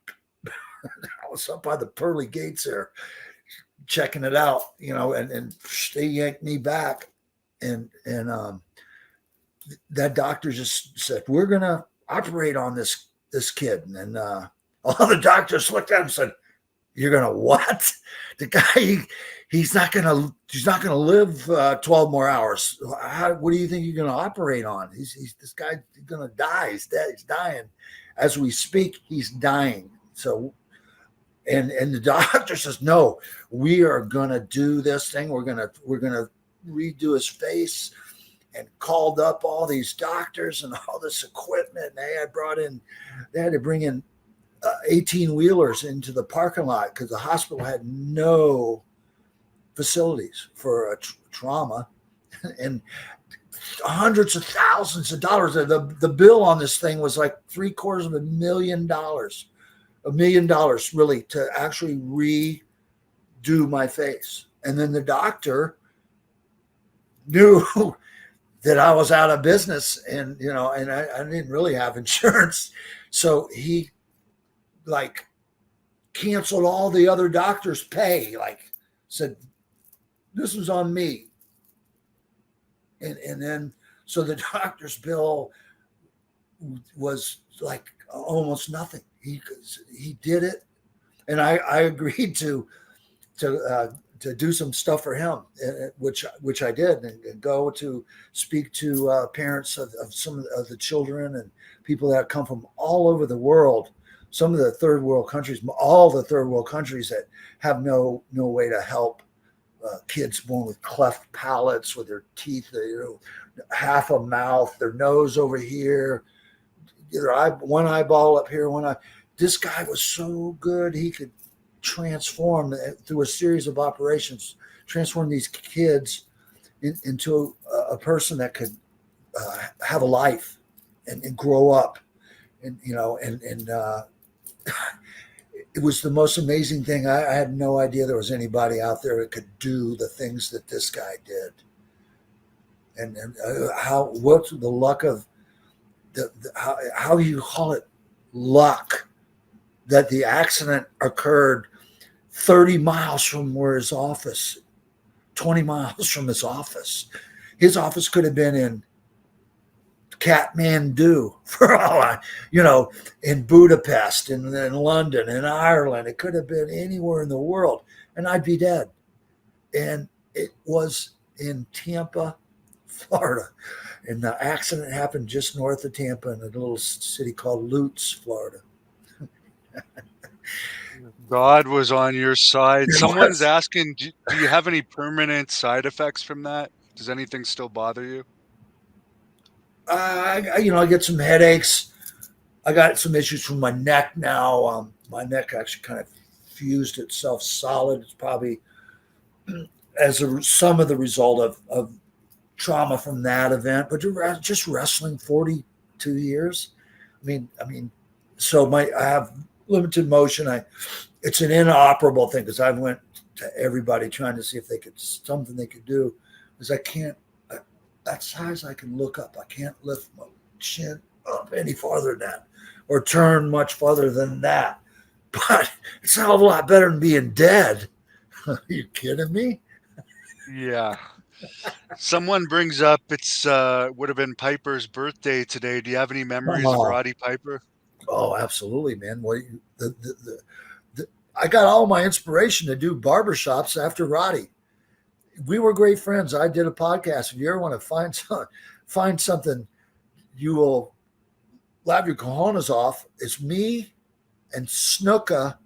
was up by the pearly gates there, checking it out, and they yanked me back. And that doctor just said, "We're going to operate on this kid." And all the doctors looked at him and said, "You're gonna what?" The guy, he's not gonna live 12 more hours. What do you think you're gonna operate on? This guy's gonna die. He's dead. He's dying as we speak. He's dying. So, and the doctor says, "No, we are gonna do this thing. We're gonna redo his face." And called up all these doctors and all this equipment. And they had to bring in 18-wheelers into the parking lot because the hospital had no facilities for trauma, and hundreds of thousands of dollars. The bill on this thing was like $750,000, $1 million really, to actually redo my face. And then the doctor knew that I was out of business, and I didn't really have insurance, so he canceled all the other doctors' pay, said this was on me. And then so the doctor's bill was like almost nothing. He did it, and I agreed to do some stuff for him, which I did, and go to speak to parents of some of the children and people that come from all over the world. Some of the third world countries, all the third world countries that have no way to help kids born with cleft palates, with their teeth, half a mouth, their nose over here, one eyeball up here, one eye. This guy was so good. He could transform through a series of operations, transform these kids into a person that could have a life and grow up. And it was the most amazing thing. I had no idea there was anybody out there that could do the things that this guy did. And what's the luck of how you call it luck that the accident occurred 30 miles from where his office, 20 miles from his office. His office could have been in Kathmandu, for all in Budapest, in London, in Ireland. It could have been anywhere in the world, and I'd be dead. And it was in Tampa, Florida. And the accident happened just north of Tampa in a little city called Lutz, Florida. God was on your side. Someone's asking, do you have any permanent side effects from that? Does anything still bother you? I get some headaches. I got some issues from my neck now. My neck actually kind of fused itself solid. It's probably some of the result of trauma from that event, but just wrestling 42 years. I mean, so I have limited motion. It's an inoperable thing because I went to everybody trying to see if something they could do, because I can't. That's high as I can look up. I can't lift my chin up any farther than that, or turn much farther than that. But it's a hell of a lot better than being dead. Are you kidding me? Yeah. Someone brings up it's would have been Piper's birthday today. Do you have any memories of Roddy Piper? Oh, absolutely, man. I got all my inspiration to do barbershops after Roddy. We were great friends. I did a podcast. If you ever want to find something, you will laugh your cojones off. It's me and Snuka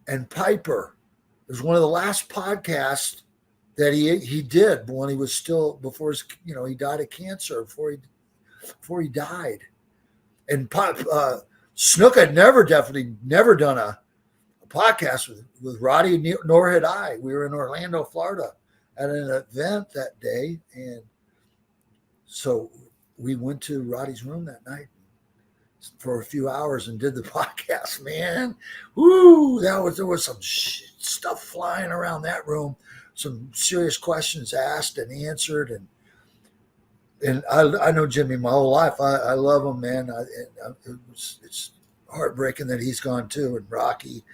and Piper. It was one of the last podcasts that he did when he was still before his, he died of cancer before he died. And Snuka had never done a podcast with Roddy, nor had I. We were in Orlando, Florida at an event that day. And so we went to Roddy's room that night for a few hours and did the podcast, man. Woo! There was some stuff flying around that room, some serious questions asked and answered. And I know Jimmy my whole life. I love him, man. It's heartbreaking that he's gone too. And Rocky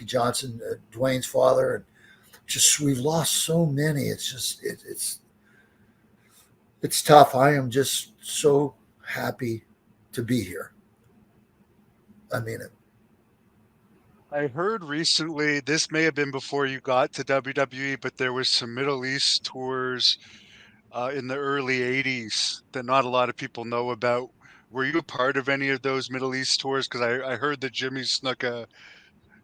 Johnson, Dwayne's father, and just we've lost so many. It's just it's tough. I am just so happy to be here. I mean it. I heard recently, this may have been before you got to WWE, but there was some Middle East tours in the early 80s that not a lot of people know about. Were you a part of any of those Middle East tours? Because I heard that Jimmy Snuka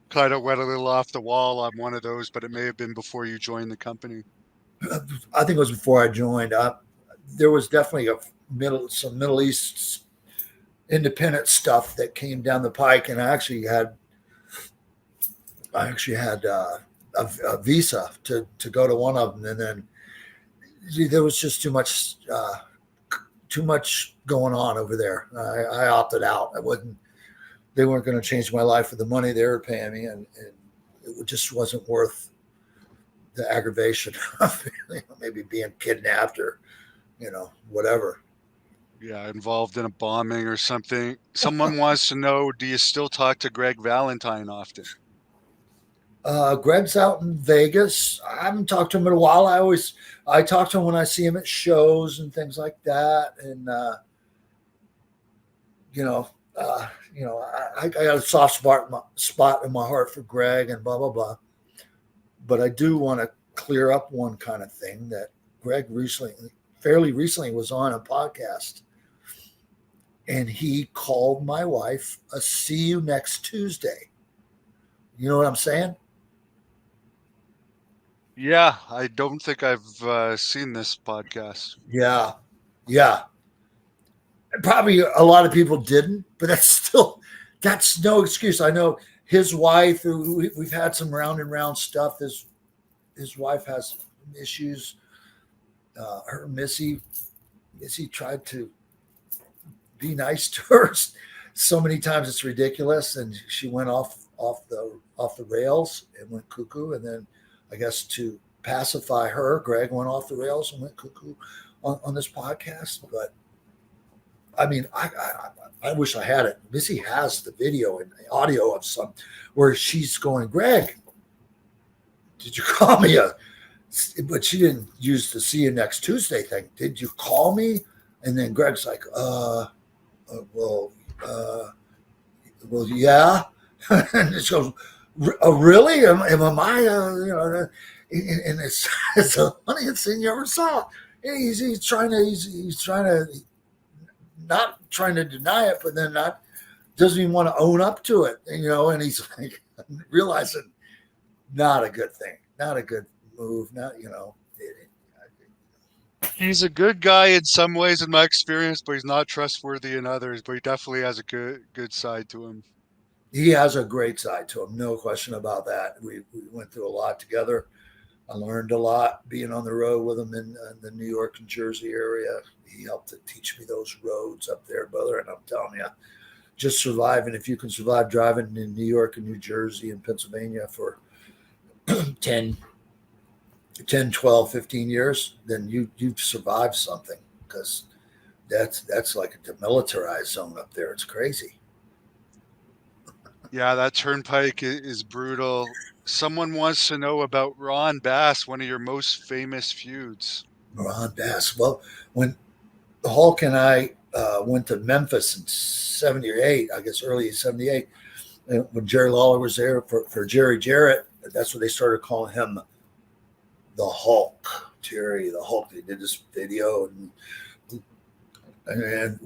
kind of went a little off the wall on one of those, but it may have been before you joined the company. I think it was before I joined. There was definitely some Middle East independent stuff that came down the pike, and I actually had a visa to go to one of them, and then there was just too much going on over there. I opted out. They weren't going to change my life for the money they were paying me, and it just wasn't worth the aggravation of maybe being kidnapped or whatever. Yeah, involved in a bombing or something. Someone wants to know, do you still talk to Greg Valentine often? Greg's out in Vegas. I haven't talked to him in a while. I talk to him when I see him at shows and things like that. And I got a soft spot in my heart for Greg and blah blah blah. But I do want to clear up one kind of thing that Greg fairly recently was on a podcast, and he called my wife a "see you next Tuesday." You know what I'm saying? Yeah, I don't think I've seen this podcast. Yeah. Probably a lot of people didn't, but that's no excuse. I know his wife, we've had some round and round stuff. His wife has issues. Her Missy tried to be nice to her so many times it's ridiculous, and she went off the rails and went cuckoo. And then I guess to pacify her, Greg went off the rails and went cuckoo on this podcast. But I mean, I wish I had it. Missy has the video and the audio of some where she's going, "Greg, did you call me but she didn't use the "see you next Tuesday" thing. "Did you call me?" And then Greg's like, well, yeah. And it goes, "Really? Am I, and it's the funniest thing you ever saw." He's trying to not trying to deny it, but then doesn't even want to own up to it, and he's like realizing not a good thing, not a good move, He's a good guy in some ways in my experience, but he's not trustworthy in others, but he definitely has a good side to him. He has a great side to him, no question about that. We went through a lot together. I learned a lot being on the road with him in the New York and Jersey area. He helped to teach me those roads up there, brother. And I'm telling you, just surviving, if you can survive driving in New York and New Jersey and Pennsylvania for 10, 12, 15 years, then you've survived something, because that's like a demilitarized zone up there. It's crazy. Yeah, that turnpike is brutal. Someone wants to know about Ron Bass, one of your most famous feuds. Ron Bass. Well, when Hulk and I went to Memphis in 78, I guess early 78. And when Jerry Lawler was there for Jerry Jarrett, that's what they started calling him, the Hulk. Jerry the Hulk. They did this video, and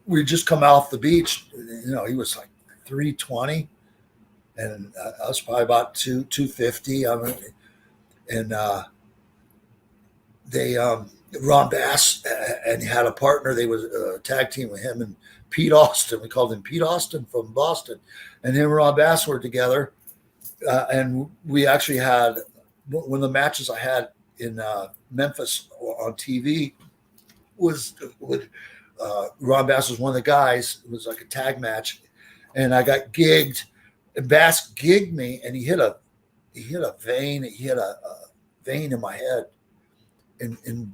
we just come off the beach. He was like 320, and I was probably about 250. I mean, and they Ron Bass and he had a partner. They was a tag team with him and Pete Austin. We called him Pete Austin from Boston, and him and Ron Bass were together. And we actually had one of the matches I had in Memphis on TV was with Ron Bass was one of the guys. It was like a tag match, and I got gigged. And Bass gigged me, and he hit a vein. He hit a vein in my head, and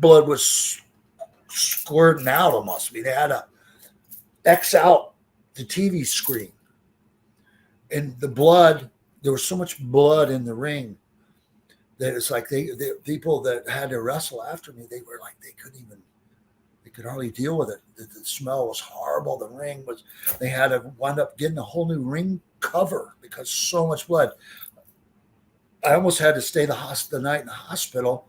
blood was squirting out almost. I mean, they had to X out the TV screen, and the blood. There was so much blood in the ring that it's like the people that had to wrestle after me, they were like they could hardly deal with it. The smell was horrible. The ring was. They had to wind up getting a whole new ring cover because so much blood. I almost had to stay the night in the hospital.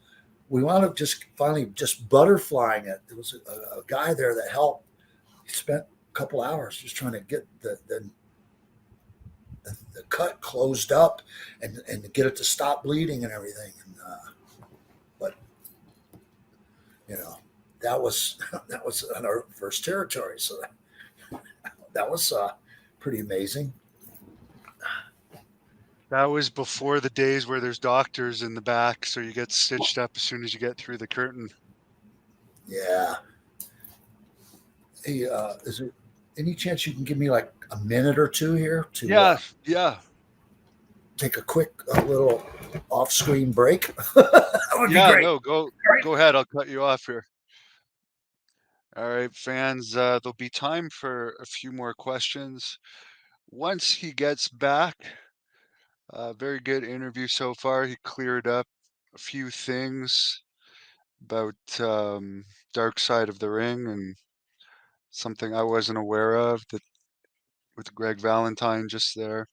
We wound up finally butterflying it. There was a guy there that helped. He spent a couple hours just trying to get the cut closed up and to get it to stop bleeding and everything. And, but that was in our first territory. So that was pretty amazing. That was before the days where there's doctors in the back, so you get stitched up as soon as you get through the curtain. Yeah. Hey, is there any chance you can give me like a minute or two here to take a little off-screen break? That would be great. No, go ahead. I'll cut you off here. All right, fans, there'll be time for a few more questions. Once he gets back, very good interview so far. He cleared up a few things about Dark Side of the Ring and something I wasn't aware of that with Greg Valentine just there.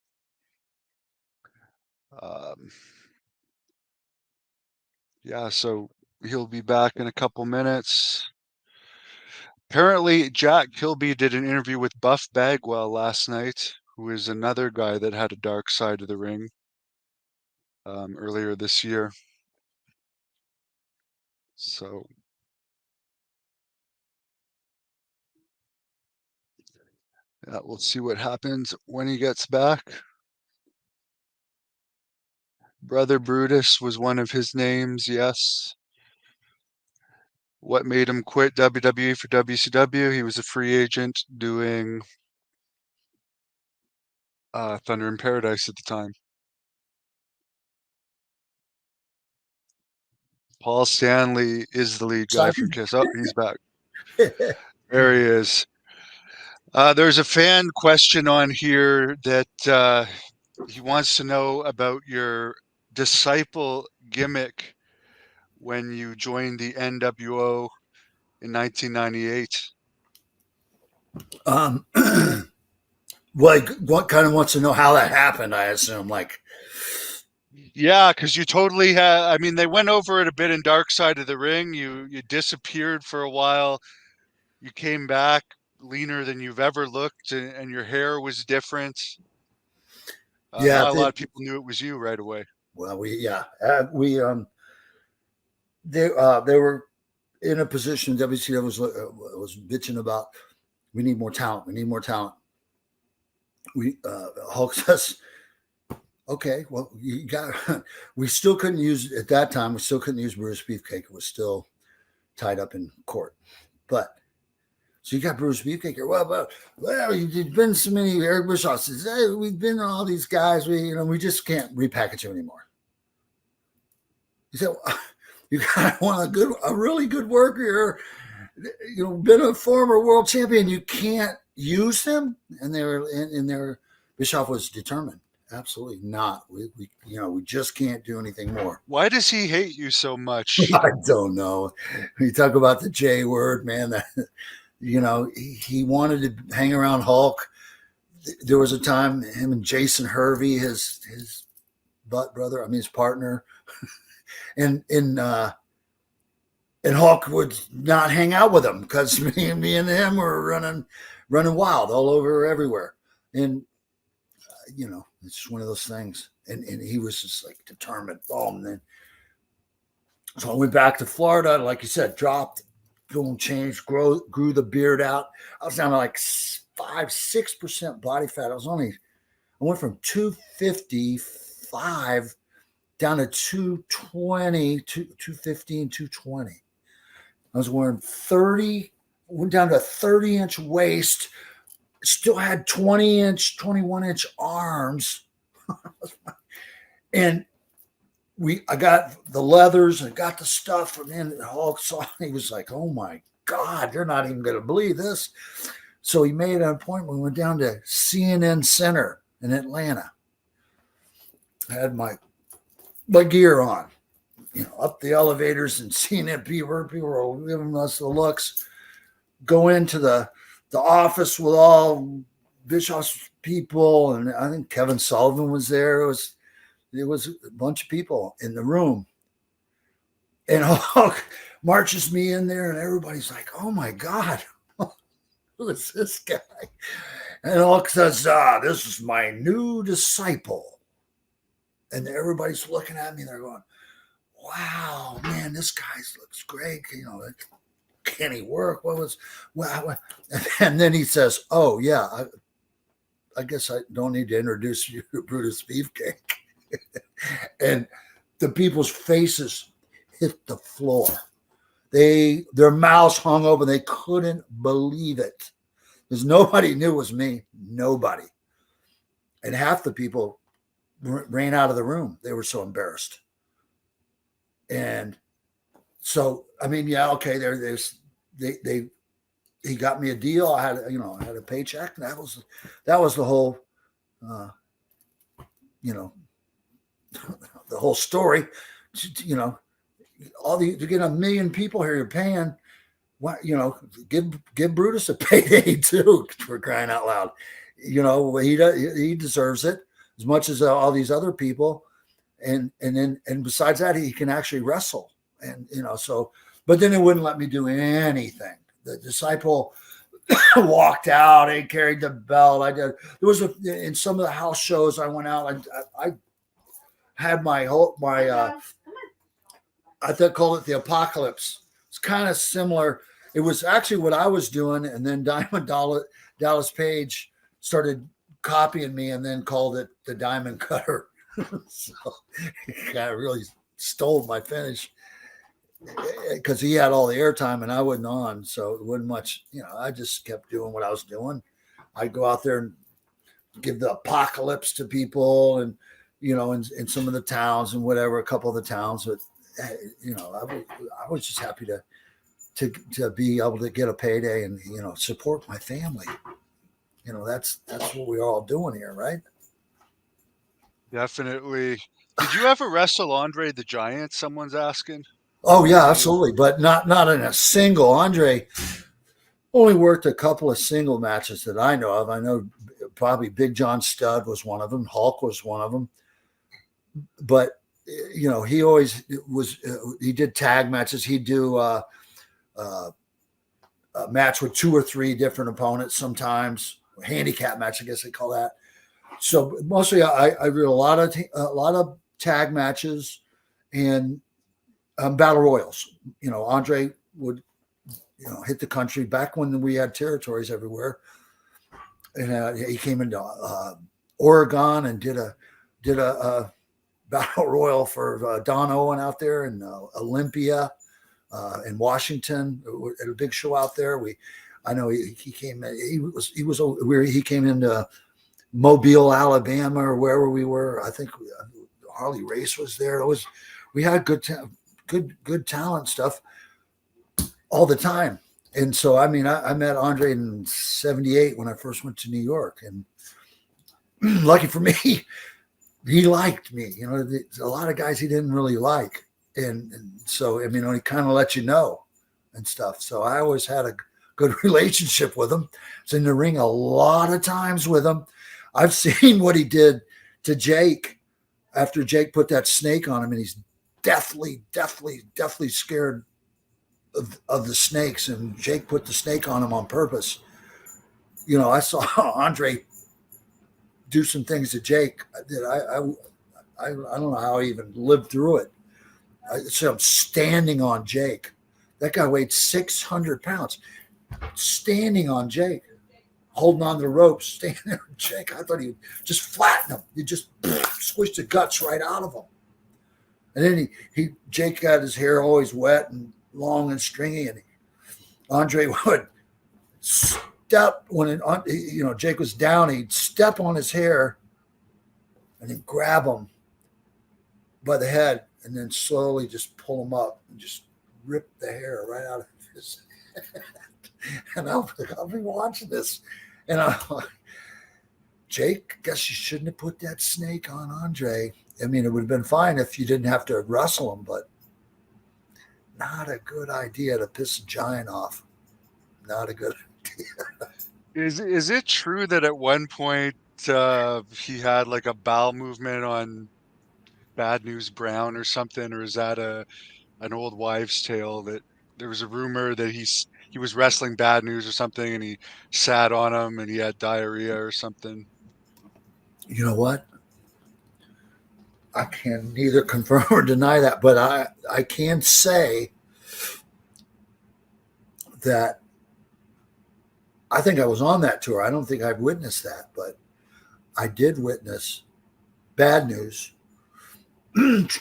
So he'll be back in a couple minutes. Apparently, Jack Kilby did an interview with Buff Bagwell last night, who is another guy that had a dark side of the ring earlier this year. So we'll see what happens when he gets back. Brother Brutus was one of his names, yes. What made him quit WWE for WCW? He was a free agent doing Thunder in Paradise at the time. Paul Stanley is the lead guy for Kiss. Oh, he's back. There he is. There's a fan question on here that he wants to know about your disciple gimmick when you joined the NWO in 1998. What kind of wants to know how that happened, I assume. Yeah, because you totally had. I mean, they went over it a bit in Dark Side of the Ring. You disappeared for a while. You came back leaner than you've ever looked, and your hair was different. Not a lot of people knew it was you right away. Well, they were in a position. WCW was bitching about we need more talent. We need more talent. Hulk says, okay, well, you got. We still couldn't use at that time. We still couldn't use Brutus Beefcake. It was still tied up in court. But so you got Brutus Beefcake here. Well, you've been so many. Eric Bischoff says, hey, we've been all these guys. We just can't repackage you anymore. He said, well, you got a really good worker. Been a former world champion. You can't use him. And Bischoff was determined. Absolutely not. We just can't do anything more. Why does he hate you so much? I don't know. You talk about the J word, man. You know, he wanted to hang around Hulk. There was a time him and Jason Hervey, his butt brother, I mean his partner, and Hulk would not hang out with him because me and him were running wild all over everywhere. And you know, it's just one of those things. And he was just like determined. And then so I went back to Florida, like you said, dropped, going changed, grew the beard out. I was down to like 5-6% body fat. I went from 255 down to 220, 215, 220. I was wearing 30, went down to a 30-inch waist, still had 20-inch, 21-inch arms. And I got the leathers and got the stuff, and then Hulk saw, he was like, oh my God, they're not even going to believe this. So he made an appointment. We went down to CNN Center in Atlanta. I had my gear on, you know, up the elevators and CNN people were giving us the looks. Go into the office with all Bischoff's people, and I think Kevin Sullivan was there. There was a bunch of people in the room. And Hulk marches me in there, and everybody's like, oh my God, who is this guy? And Hulk says, this is my new disciple. And everybody's looking at me, and they're going, wow, man, this guy looks great. You know, can he work? What? And then he says, oh, yeah, I guess I don't need to introduce you to Brutus Beefcake. And the people's faces hit the floor. Their mouths hung open. They couldn't believe it. Because nobody knew it was me. Nobody. And half the people ran out of the room. They were so embarrassed. And so, I mean, yeah, okay, he got me a deal. I had a paycheck. And that was the whole, the whole story. You know, to get 1 million people here, you're paying. What, you know, give Brutus a payday too, for crying out loud. You know, he deserves it as much as all these other people. And besides that, he can actually wrestle. And, you know, so, but then it wouldn't let me do anything. The disciple walked out and carried the belt. In some of the house shows I went out, I had I called it the Apocalypse. It's kind of similar. It was actually what I was doing. And then Diamond Dallas Page started copying me and then called it the Diamond Cutter. So he really stole my finish because he had all the airtime and I wasn't on. So it wasn't much, you know, I just kept doing what I was doing. I'd go out there and give the Apocalypse to people and, you know, in some of the towns and whatever, a couple of the towns. But, you know, I was just happy to be able to get a payday and, you know, support my family. You know, that's what we're all doing here, right? Definitely. Did you ever wrestle Andre the Giant? Someone's asking. Oh yeah, absolutely. But not in a single. Andre only worked a couple of single matches that I know of. I know probably Big John Studd was one of them. Hulk was one of them. But, you know, he always he did tag matches. He'd do a match with 2 or 3 different opponents sometimes. Handicap match, I guess they call that. So mostly I did a lot of tag matches and battle royals. You know, Andre would, you know, hit the country back when we had territories everywhere. And he came into Oregon and did a battle royal for Don Owen out there in Olympia in Washington at a big show out there. I know he came. He came into Mobile, Alabama, or wherever we were. I think Harley Race was there. We had good talent stuff all the time. And so, I mean, I met Andre in '78 when I first went to New York, and lucky for me, he liked me. You know, a lot of guys he didn't really like, and so I mean, he kind of let you know and stuff. So I always had a good relationship with him. I was in the ring a lot of times with him. I've seen what he did to Jake after Jake put that snake on him, and he's deathly scared of the snakes, and Jake put the snake on him on purpose. You know, I saw Andre do some things to Jake that I don't know how I even lived through it. So I'm standing on Jake. That guy weighed 600 pounds. Standing on Jake, holding on to the ropes, standing there on Jake. I thought he would just flatten him. He just squished the guts right out of him. And then Jake got his hair always wet and long and stringy, and Andre would step when Jake was down. He'd step on his hair and then grab him by the head, and then slowly just pull him up and just rip the hair right out of his head. And I'll be watching this, and I'm like, Jake, I guess you shouldn't have put that snake on Andre. I mean, it would have been fine if you didn't have to wrestle him, but not a good idea to piss a giant off. Not a good idea. Is it true that at one point he had like a bowel movement on Bad News Brown or something, or is that an old wives' tale that there was a rumor that he was wrestling Bad News or something, and he sat on him and he had diarrhea or something? You know what? I can neither confirm or deny that, but I can say that I think I was on that tour. I don't think I've witnessed that, but I did witness Bad News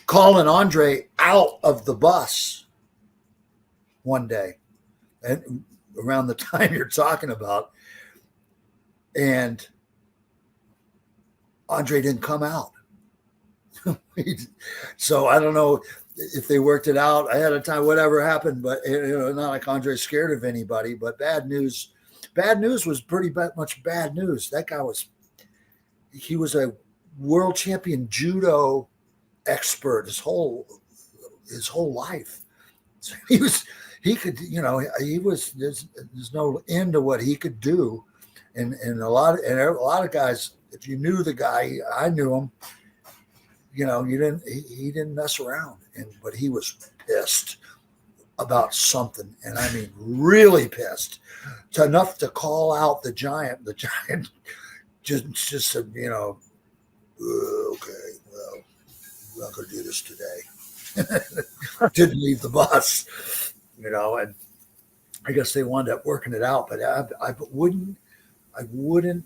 calling Andre out of the bus one day, and around the time you're talking about, and Andre didn't come out. So I don't know if they worked it out ahead of time, whatever happened, but not like Andre's scared of anybody. But Bad News was pretty much bad news. That guy he was a world champion judo expert his whole life. So there's no end to what he could do, and a lot of guys. If you knew the guy, I knew him. He didn't mess around, but he was pissed about something, and I mean really pissed, to enough to call out the giant. The giant just said, okay, well, we're not going to do this today. Didn't leave the bus, and I guess they wound up working it out. But I wouldn't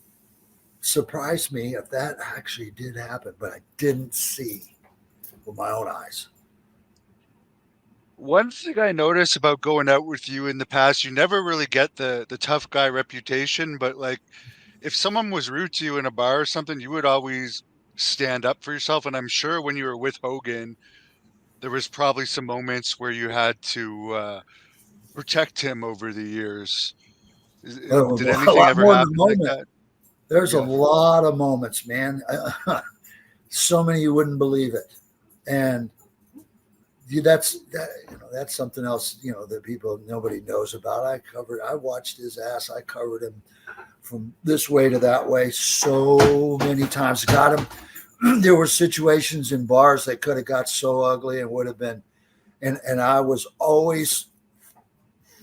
surprise me if that actually did happen, but I didn't see with my own eyes. One thing I noticed about going out with you in the past, you never really get the tough guy reputation, but like if someone was rude to you in a bar or something, you would always stand up for yourself. And I'm sure when you were with Hogan, there was probably some moments where you had to protect him over the years. Did anything ever happen like that? There's a lot of moments, man. So many you wouldn't believe it, and that's something else that nobody knows about. I watched his ass. I covered him from this way to that way so many times. Got him. There were situations in bars that could have got so ugly and would have been, and I was always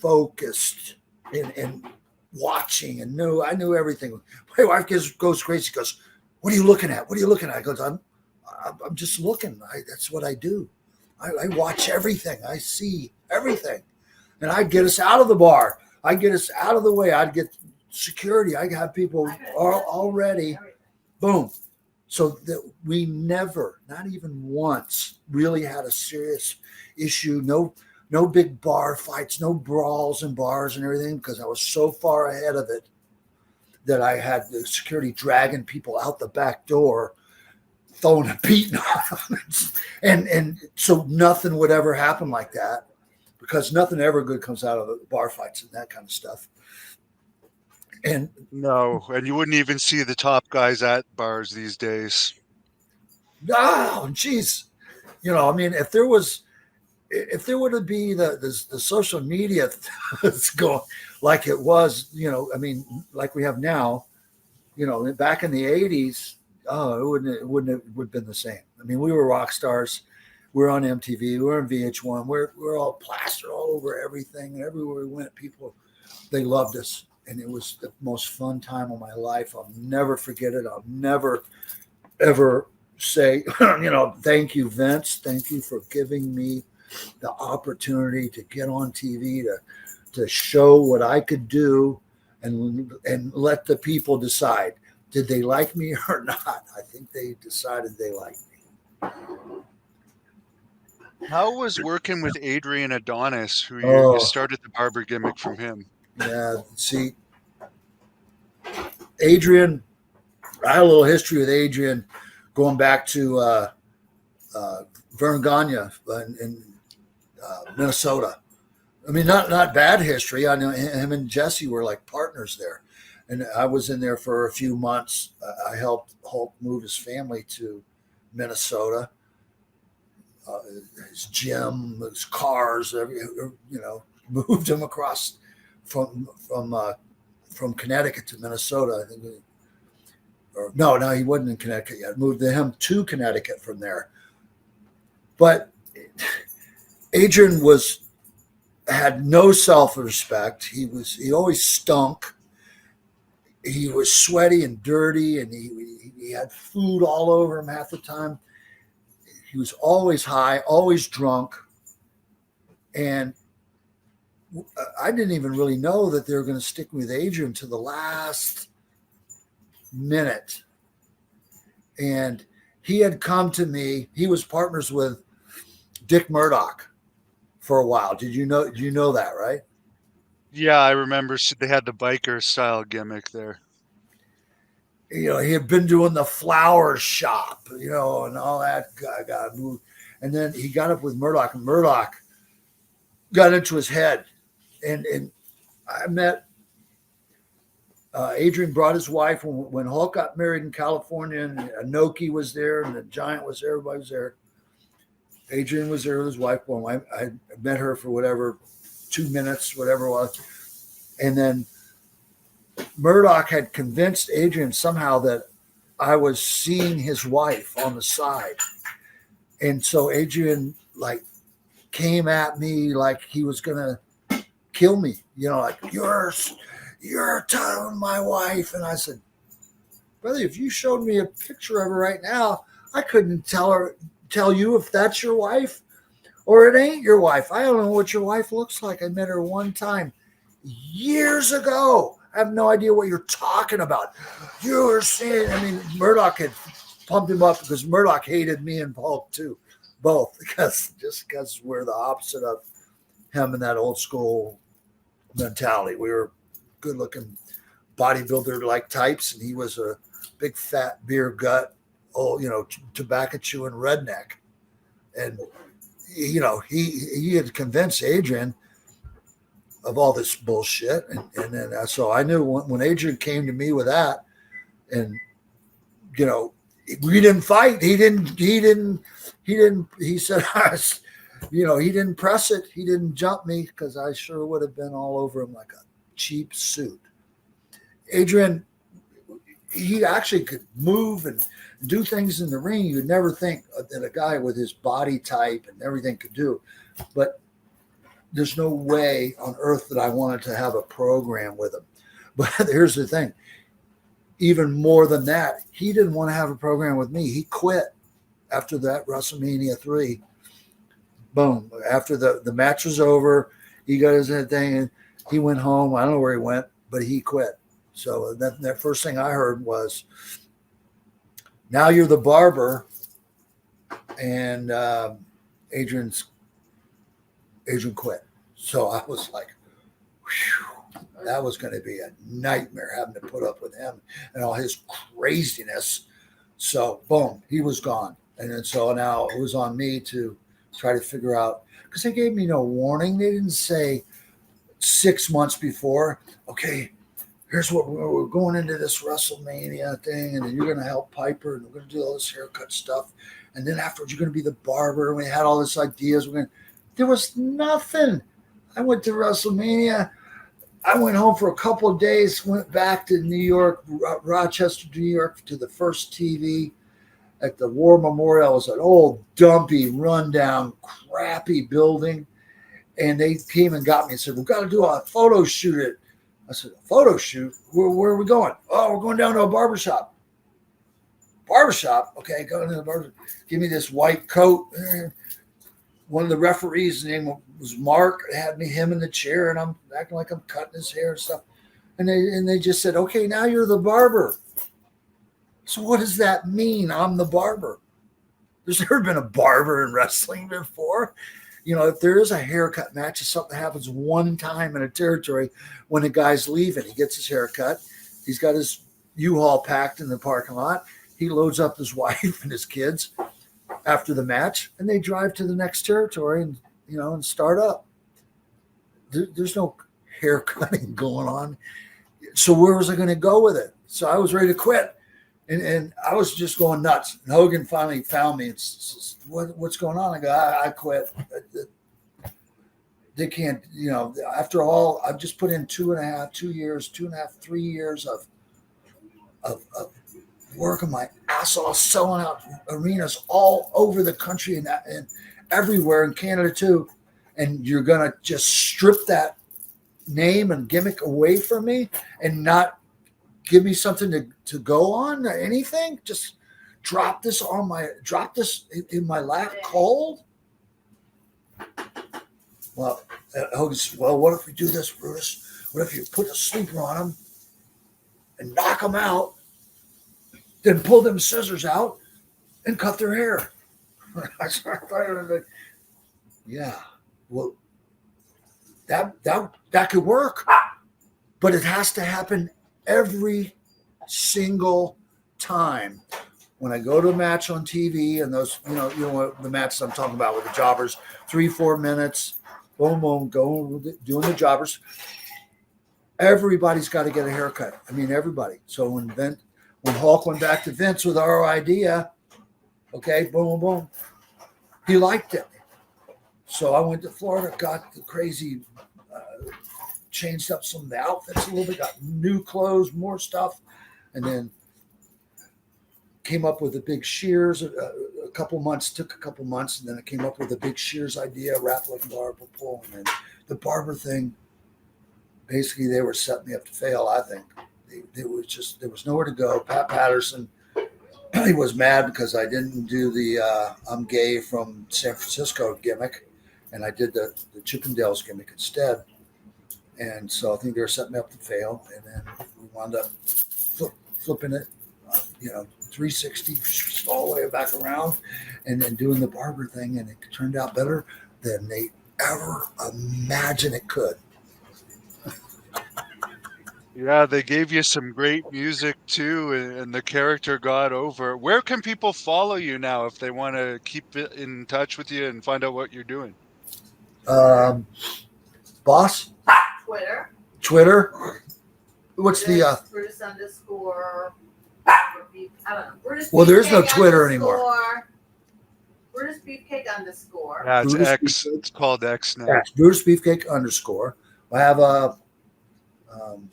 focused and watching, and I knew everything. My wife goes crazy. She goes, "What are you looking at? What are you looking at?" I goes, I'm just looking. That's what I do. I watch everything. I see everything. And I'd get us out of the bar. I'd get us out of the way. I'd get security. I'd have people already. Boom. So that we never, not even once, really had a serious issue. No big bar fights, no brawls in bars and everything, because I was so far ahead of it that I had the security dragging people out the back door, throwing a beating on them. And so nothing would ever happen like that, because nothing ever good comes out of the bar fights and that kind of stuff. And no, and you wouldn't even see the top guys at bars these days. Oh, geez. If there was if there would be the social media that's going like it was, I mean, like we have now, back in the 80s, it wouldn't have been the same. I mean, we were rock stars. We were on MTV. We were on VH1. We're all plastered all over everything. And everywhere we went, people, they loved us. And it was the most fun time of my life. I'll never forget it. I'll never, ever say, thank you, Vince. Thank you for giving me the opportunity to get on TV, to show what I could do and let the people decide. Did they like me or not? I think they decided they liked me. How was working with Adrian Adonis, who you started the barber gimmick from him? Yeah, see, Adrian, I had a little history with Adrian going back to Vern Gagne in Minnesota. I mean, not bad history. I know him and Jesse were like partners there. And I was in there for a few months. I helped Hulk move his family to Minnesota. His gym, his cars, moved him across from Connecticut to Minnesota. I think, no, he wasn't in Connecticut yet. Moved him to Connecticut from there. But Adrian had no self-respect. He always stunk. He was sweaty and dirty, and he had food all over him half the time. He was always high, always drunk. And I didn't even really know that they were going to stick with Adrian to the last minute. And he had come to me. He was partners with Dick Murdoch for a while. Did you know that, right? Yeah, I remember they had the biker style gimmick there. He had been doing the flower shop, and all that got moved. And then he got up with Murdoch, and Murdoch got into his head. And I met Adrian brought his wife when Hulk got married in California, and Inoki was there, and the Giant was there, everybody was there. Adrian was there with his wife. Well, I met her for whatever, 2 minutes, whatever it was. And then Murdoch had convinced Adrian somehow that I was seeing his wife on the side. And so Adrian came at me like he was going to kill me, like you're telling my wife. And I said, brother, if you showed me a picture of her right now, I couldn't tell you if that's your wife or it ain't your wife. I don't know what your wife looks like. I met her one time years ago. I have no idea what you're talking about. You were saying, Murdoch had pumped him up because Murdoch hated me and Hulk too, both, because we're the opposite of him and that old school mentality. We were good looking bodybuilder like types, and he was a big fat beer gut, tobacco chewing redneck. And he had convinced Adrian of all this bullshit, and then so I knew when Adrian came to me with that, and we didn't fight. He said, he didn't press it. He didn't jump me, because I sure would have been all over him like a cheap suit. Adrian, he actually could move and do things in the ring you'd never think that a guy with his body type and everything could do. But there's no way on earth that I wanted to have a program with him. But here's the thing. Even more than that, he didn't want to have a program with me. He quit after that WrestleMania 3. Boom. After the match was over, he got his thing and he went home. I don't know where he went, but he quit. So that first thing I heard was, now you're the barber. And Adrian quit. So I was like, whew, that was going to be a nightmare having to put up with him and all his craziness. So boom, he was gone. And then so now it was on me to try to figure out, because they gave me no warning. They didn't say 6 months before, okay, here's what we're going into this WrestleMania thing, and then you're going to help Piper, and we're going to do all this haircut stuff. And then afterwards, you're going to be the barber. And we had all these ideas. They There was nothing. I went to WrestleMania. I went home for a couple of days, went back to New York, Rochester, New York, to the first TV at the War Memorial. It was an old, dumpy, rundown, crappy building. And they came and got me and said, we've got to do a photo shoot. I said, a photo shoot? Where are we going? Oh, we're going down to a barbershop. Barbershop? Okay, go to the barbershop. Give me this white coat. One of the referees' name was Mark. They had him in the chair, and I'm acting like I'm cutting his hair and stuff. And they just said, okay, now you're the barber. So what does that mean? I'm the barber. There's never been a barber in wrestling before. You know, if there is a haircut match, if something happens one time in a territory when a guy's leaving, he gets his haircut. He's got his U-Haul packed in the parking lot. He loads up his wife and his kids after the match, and they drive to the next territory and, you know, and start up. There's no hair cutting going on. So where was I going to go with it? So I was ready to quit. And I was just going nuts. And Hogan finally found me and says, what's going on? I go, I quit. They can't, you know, after all, I've just put in 3 years of working my ass off, selling out arenas all over the country and everywhere in Canada too. And you're going to just strip that name and gimmick away from me and not give me something to go on or anything? Just drop this in my lap cold? Well, Hogan said, well, what if we do this, Brutus? What if you put a sleeper on him and knock him out, then pull them scissors out and cut their hair? I started, yeah, well, that could work, but it has to happen every single time. When I go to a match on TV, and those, you know the matches I'm talking about with the jobbers, 3-4 minutes, boom, boom, doing the jobbers. Everybody's got to get a haircut. I mean, everybody. So when Hulk went back to Vince with our idea, okay, boom, boom, boom, he liked it. So I went to Florida, got the crazy, changed up some of the outfits a little bit, got new clothes, more stuff, and then came up with the big shears. Took a couple months, and then I came up with a big shears idea, wrap like Barber pull, and then the barber thing. Basically, they were setting me up to fail. I think there was nowhere to go. Pat Patterson, he was mad because I didn't do the I'm gay from San Francisco gimmick, and I did the Chippendales gimmick instead. And so I think they were setting me up to fail, and then we wound up flipping it, 360 all the way back around, and then doing the barber thing, and it turned out better than they ever imagined it could. Yeah, they gave you some great music too, and the character got over. Where can people follow you now if they want to keep in touch with you and find out what you're doing? Boss? Twitter? What's the Brutus underscore? I don't know. Brutus well, there's no Beefcake Twitter anymore. Brutus Beefcake underscore. Yeah, it's Brutus X. Beefcake. It's called X now. That's Brutus Beefcake underscore. I have a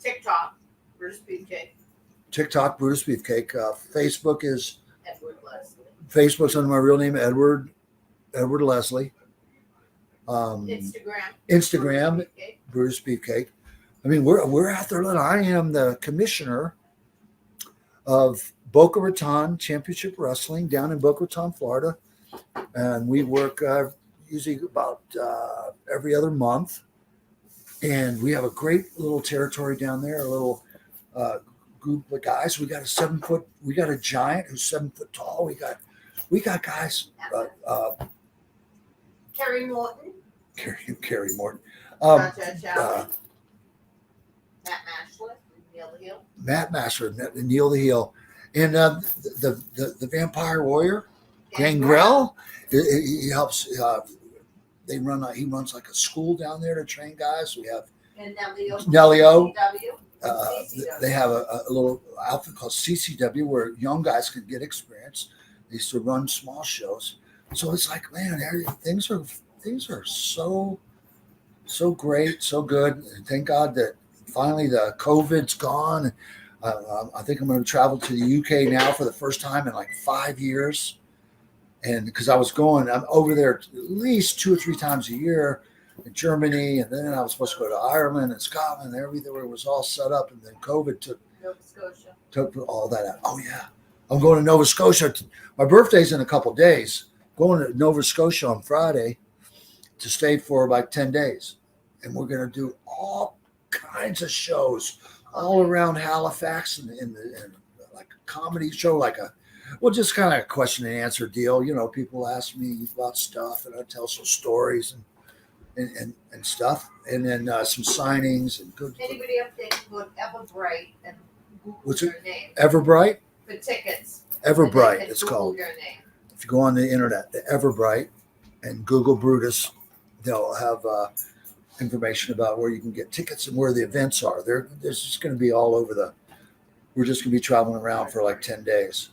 TikTok. Brutus Beefcake. TikTok, Brutus Beefcake. Facebook is Edward Leslie. Facebook's under my real name, Edward Leslie. Instagram, Brutus Beefcake. I mean, we're out there. I am the commissioner of Boca Raton Championship Wrestling down in Boca Raton, Florida, and we work usually about every other month. And we have a great little territory down there, a little group of guys. We got a giant who's 7 foot tall. We got guys. Kerry Morton. Kerry Morton. Matt Master, Neil the Heel, and the Vampire Warrior, Gangrel. He helps. He runs like a school down there to train guys. We have Nelio. They have a little outfit called CCW where young guys can get experience. They used to run small shows. So it's like, man, things things are so great, so good. And thank God that finally the COVID's gone. I think I'm going to travel to the UK now for the first time in like 5 years. And because I'm over there at least 2 or 3 times a year in Germany. And then I was supposed to go to Ireland and Scotland and everything was all set up. And then COVID took all that out. Oh, yeah. I'm going to Nova Scotia. My birthday's in a couple of days. Going to Nova Scotia on Friday to stay for like 10 days. And we're going to do all kinds of shows all around Halifax and like a comedy show, just kind of a question and answer deal. You know, people ask me about stuff and I tell some stories and stuff. And then some signings and good. Anybody up there can go to Everbright and Google What's your it? name Everbright? for tickets. Everbright, And it's Google called. your name. If you go on the internet, the Everbright, and Google Brutus, they'll have information about where you can get tickets and where the events are. There's just going to be all over we're just going to be traveling around for like 10 days.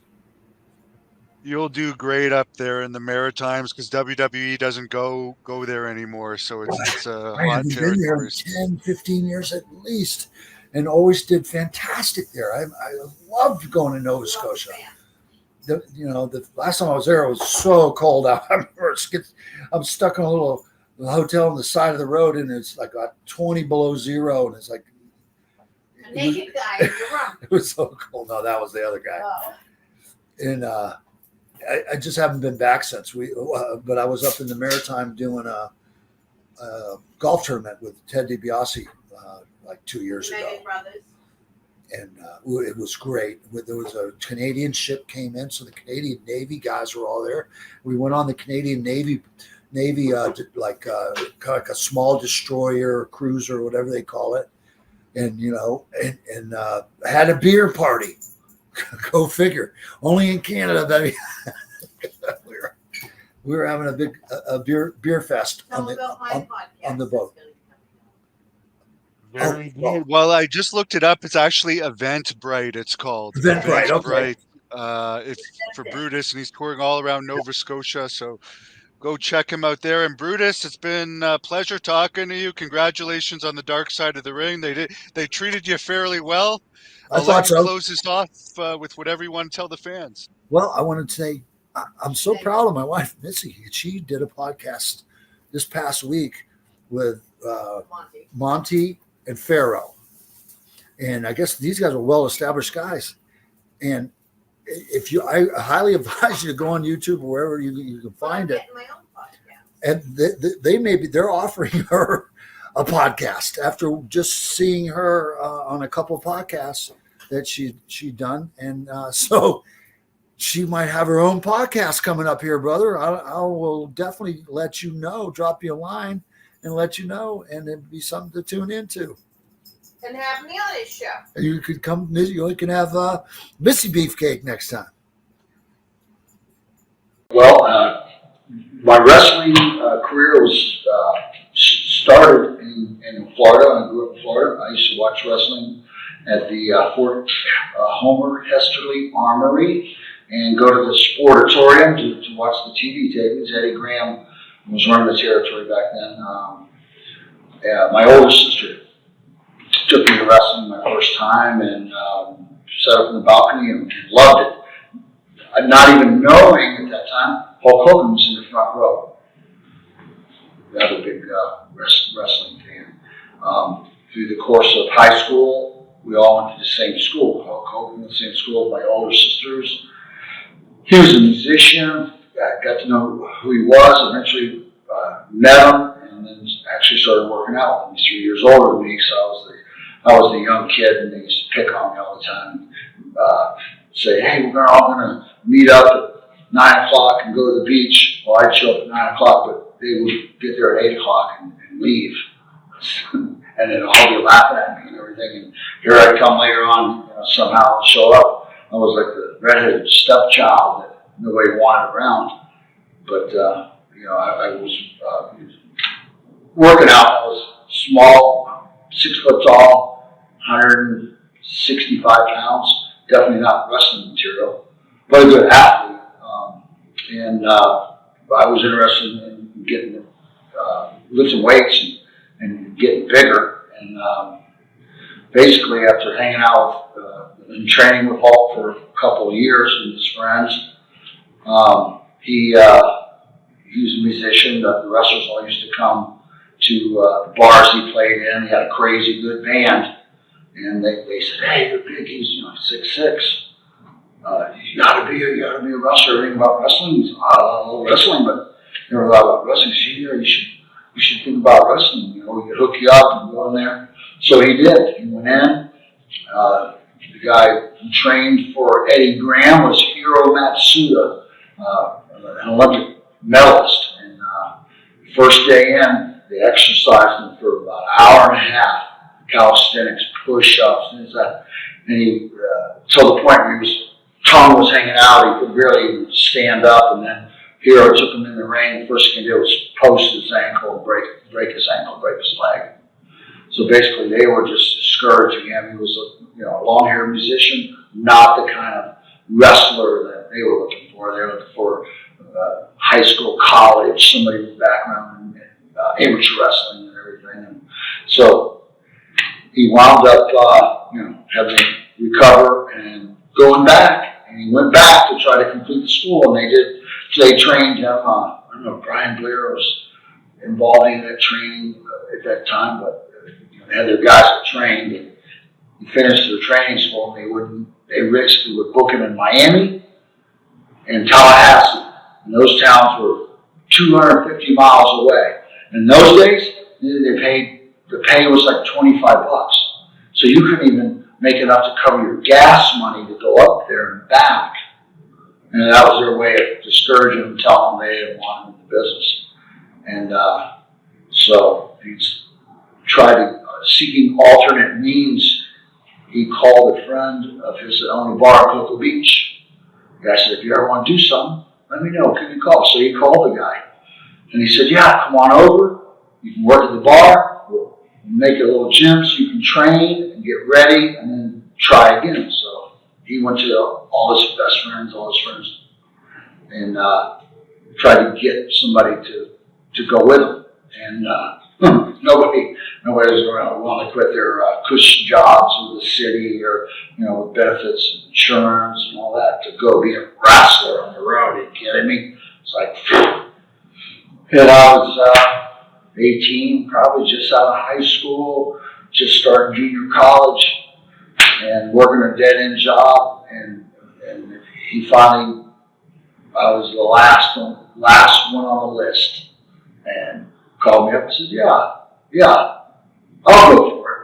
You'll do great up there in the Maritimes because WWE doesn't go there anymore. So it's I hot haven't been there in territories. 10, 15 years at least, and always did fantastic there. I loved going to Nova Scotia. The last time I was there, it was so cold out. I remember I'm stuck in a little hotel on the side of the road, and it's like 20 below zero, and it's like A naked guy in your room. it was so cold. No, that was the other guy. Oh. And I just haven't been back since but I was up in the Maritime doing a golf tournament with Ted DiBiase like 2 years ago. United Brothers. And it was great. There was a Canadian ship came in, so the Canadian Navy guys were all there. We went on the Canadian Navy like a small destroyer, cruiser, whatever they call it, and had a beer party. Go figure. Only in Canada, baby. we were having a big beer fest Tell them about my podcast. on the boat. Very good. Well, I just looked it up. It's actually Eventbrite. It's called Eventbrite. Okay. It's for Brutus, and he's touring all around Nova Scotia. So go check him out there. And Brutus, it's been a pleasure talking to you. Congratulations on the dark side of the ring. They treated you fairly well. I'll let you close this off with whatever you want to tell the fans. Well, I wanted to say I'm so proud of my wife, Missy. She did a podcast this past week with Monty and Pharaoh. And I guess these guys are well-established guys. And I highly advise you to go on YouTube or wherever you can find it. My own podcast. And they're offering her a podcast after just seeing her on a couple of podcasts that she'd done. And so she might have her own podcast coming up here, brother. I will definitely let you know, drop you a line and let you know, and it'd be something to tune into. And have me on his show. You could come. You can have Missy Beefcake next time. Well, my wrestling career was started in Florida. I grew up in Florida. I used to watch wrestling at the Fort Homer Hesterly Armory and go to the Sportatorium to watch the TV tapings. Eddie Graham was running the territory back then. My older sister took me to wrestling my first time and sat up in the balcony and loved it. Not even knowing at that time, Hulk Hogan was in the front row. Another big wrestling fan. Through the course of high school, we all went to the same school. Hulk Hogan went to the same school with my older sisters. He was a musician. I got to know who he was. Eventually met him, and then actually started working out. He was 3 years older than me, so I was the young kid, and they used to pick on me all the time. Say, hey, we're all going to meet up at 9 o'clock and go to the beach. Well, I'd show up at 9 o'clock, but they would get there at 8 o'clock and leave. And then all be laughing at me and everything. And here I'd come later on, somehow show up. I was like the redheaded stepchild that nobody wanted around. But, I was working out. I was small, 6 foot tall, 165 pounds. Definitely not wrestling material, but a good athlete. I was interested in getting lifting weights and getting bigger. And basically, after hanging out and training with Hulk for a couple of years and his friends, he was a musician. The wrestlers all used to come to the bars he played in. He had a crazy good band. And they said, hey, you're big. He's 6'6". You gotta be a wrestler. Anything about wrestling? He said, I love wrestling, but never thought about wrestling. See, you should think about wrestling. We could hook you up and go in there. So he did. He went in. The guy who trained for Eddie Graham was Hiro Matsuda, an Olympic medalist. And first day in, they exercised him for about an hour and a half. Calisthenics, push-ups, and he till the point where his tongue was hanging out, he could barely stand up. And then Hero took him in the ring. The first thing he did was post his ankle, break his ankle, break his leg. So basically, they were just discouraging him. He was a long-haired musician, not the kind of wrestler that they were looking for. They were looking for high school, college, somebody with background in amateur wrestling and everything. And so he wound up, having to recover and going back. And he went back to try to complete the school, and they trained him. I don't know if Brian Blair was involved in that training at that time, but they had their guys that trained. And he finished their training school, and they basically would book him in Miami and Tallahassee. And those towns were 250 miles away. In those days, the pay was like $25. So you couldn't even make enough to cover your gas money to go up there and back. And that was their way of discouraging them, telling them they didn't want him in the business. And so he's tried seeking alternate means. He called a friend of his that owned a bar at Cocoa Beach. The guy said, if you ever want to do something, let me know. Give me a call. So he called the guy. And he said, yeah, come on over. You can work at the bar. We'll make a little gym so you can train and get ready and then try again. So he went to all his best friends, all his friends, and tried to get somebody to go with him. And nobody was willing to quit their cushy jobs in the city or, with benefits and insurance and all that to go be a wrestler on the road. Are you kidding me? It's like, and I was 18, probably just out of high school, just starting junior college, and working a dead-end job. And he finally, I was the last one on the list, and called me up and said, yeah, I'll go for it.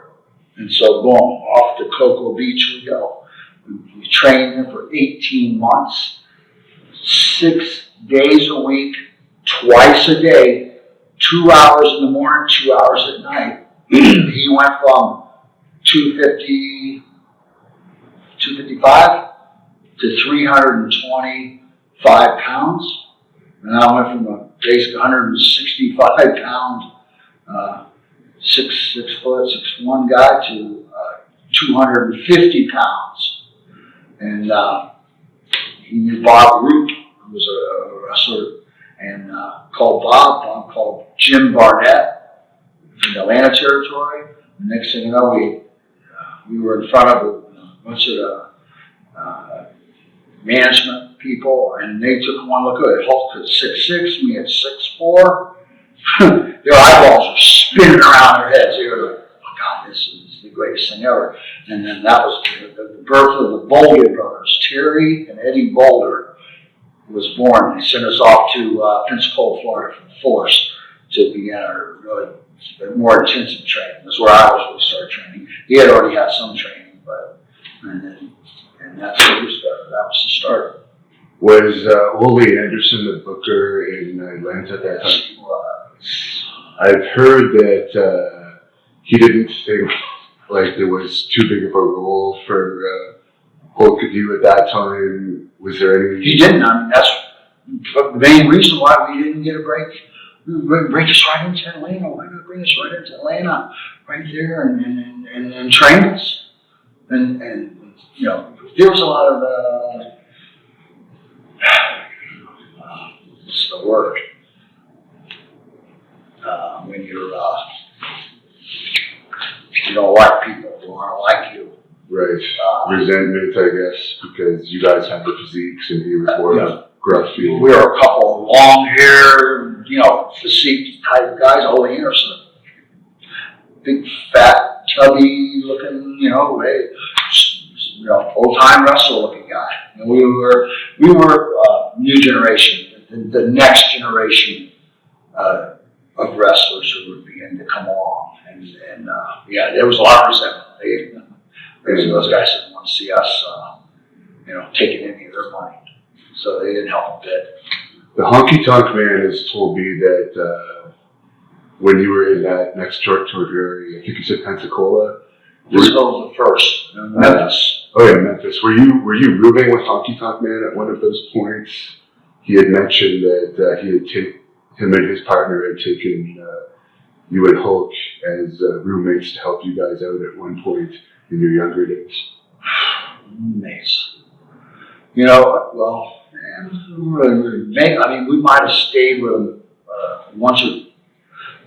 And so, boom, off to Cocoa Beach we go. We trained him for 18 months, 6 days a week, twice a day, 2 hours in the morning, 2 hours at night. He went from 255 to 325 pounds. And I went from a basic 165 pound, 6 foot, 6'1" guy to 250 pounds. And he knew Bob Root, who was a wrestler, and called Bob called Jim Barnett from the Atlanta territory. The next thing you know, we were in front of a bunch of management people, and they took one look at it. Hulk at 6'6", me at 6'4". Their eyeballs were spinning around their heads. They were like, oh God, this is the greatest thing ever. And then that was the birth of the Boulder brothers. Terry and Eddie Boulder was born. They sent us off to Pensacola, Florida for the force to begin our really more intensive training. That's where I was really started training. He had already had some training, and that's where we started. That was the start. Was Ole Anderson the booker in Atlanta at that time? Yes, he was. I've heard that he didn't think like there was too big of a role for Hulk to do at that time. Was there any? He didn't. I mean, that's the main reason why we didn't get a break. Bring us right into Atlanta. Why not bring us right into Atlanta, right there, and train us? And there was a lot of what's the word? you don't like people who aren't like you. Right. Resentment, I guess, because you guys have the physiques and he was more gruff. We were a couple of long hair, physique type guys. Ole Anderson, big, fat, chubby looking, old time wrestler looking guy. And we were new generation, the next generation of wrestlers who would begin to come along. And there was a lot of resentment. Those guys didn't want to see us, taking any of their money, so they didn't help a bit. The Honky Tonk Man has told me that when you were in that next territory, I think you said Pensacola. This was the first, Memphis. Oh yeah, Memphis. Were you rooming with Honky Tonk Man at one of those points? He had mentioned that him and his partner had taken you and Hulk as roommates to help you guys out at one point in your younger days. Roommates. We might have stayed with him once or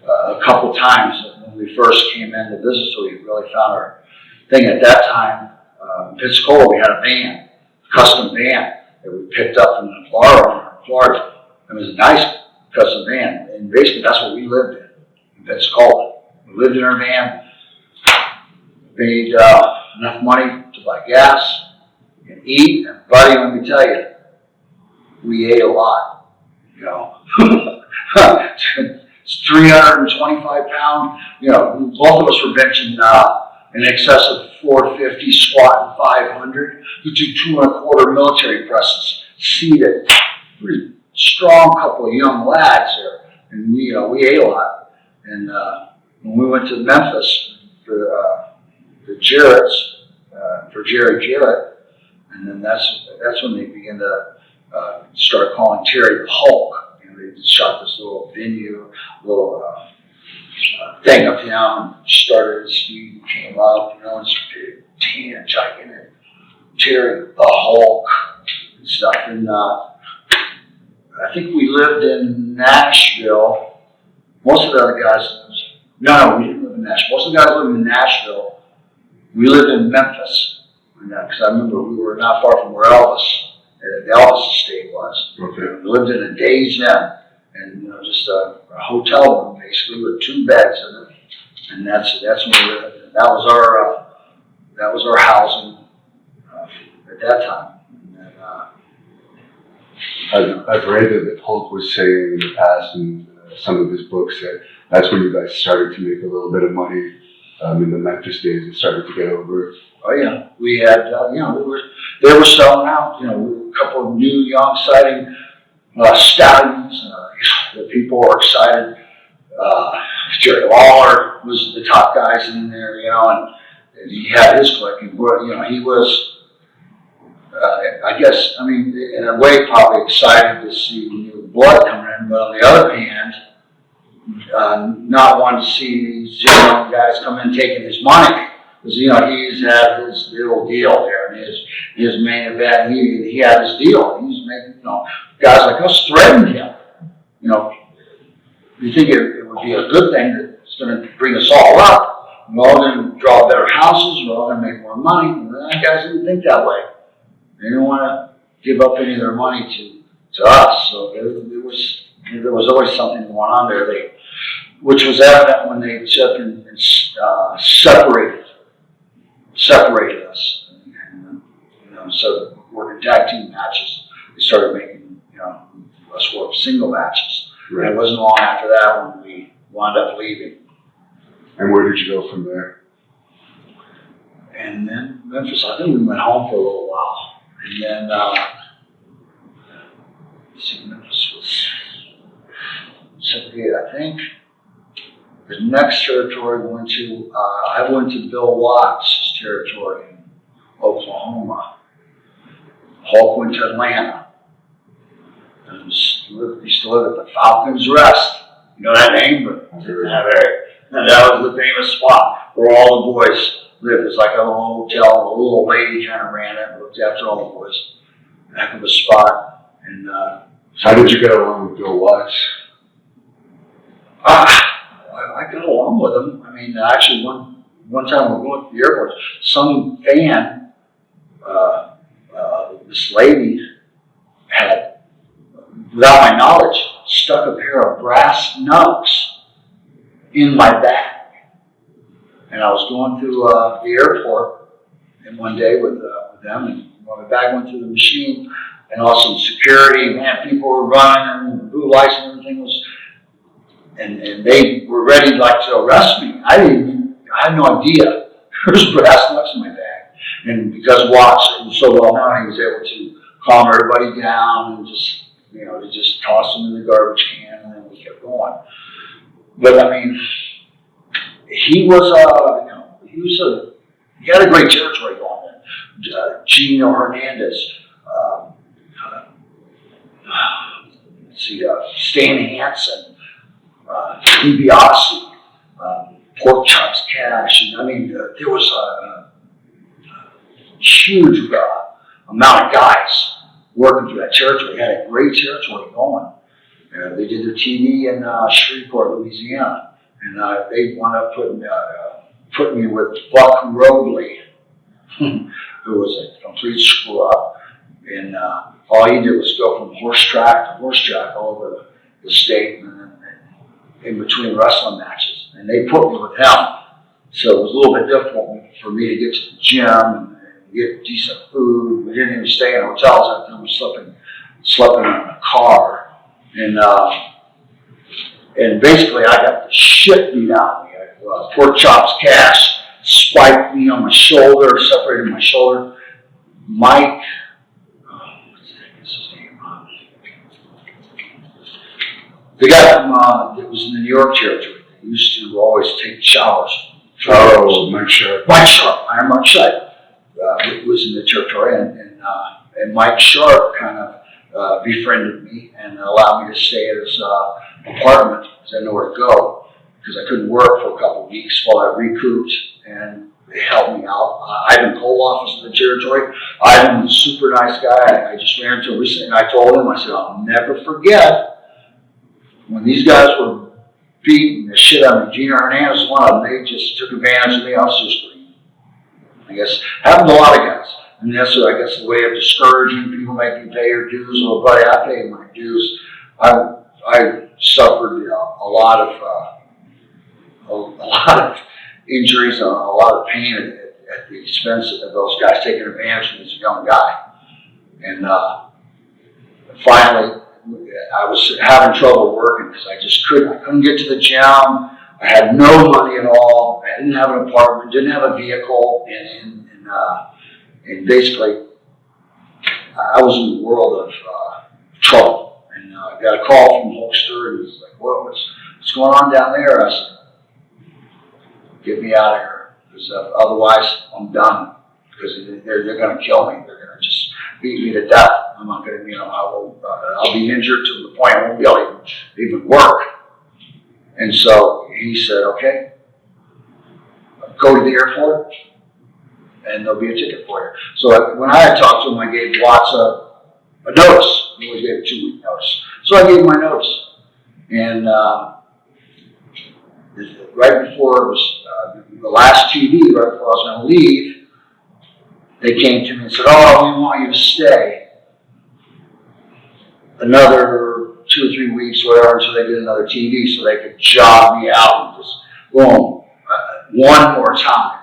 a couple times when we first came in to visit, so we really found our thing. At that time, in Pensacola, we had a van, a custom van that we picked up from the Florida. It was a nice custom van, and basically that's what we lived in Pensacola. We lived in our van, made enough money to buy gas and eat, and buddy, let me tell you, we ate a lot, It's 325 pounds, both of us were benching in excess of 450, squatting 500. We do 2.25 military presses, seated, pretty strong couple of young lads there, and we ate a lot. And when we went to Memphis for the Jarrett's, for Jerry Jarrett, and then that's when they began to start calling Terry the Hulk. They shot this little venue, little thing of him, started his feud, came out, it's tan, gigantic, Terry the Hulk and stuff. And I think we lived in Nashville. Most of the other guys, no, we didn't live in Nashville. Most of the guys lived in Nashville. We lived in Memphis, because I remember we were not far from where the Elvis estate was. Okay. We lived in a Days Inn, and just a hotel room basically with 2 beds in it, and that's when we lived. That was our housing at that time. And I've read that Hulk was saying in the past in some of his books that that's when you guys started to make a little bit of money in the Memphis days and started to get over. Oh yeah, we had they were selling out. A couple of new, young, exciting stallions. The people were excited. Jerry Lawler was the top guys in there, and he had his clique. And he was, in a way, probably excited to see new blood coming in. But on the other hand, not wanting to see these young guys come in taking his money. Because, he's had his little deal there, and his main event, he had his deal. He's making, guys like us threatened him. You think it would be a good thing that it's going to bring us all up. We're all going to draw better houses. We're all going to make more money. And the guys didn't think that way. They didn't want to give up any of their money to us. So there was always something going on there. Which was evident when they took and separated us. And, so working tag team matches. We started making, us work single matches. Right. And it wasn't long after that when we wound up leaving. And where did you go from there? And then Memphis, I think we went home for a little while. And then, Memphis was 78, I think. The next territory we went to, I went to Bill Watts' territory in Oklahoma. Hulk went to Atlanta. And he used to live at the Falcon's Rest. You know that name? But and that was the famous spot where all the boys lived. It's like a little hotel. A little lady kind of ran it, looked after all the boys. Heck of a spot. And how did you get along with Bill Watts? I got along with him. Actually, one time we were going to the airport, some fan, this lady had, without my knowledge, stuck a pair of brass knucks in my bag. And I was going through the airport and one day with them, and my bag went through the machine, and also security, man, people were running, and the blue lights and everything was, and they were ready like to arrest me. I had no idea there was brass knucks in my bag. And because Watts was so well known, he was able to calm everybody down and just, you know, they just tossed them in the garbage can, and then we kept going. But I mean, he had a great territory going there. Gino Hernandez, Stan Hansen, DiBiase, Pork Chops Cash. And I mean, there was a huge amount of guys working through that territory. They had a great territory going. They did their TV in Shreveport, Louisiana, and they wound up putting me with Buck Robley, who was a complete screw up. And all he did was go from horse track to horse track all over the state and in between wrestling matches. And they put me with him. So it was a little bit difficult for me to get to the gym and get decent food. We didn't even stay in hotels that time. We slept in a car. And basically I got the shit beat out of me. Pork Chops Cash spiked me on my shoulder, separated my shoulder. Mike, what's his name? The guy that was in the New York territory, he used to always take showers. Oh, Mike Sharp. Mike Sharp, Iron Mike Sharp, was in the territory, and Mike Sharp kind of befriended me and allowed me to stay at his apartment because I had nowhere to go because I couldn't work for a couple of weeks while I recouped, and they helped me out. Ivan Koloff was in the territory. Ivan was a super nice guy. I just ran into him recently, and I told him, I said, I'll never forget when these guys were beating the shit out of me. Gino Hernandez was one of them. They just took advantage of me. I was just, I guess, happened to a lot of guys. I mean, that's, I guess, the way of discouraging people, making you pay your dues. Well, buddy, I paid my dues. I suffered a lot of injuries and a lot of pain at the expense of those guys taking advantage of me as a young guy. And finally, I was having trouble working because I couldn't get to the gym. I had no money at all. I didn't have an apartment, didn't have a vehicle, and basically I was in the world of trouble. And I got a call from Hulkster, and he was like, "Well, what's going on down there?" I said, "Get me out of here, because otherwise I'm done. Because they're going to kill me. They're going to just beat me to death. I'm not going to, I'll be injured to the point I won't be able to even work." And so he said, "Okay, go to the airport, and there'll be a ticket for you." So when I had talked to him, I gave Watts a notice. I always gave a 2-week notice. So I gave him my notice. And right before it was the last TV, right before I was going to leave, they came to me and said, "Oh, we want you to stay another 2 or 3 weeks, whatever, until they get another TV so they could job me out and just, boom, one more time."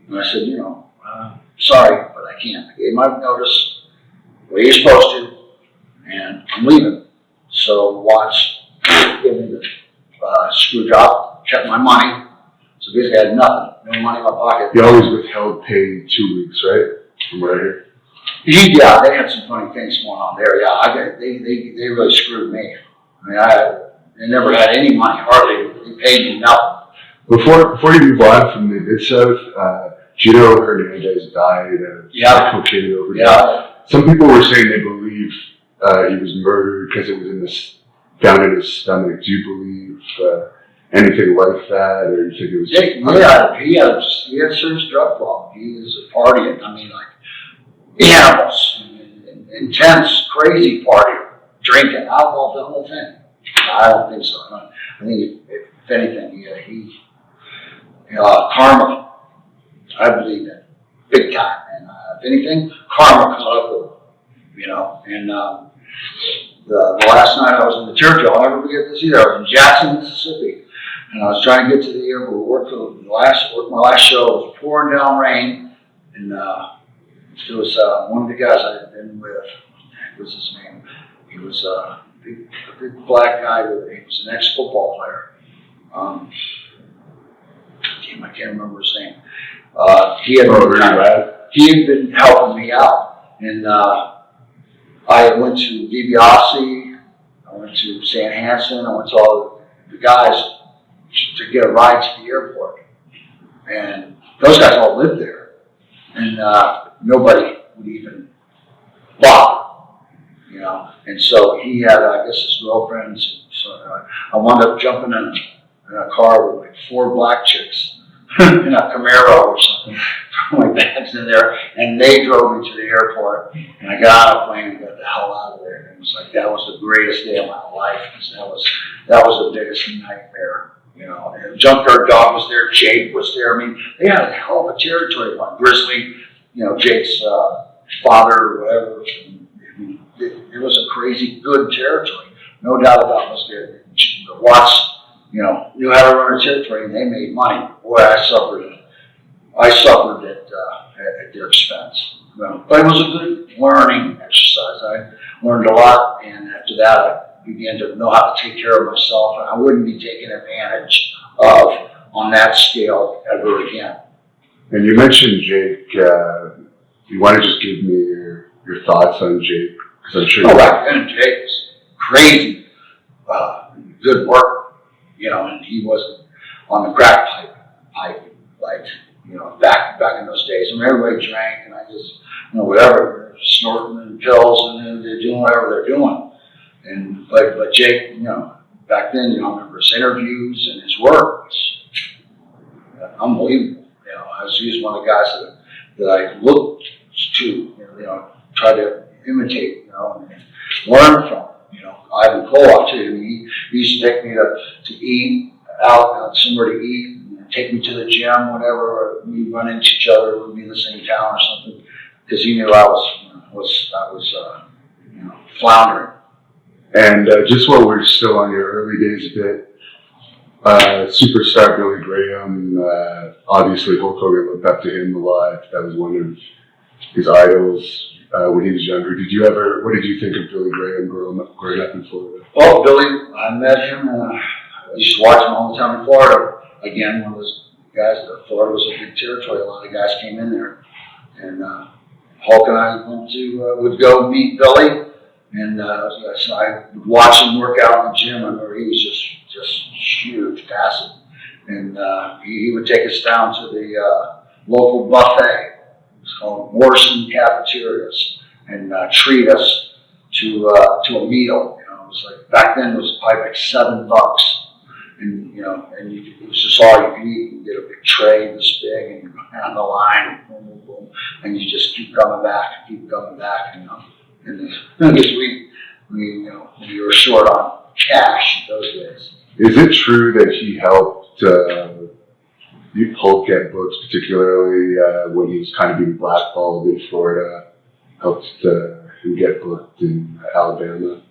And I said, "Sorry, but I can't." I gave my notice, the way you're supposed to, and I'm leaving. So Watts gave me the screw job, kept my money. So basically I had nothing, no money in my pocket. You always withheld pay 2 weeks, right? From what I hear. Yeah, they had some funny things going on there. Yeah, they really screwed me. I mean, they never had any money, hardly. They paid me nothing. Before you move on from the Mid-South, Gino Hernandez died of cocaine overdose. Yeah. Some people were saying they believe he was murdered because it was down in his stomach. Do you believe anything like that, or do you think it was? He had a serious drug problem. He was a partying. I mean, like animals, intense, crazy party, drinking, alcohol, the whole thing. I don't think so. I think if anything, karma I believe in big time. And if anything, karma caught up with him, you know. And the last night I was in the territory, I'll never forget this either. I was in Jackson, Mississippi, and I was trying to get to the airport. We worked my last show. It was pouring down rain, and it was one of the guys I had been with. What was his name? He was a big black guy. He was an ex-football player. I can't remember his name. He had been helping me out, and I went to DiBiase, I went to San Hansen, I went to all the guys to get a ride to the airport, and those guys all lived there, and nobody would even bother, you know. And so he had, I guess, his girlfriend. So I wound up jumping in a car with like 4 black chicks in a Camaro or something. My bags in there, and they drove me to the airport, and I got on a plane and got the hell out of there. And it was like, that was the greatest day of my life, because that was the biggest nightmare, you know. And Junkyard Dog was there, Jake was there. I mean, they had a hell of a territory. Grizzly, you know, Jake's father or whatever. I mean, it was a crazy good territory, no doubt about it. The Watts, you know, knew how to run a territory, and they made money. Boy, I suffered at their expense. But it was a good learning exercise. I learned a lot, and after that, I began to know how to take care of myself, and I wouldn't be taken advantage of on that scale ever again. And you mentioned Jake. You want to just give me your thoughts on Jake? Because I'm sure. Oh, right. And Jake was crazy, good worker, you know, and he wasn't on the crack pipe like, you know, back in those days. I mean, everybody drank, and I just, you know, whatever, snorting and pills, and then they're doing whatever they're doing. And but Jake, you know, back then, you know, I remember his interviews and his work was unbelievable. You know, he was one of the guys that I looked to, you know, try to imitate, you know, and learn from. You know, Ivan Cole, I'll tell you, he used to take me to eat out somewhere to eat. Take me to the gym, whatever, or we run into each other, we'd be in the same town or something, because he knew I was you know, floundering. And just while we're still on your early days a bit, superstar Billy Graham, obviously Hulk Hogan looked up to him a lot. That was one of his idols when he was younger. What did you think of Billy Graham growing up in Florida? Well, Billy, I met him, I used to watch him all the time in Florida. Again, one of those guys, Florida was a big territory. A lot of guys came in there. And Hulk and I would go meet Billy. And so I would watch him work out in the gym. I remember he was just huge, massive. And he would take us down to the local buffet. It was called Morrison Cafeterias. And treat us to a meal. You know, it was like, back then it was probably like $7. And, you know, and it was just all you could eat. You get a big tray this big, and you go down the line, boom, boom, boom, and you just keep coming back, you know. And I guess we were short on cash those days. Is it true that he helped Hulk get booked, particularly when he was kind of being blackballed in Florida, helped him get booked in Alabama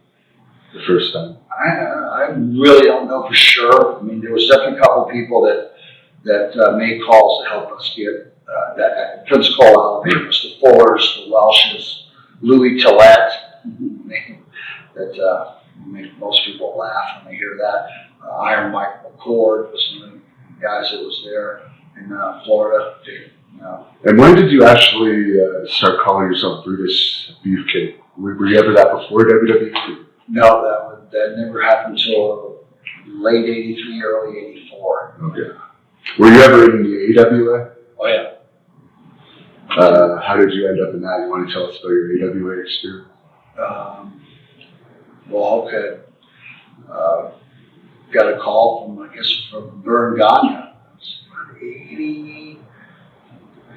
the first time? I really don't know for sure. I mean, there was definitely a couple of people that made calls to help us get that Pensacola, Alabama, the Fullers, the Welshes, Louis Tillett, that make most people laugh when they hear that. Iron Mike McCord was one of the guys that was there in Florida. You know. And when did you actually start calling yourself Brutus Beefcake? Were you ever that before WWE? No, that never happened until late '83, early '84. Okay. Were you ever in the AWA? Oh yeah. How did you end up in that? You want to tell us about your AWA experience? Well, okay. Got a call from Vern Gagne. It was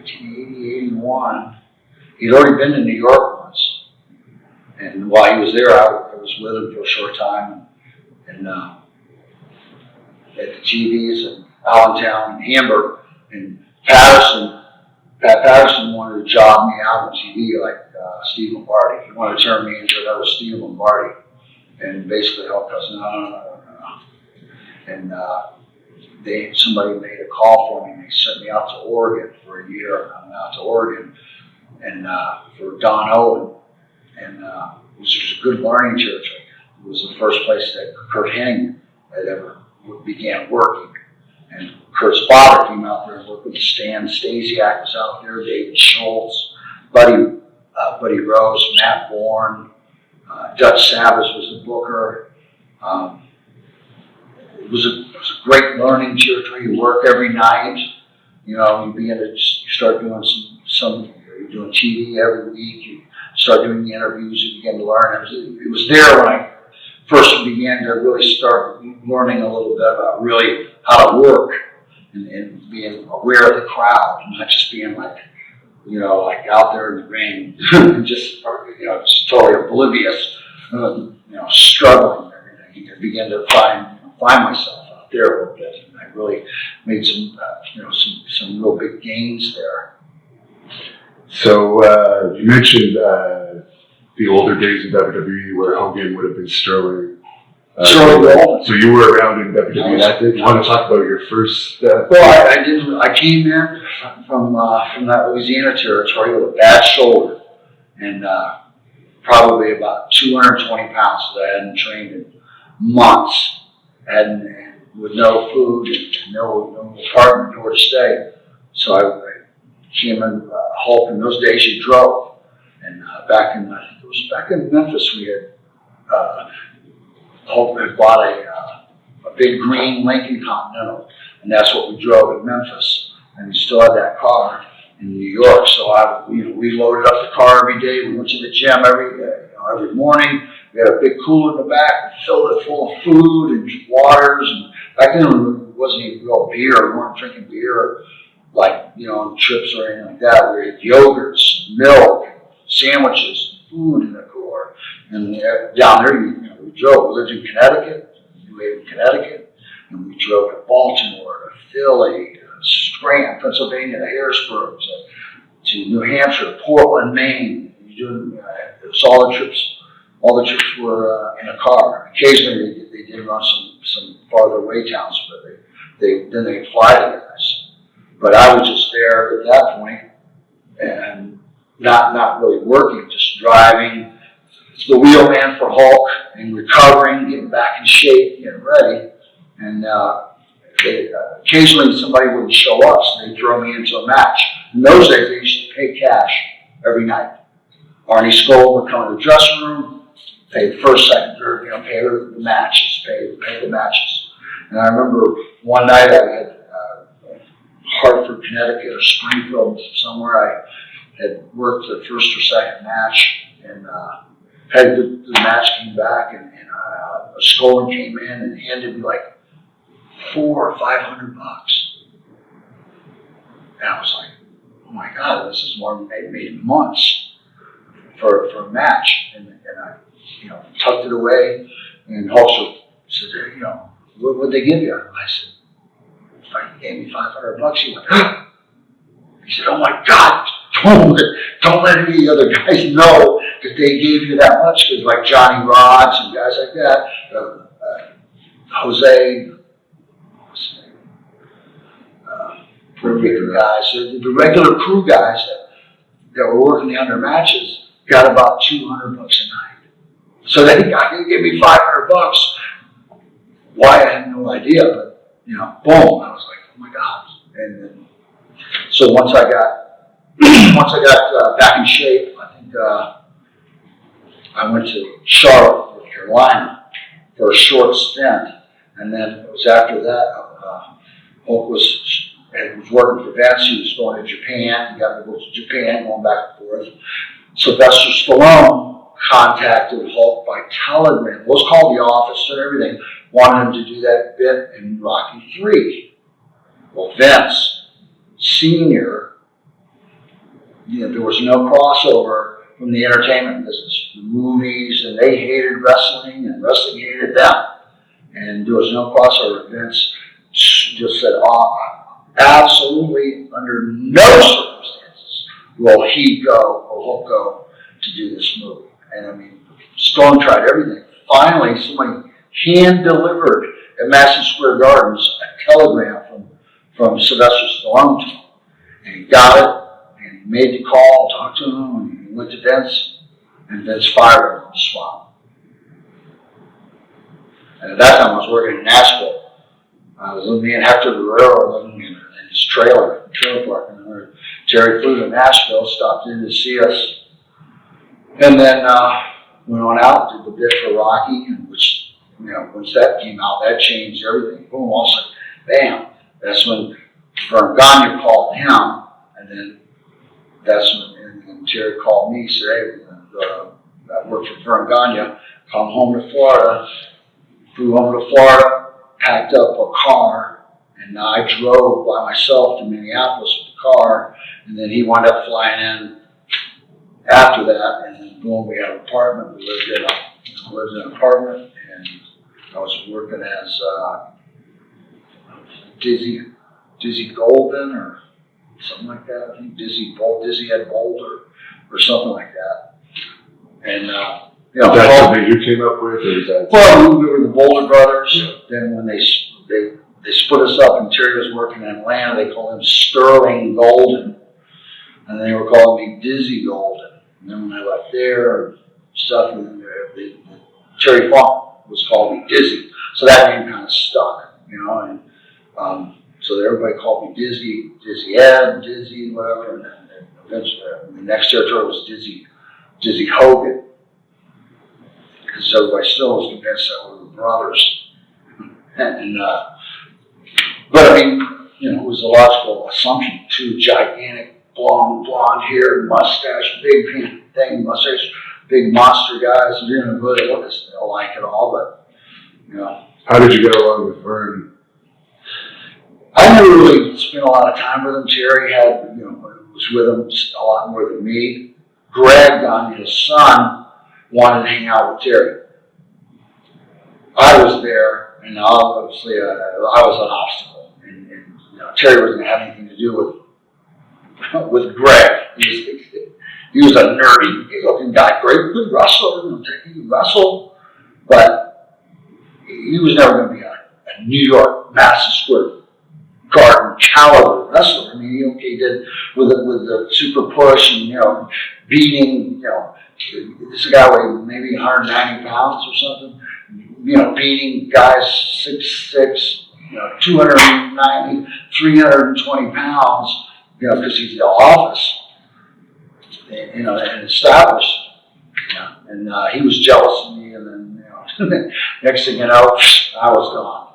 1980, 81. He'd already been to New York once. And while he was there, I was with him for a short time, and at the TVs in Allentown and Hamburg and Patterson. Pat Patterson wanted to job me out on TV like Steve Lombardi. He wanted to turn me into another Steve Lombardi and basically help us. No. And somebody made a call for me and they sent me out to Oregon for a year. I went out to Oregon and for Don Owen. And it was a good learning territory. It was the first place that Kurt Hennig had ever began working. And Kurt's father came out there and worked with Stan Stasiak was out there, David Schultz, Buddy Rose, Matt Bourne, Dutch Savage was the booker. It was a great learning territory. You work every night. You know, you start doing you're doing TV every week. You start doing the interviews. You begin to learn. It was there when I first began to really start learning a little bit about really how to work and being aware of the crowd, and not just being like out there in the ring and just totally oblivious, struggling and everything. I began to find myself out there a little bit, and I really made some real big gains there. So you mentioned the older days in WWE where Hogan would have been Sterling. So you were around in WWE that day. You want to talk about your first? Well, I did. I came in from that Louisiana territory with a bad shoulder and probably about 220 pounds that I hadn't trained in months, and with no food and no apartment, nowhere to stay. So I came in. Hulk in those days you drove, and back in Memphis we had. Hulk had bought a big green Lincoln Continental, and that's what we drove in Memphis. And we still had that car in New York, so we loaded up the car every day. We went to the gym every morning. We had a big cooler in the back, filled it full of food and waters. And back then it wasn't even real beer. We weren't drinking beer like on trips or anything like that. We had yogurts, milk, sandwiches, food in the cooler. And down there, we drove. We lived in Connecticut, and we drove to Baltimore, to Philly, to Scranton, Pennsylvania, to Harrisburg, to New Hampshire, Portland, Maine. All the trips were in a car. Occasionally, they did run some farther away towns, but then they'd fly to us. But I was just there at that point, and not really working, just driving. The wheelman for Hulk and recovering, getting back in shape, getting ready. And occasionally somebody wouldn't show up, so they'd throw me into a match. In those days, they used to pay cash every night. Arnie Skoll would come to the dressing room, pay the first, second, third, pay the matches, pay the matches. And I remember one night I had Hartford, Connecticut, or Springfield, somewhere. I had worked the first or second match, and had the match came back, and Skoll came in and handed me like $400 or $500. And I was like, oh my God, this is more than they made in months for a match. And I, tucked it away, and Hulk said, what would they give you? I said, he gave me $500. He went, he said, oh my God, don't let any of the other guys know that they gave you that much, because like Johnny Rods and guys like that, Jose, what's his name? Puerto Rican guys, the regular crew guys that were working the under matches got about $200 a night. So they gave me $500. Why, I had no idea, but boom, I was like, oh my God. And then, so once I got back in shape, I think I went to Charlotte, North Carolina for a short stint. And then it was after that, Hulk was working for Vince. He was going to Japan. He got to go to Japan, going back and forth. Sylvester Stallone contacted Hulk by telegram. It was called the office and everything. Wanted him to do that bit in Rocky III. Well, Vince Sr., there was no crossover from the entertainment business, the movies, and they hated wrestling, and wrestling hated them. And there was no crossover. Vince just said, absolutely, under no circumstances will he go or Hulk go to do this movie? And I mean, Stone tried everything. Finally, somebody hand delivered at Madison Square Gardens a telegram from Sylvester Stallone to him. And he got it, and he made the call, talked to him, and he went to Vince, and Vince fired him on the spot. And at that time, I was working in Nashville. I was with me and Hector Guerrero living in his trailer park. And Terry flew to Nashville, stopped in to see us, and then went on out, did the bit for Rocky, which, you know, once that came out, that changed everything. Boom, all of a sudden, bam. That's when Vern Gagne called him, and then that's when and Terry called me, said, hey, I work for Vern Gagne, come home to Florida, flew home to Florida, packed up a car, and I drove by myself to Minneapolis with the car, and then he wound up flying in after that, and then boom, we had an apartment. We lived in an apartment, and I was working as Dizzy Golden or something like that. I think Dizzy Head Boulder or something like that. And you know, that's something you came up with, or is that? Well, we were the Boulder brothers. Yeah. Then when they split us up, and Terry was working in Atlanta, they called him Sterling Golden, and they were calling me Dizzy Golden. And then when I left there, stuff, and Terry Funk was calling me Dizzy, so that name kind of stuck, you know, and so everybody called me Dizzy Ed, Dizzy, whatever, and then eventually the next territory was Dizzy Hogan, because everybody still was convinced that we were brothers, and but I mean, you know, it was a logical assumption. Two gigantic blonde hair, mustache, big thing, mustache, big monster guys. You didn't really look like it all, but you know. How did you get along with Vern? I never really spent a lot of time with him. Terry had, you know, was with him a lot more than me. Greg, his son, wanted to hang out with Terry. I was there, and obviously I was an obstacle. And you know, Terry wasn't going to have anything to do with Greg. He was a nerdy, good-looking guy, great, good wrestler, you know, he could wrestle, but he was never going to be a New York, Madison Square Garden caliber wrestler. I mean, he did with the super push and, you know, beating, you know, this guy weighed maybe 190 pounds or something, you know, beating guys 6'6", you know, 290, 320 pounds, you know, because he's the office, and, you know, and established. Yeah. And he was jealous of me, and then, you know, next thing you know, I was gone.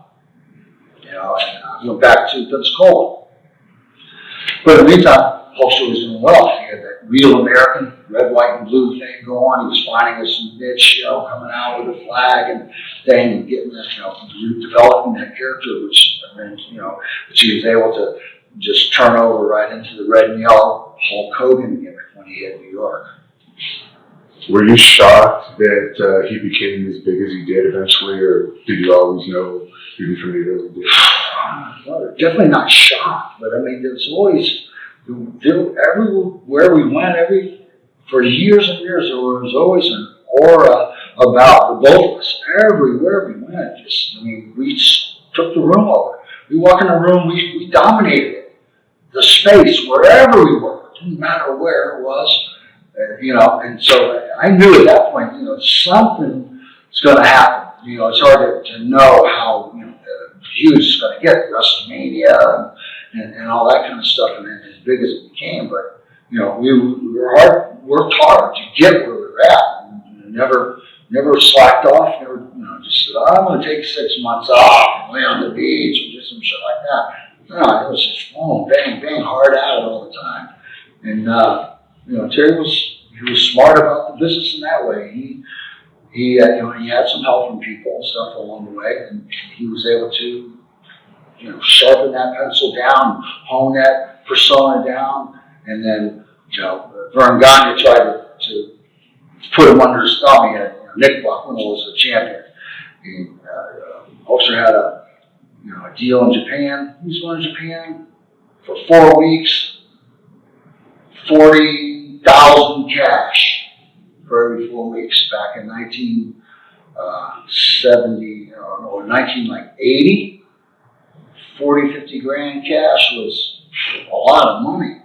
You know, and I went back to Pensacola. But in the meantime, Hulkster was doing well. He had that real American, red, white, and blue thing going. He was finding us some niche, you know, coming out with a flag and thing, and getting this, you know, developing that character, which, I mean, you know, which he was able to just turn over right into the red and yellow Hulk Hogan gimmick when he hit New York. Were you shocked that he became as big as he did eventually, or did you always know, even from the early days? Well, definitely not shocked, but I mean, there's always, everywhere we went, for years and years, there was always an aura about the both of us. Everywhere we went, just, I mean, we took the room over. We walk in the room, we dominated it. The space, wherever we were, it didn't matter where it was. You know, and so I knew at that point, you know, something's going to happen. You know, it's hard to know how, you know, huge it's going to get, Wrestlemania and all that kind of stuff, and as big as it became. But, you know, we worked hard to get where we were at, and never slacked off. Never, you know, just said, I'm going to take 6 months off and lay on the beach and do some shit like that. No, it was just bang, hard at it all the time, and. You know, Terry was smart about the business in that way. He you know, he had some help from people and stuff along the way, and he was able to, you know, sharpen that pencil down, hone that persona down, and then, you know, Vern Gagne tried to put him under his thumb. He had, you know, Nick Bucknell was the champion. Hulkster had a deal in Japan. He was going to Japan for 4 weeks. 40,000 cash for every 4 weeks back in 1970 or 1980. 40, 50 grand cash was a lot of money,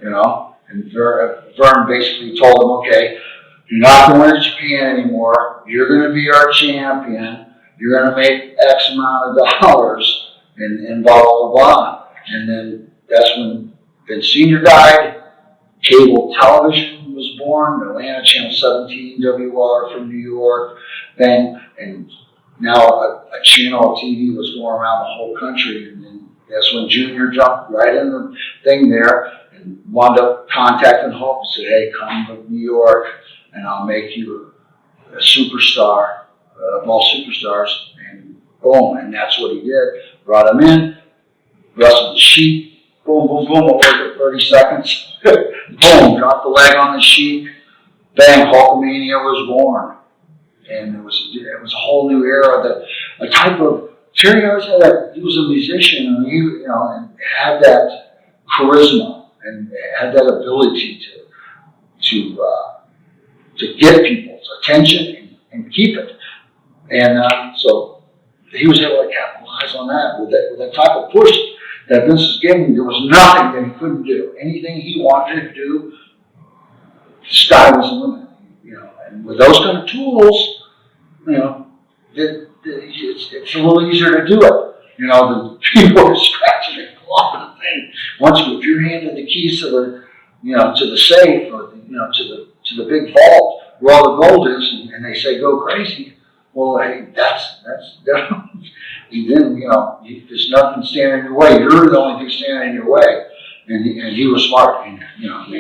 you know. And Vern basically told him, okay, you're not going to Japan anymore. You're going to be our champion. You're going to make X amount of dollars and blah, blah, blah. And then that's when Ben Sr. died. Cable television was born. Atlanta, Channel 17, WR from New York. And now a channel of TV was going around the whole country. And then that's when Junior jumped right in the thing there and wound up contacting Hulk and said, hey, come to New York and I'll make you a superstar of all superstars. And boom, and that's what he did. Brought him in, wrestled the sheep, boom, boom, boom, over 30 seconds. Boom, dropped the leg on the sheep. Bang, Hulkamania was born. And it was a whole new era, a type of, Terry always had that, he was a musician and and had that charisma and had that ability to get people's attention and keep it. And so he was able to capitalize on that with that type of push that Vince was giving. There was nothing that he couldn't do. Anything he wanted to do, the sky was the limit. And with those kind of tools, it's a little easier to do it. The people are scratching and clawing the thing. Once if you're handed the keys to the safe or to the big vault where all the gold is, and they say go crazy. Well, hey, that's definitely. Then there's nothing standing in your way. You're the only thing standing in your way. And he was smart. And,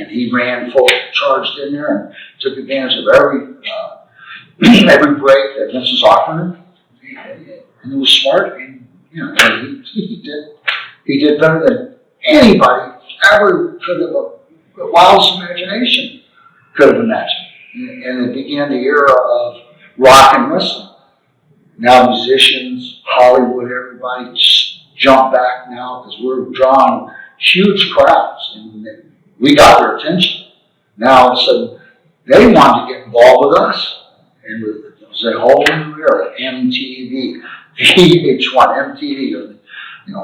he ran full charged in there and took advantage of every break that Vince was offering him. And he was smart. And he did better than anybody ever could have. The wildest imagination could have imagined. And it began the era of rock and wrestling. Now musicians, Hollywood, everybody jump back now because we're drawing huge crowds and we got their attention. Now all of a sudden they wanted to get involved with us. And it was a whole new era, MTV, VH1, MTV,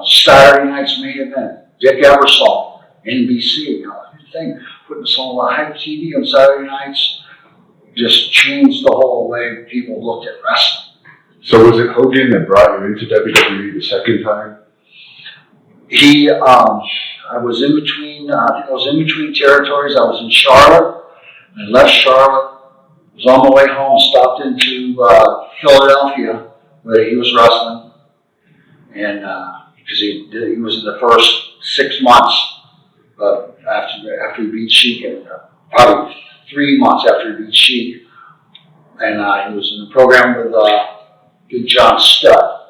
Saturday night's main event, Dick Ebersol, NBC, everything, putting us on live TV on Saturday nights just changed the whole way people looked at wrestling. So was it Hogan that brought you into WWE the second time? I was in between. I think I was in between territories. I was in Charlotte. I left Charlotte. Was on my way home. Stopped into Philadelphia where he was wrestling, and because he was in the first 6 months after he beat Sheik, and probably 3 months after he beat Sheik, and he was in the program with Big John Studd.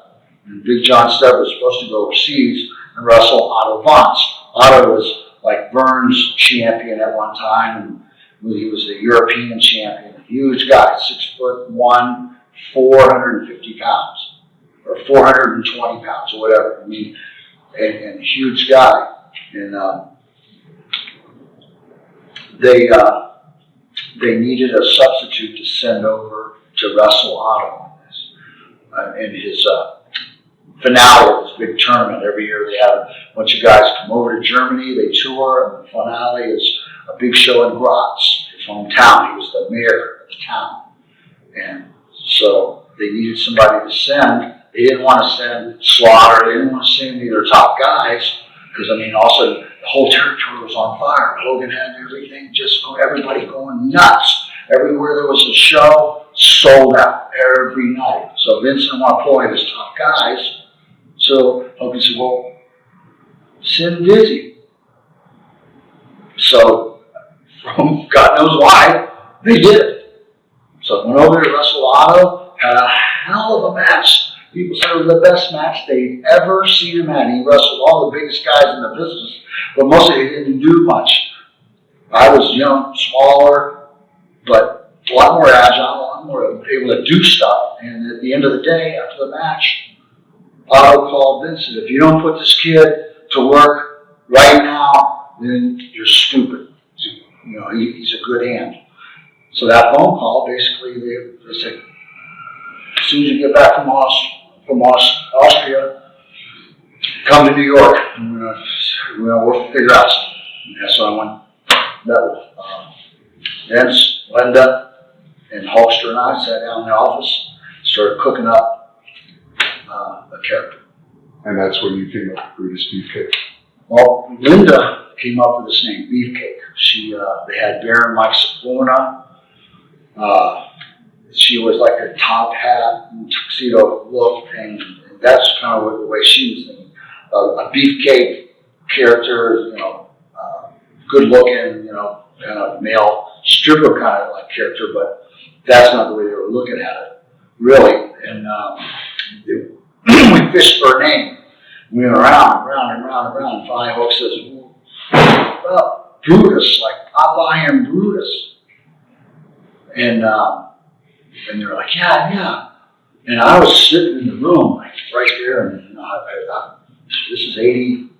And Big John Studd was supposed to go overseas and wrestle Otto Vance. Otto was like Vern's champion at one time, and he was a European champion, a huge guy, 6'1", 450 pounds, or 420 pounds, or whatever. I mean, and a huge guy. And they needed a substitute to send over to wrestle Otto in his finale of this big tournament. Every year they have a bunch of guys come over to Germany, they tour, and the finale is a big show in Graz, his hometown. He was the mayor of the town. And so they needed somebody to send. They didn't want to send Slaughter, they didn't want to send any of their top guys, because also the whole territory was on fire. Hogan had everything, everybody going nuts. Everywhere there was a show, sold out every night. So Vince didn't want to pull any of his top guys. So Hogan said, well, send Dizzy. So, from God knows why, they did it. So I went over to wrestle Otto, had a hell of a match. People said it was the best match they'd ever seen him at. He wrestled all the biggest guys in the business, but mostly he didn't do much. I was young, smaller, but a lot more agile, a lot more able to do stuff. And at the end of the day, after the match, Otto called Vince and said, if you don't put this kid to work right now, then you're stupid. You know, he's a good hand. So that phone call, basically, they said, as soon as you get back from Austria, come to New York. And we'll figure out something. And so I went, met with Vince, Linda, and Hulkster and I sat down in the office, started cooking up a character. And that's when you came up with Brutus Beefcake. Well, Linda came up with this name, Beefcake. They had Baron Mike Sapona. She was like a top hat and tuxedo look thing. And that's kind of the way she was thinking. A beefcake character, you know, good looking, you know, kind of male stripper kind of like character, but that's not the way they were looking at it, really. And we fished for a name. We went around and round and round and round. And finally, Hulk says, well, Brutus, like Popeye and Brutus. And they were like, yeah. And I was sitting in the room, like right there, and you know, this is 84,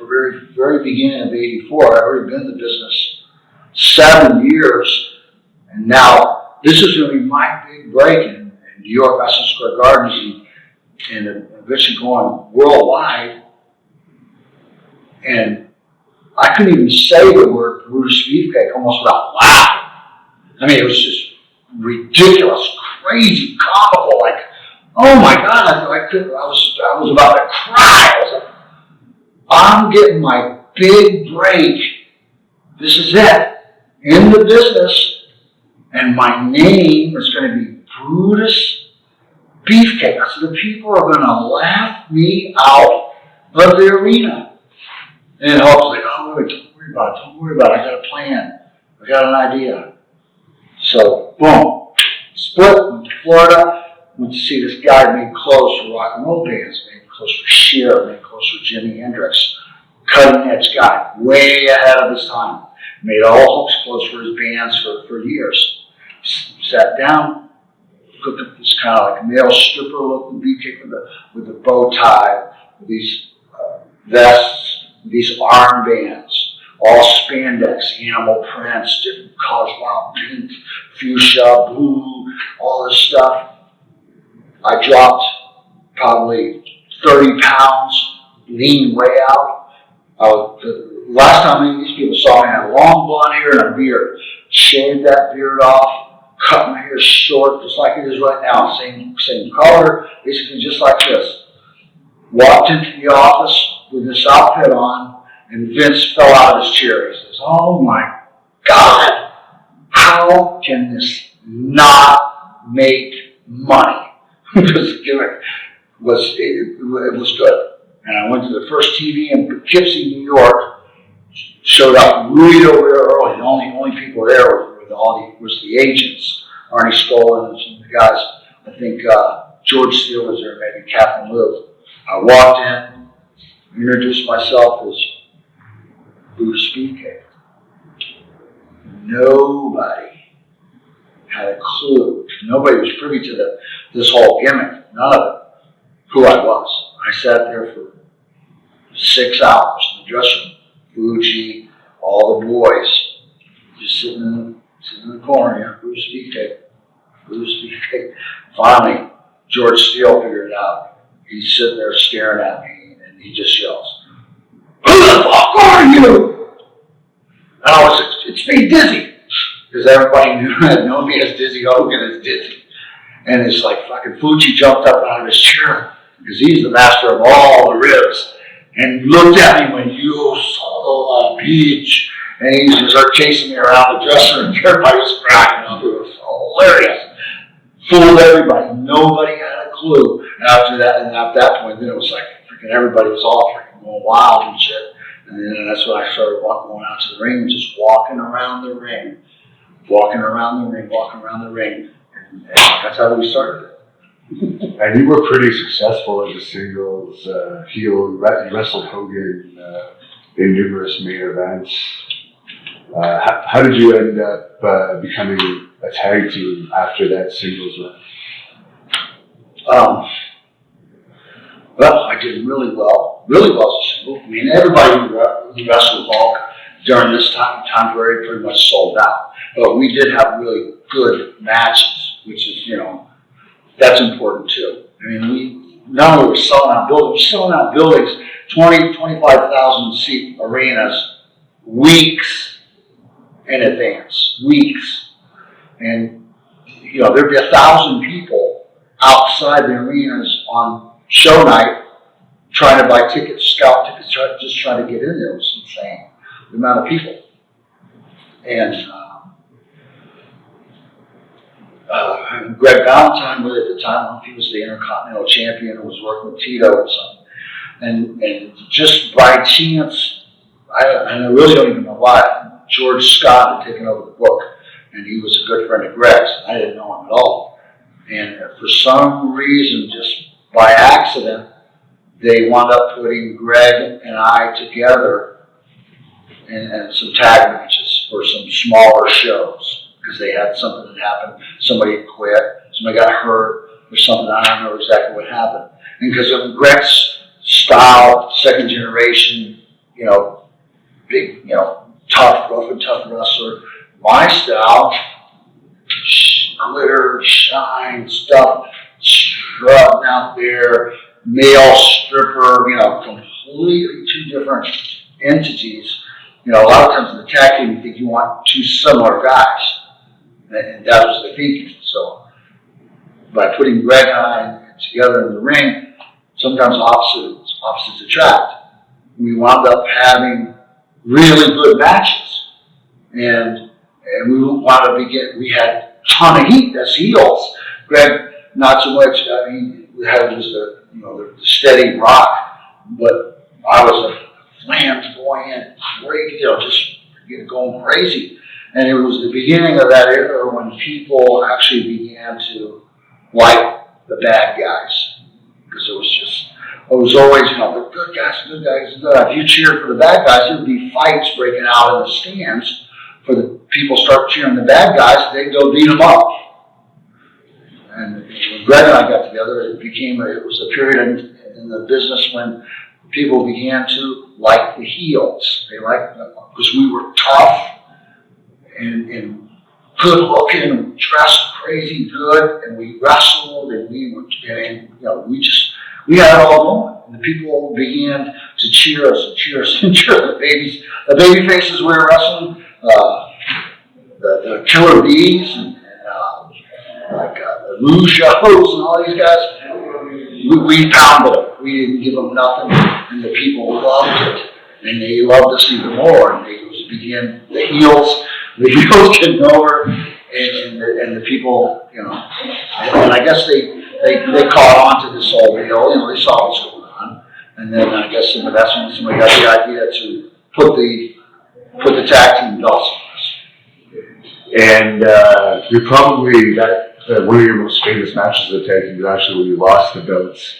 very, very beginning of 84. I'd already been in the business 7 years, and now this is going to be my big break in New York, Madison Square Gardens, and eventually going worldwide. And I couldn't even say the word Brutus Beefcake almost without laughing. I mean, it was just ridiculous, crazy, comical, like, oh my God, I was about to cry. I was like, I'm getting my big break. This is it. In the business. And my name is going to be Brutus Beefcake. I said, the people are going to laugh me out of the arena. And I was like, oh, wait, don't worry about it. I got a plan. I got an idea. So, boom. Split, went to Florida. Went to see this guy made clothes for rock and roll bands, made clothes for Cher, made clothes for Jimi Hendrix. Cutting edge guy, way ahead of his time. Made all Hulk's clothes for his bands for years. Sat down, looked at this kind of like male stripper looking beefcake with a bow tie, with these vests, these armbands, all spandex, animal prints, different colors, wild pink, fuchsia, blue, all this stuff. I dropped probably 30 pounds, leaned way out. The last time any of these people saw me, I had long blonde hair and a beard. Shaved that beard off, cut my hair short, just like it is right now, same color, basically just like this. Walked into the office with this outfit on, and Vince fell out of his chair. He says, oh my God, how can this not make money? Because the gimmick was good. And I went to the first TV in Poughkeepsie, New York, showed up real early. The only people there was the agents, Arnie Stoll and some of the guys. I think George Steele was there, maybe Captain Lou. I walked in, introduced myself as Brutus Beefcake. Nobody had a clue. Nobody was privy to this whole gimmick. None of it. Who I was. I sat there for 6 hours in the dressing room. Fuji, all the boys, just sitting in the corner. Yeah, Brutus Beefcake. Finally, George Steele figured it out. He's sitting there staring at me, and he just yells, "Who the fuck are you?" And it's me, Dizzy, because everybody had known me as Dizzy Hogan as Dizzy. And it's like fucking Fuji jumped up out of his chair, because he's the master of all the ribs, and looked at me and went, "You son of a bitch." And he just started chasing me around the dresser, and everybody was cracking up. It was hilarious. Fooled everybody. Nobody had a clue. After that, and at that point, then it was like freaking everybody was all freaking going wild and shit. And then that's when I started going out to the ring and just walking around the ring. And that's how we started it. And you were pretty successful as a singles heel. You wrestled Hogan in numerous main events. How did you end up becoming a tag team after that singles run? Well, I did really well as a single. I mean, everybody who wrestled Hulk during this time period pretty much sold out. But we did have really good matches, which is, that's important too. I mean, we not only were selling out buildings, 20, 25,000 seat arenas weeks in advance, weeks. And, there'd be 1,000 people outside the arenas on show night trying to buy tickets, scout tickets, just trying to get in there. It was insane, the amount of people. And Greg Valentine was at the time, I don't know if he was the Intercontinental Champion and was working with Tito or something. And just by chance, I really don't even know why, George Scott had taken over the book, and he was a good friend of Greg's. I didn't know him at all. And for some reason, just by accident, they wound up putting Greg and I together in some tag matches for some smaller shows, because they had something that happened. Somebody quit, somebody got hurt, or something. I don't know exactly what happened. And because of Greg's style, second generation, big, tough, rough and tough wrestler. My style, glitter, shine, stuff, strutting out there, male stripper, completely two different entities. A lot of times in the tag team, you think you want two similar guys. And that was the thinking. So by putting Greg and I together in the ring, sometimes opposites attract. We wound up having really good matches. And we wound up we had a ton of heat as heels. Greg, not so much. I mean, we had just the steady rock, but I was a flamboyant, great, just going crazy. And it was the beginning of that era when people actually began to like the bad guys, because it was always, the good guys, If you cheered for the bad guys, there would be fights breaking out in the stands. For the people start cheering the bad guys, they'd go beat them up. And when Greg and I got together, it was a period in the business when people began to like the heels. They liked them because we were tough and good looking, and we dressed crazy good, and we wrestled, and we had it all going. And the people began to cheer us and cheer us and cheer the baby faces we were wrestling, the Killer Bees, and the Rougeaus and all these guys. We pounded them. We didn't give them nothing, and the people loved it, and they loved us even more. And the heels getting over, and the people, and I guess they caught on to this whole deal. They saw what's going on, and then I guess that's when somebody got the idea to put the tag team belts on us. And you're probably one of your most famous matches of the tag team is actually when you lost the belts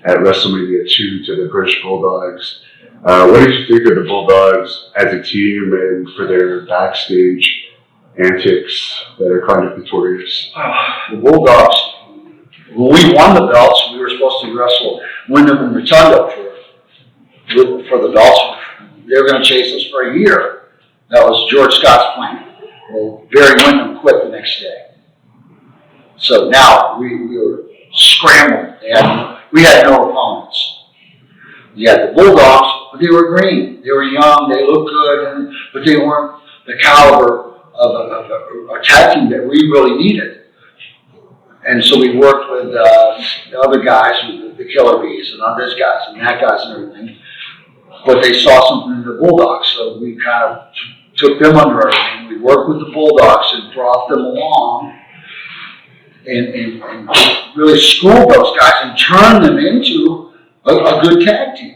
at WrestleMania 2 to the British Bulldogs. What did you think of the Bulldogs as a team and for their backstage antics that are kind of notorious? The Bulldogs, when we won the belts, we were supposed to win them in Rotundo for the belts. They were going to chase us for a year. That was George Scott's plan. Well, Barry Windham quit the next day. So now we were scrambling. We had no opponents. You had the Bulldogs, but they were green. They were young. They looked good, but they weren't the caliber of a tag team that we really needed. And so we worked with the other guys, the Killer Bees, and all these guys, and that guys, and everything. But they saw something in the Bulldogs, so we kind of took them under our wing. We worked with the Bulldogs and brought them along, and really schooled those guys and turned them into a good tag team.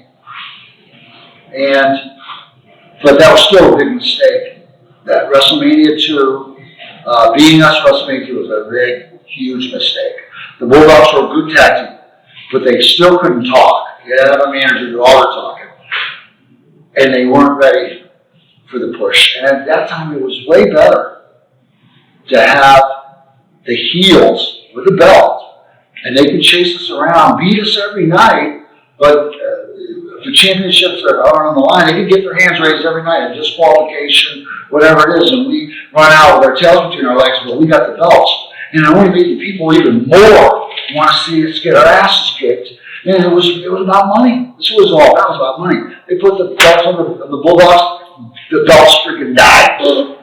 But that was still a big mistake. That WrestleMania 2, beating us WrestleMania 2 was a big, huge mistake. The Bulldogs were a good tag team, but they still couldn't talk. You had to have a manager do all the talking. And they weren't ready for the push. And at that time, it was way better to have the heels with the belt, and they could chase us around, beat us every night, but the championships that are on the line, they can get their hands raised every night, a disqualification, whatever it is, and we run out with our tails between our legs, but we got the belts. And it only made people even more want to see us get our asses kicked. And it was about money. This was all that was about money. They put the belts on the Bulldogs, the belts freaking died.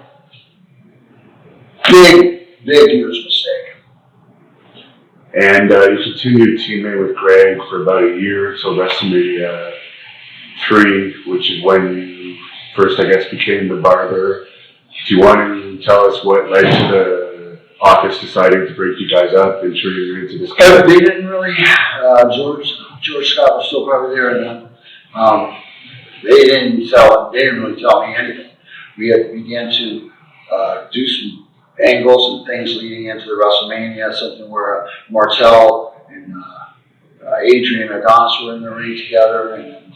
Big huge mistake. And you continued teaming with Greg for about a year until Wrestlemania 3, which is when you first, I guess, became the Barber. Do you want to tell us what led to the office deciding to break you guys up and turn you into this guy? They didn't really. George Scott was still probably there, and then they didn't really tell me anything. We began to do some angles and things leading into the WrestleMania, something where Martel and Adrian Adonis were in the ring together, and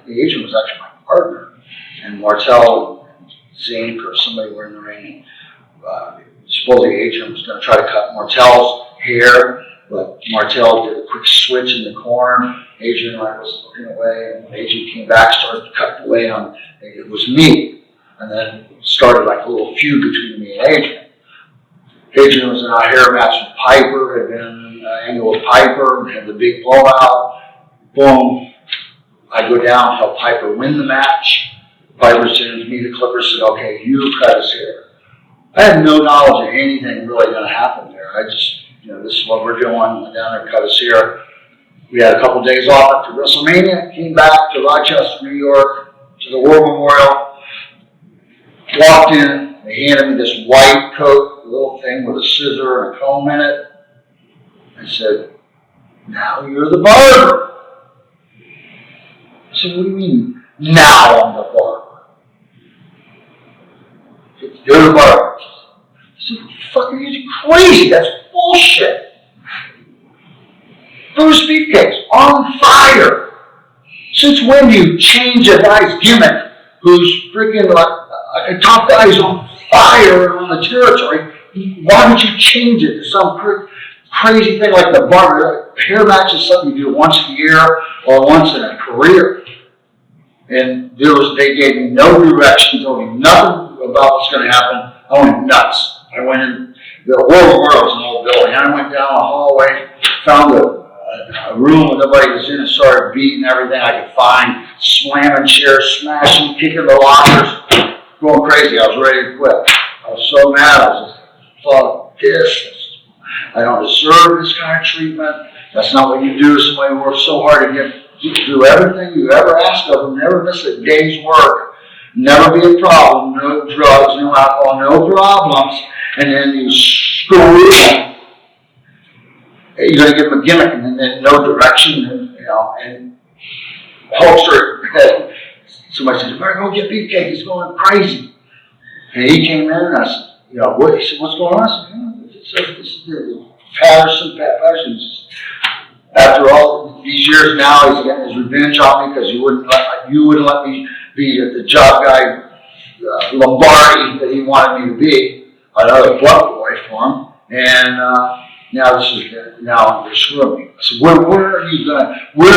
Adrian was actually my partner, and Martel and Zink or somebody were in the ring. Supposedly Adrian was going to try to cut Martel's hair, but Martel did a quick switch in the corner. Adrian was looking away, and when Adrian came back, started to cut away on. It was me. And then started like a little feud between me and Adrian. Adrian was in a hair match with Piper, had been in an angle with Piper, and had the big blowout. Boom. I go down, help Piper win the match. Piper sends me the Clippers, said, okay, you cut his hair. I had no knowledge of anything really going to happen there. I just, this is what we're doing. Went down there, cut his hair. We had a couple days off after WrestleMania, came back to Rochester, New York, to the War Memorial. Walked in, they handed me this white coat, a little thing with a scissor and a comb in it. I said, now you're the Barber. I said, what do you mean, now I'm the Barber? You're the Barber. I said, fuck, are you crazy? That's bullshit. Brutus Beefcake's on fire. Since when do you change a guy's gimmick who's freaking like a top guy is on fire on the territory? Why would you change it to some crazy thing like the Barber? A hair match is something you do once a year or once in a career. And they gave me no direction, told me nothing about what's going to happen. I went nuts. I went in, the War Memorial was an old building. I went down a hallway, found a room where nobody was in, and started beating everything I could find, slamming chairs, smashing, kicking the lockers. Going crazy. I was ready to quit. I was so mad. I was just thought, I don't deserve this kind of treatment. That's not what you do to somebody who works so hard to do everything you ever ask of them, never miss a day's work, never be a problem, no drugs, no alcohol, no problems, and then you screw them. You're going to give them a gimmick and then no direction, and Hulkster. Somebody said, better go get Beefcake, he's going crazy. And he came in and I said, he said, what's going on? I said, this is Pat Patterson. After all these years now, he's getting his revenge on me because you wouldn't let me be the job guy, Lombardi that he wanted me to be, another blunt boy for him. And now they're screwing me. I said, where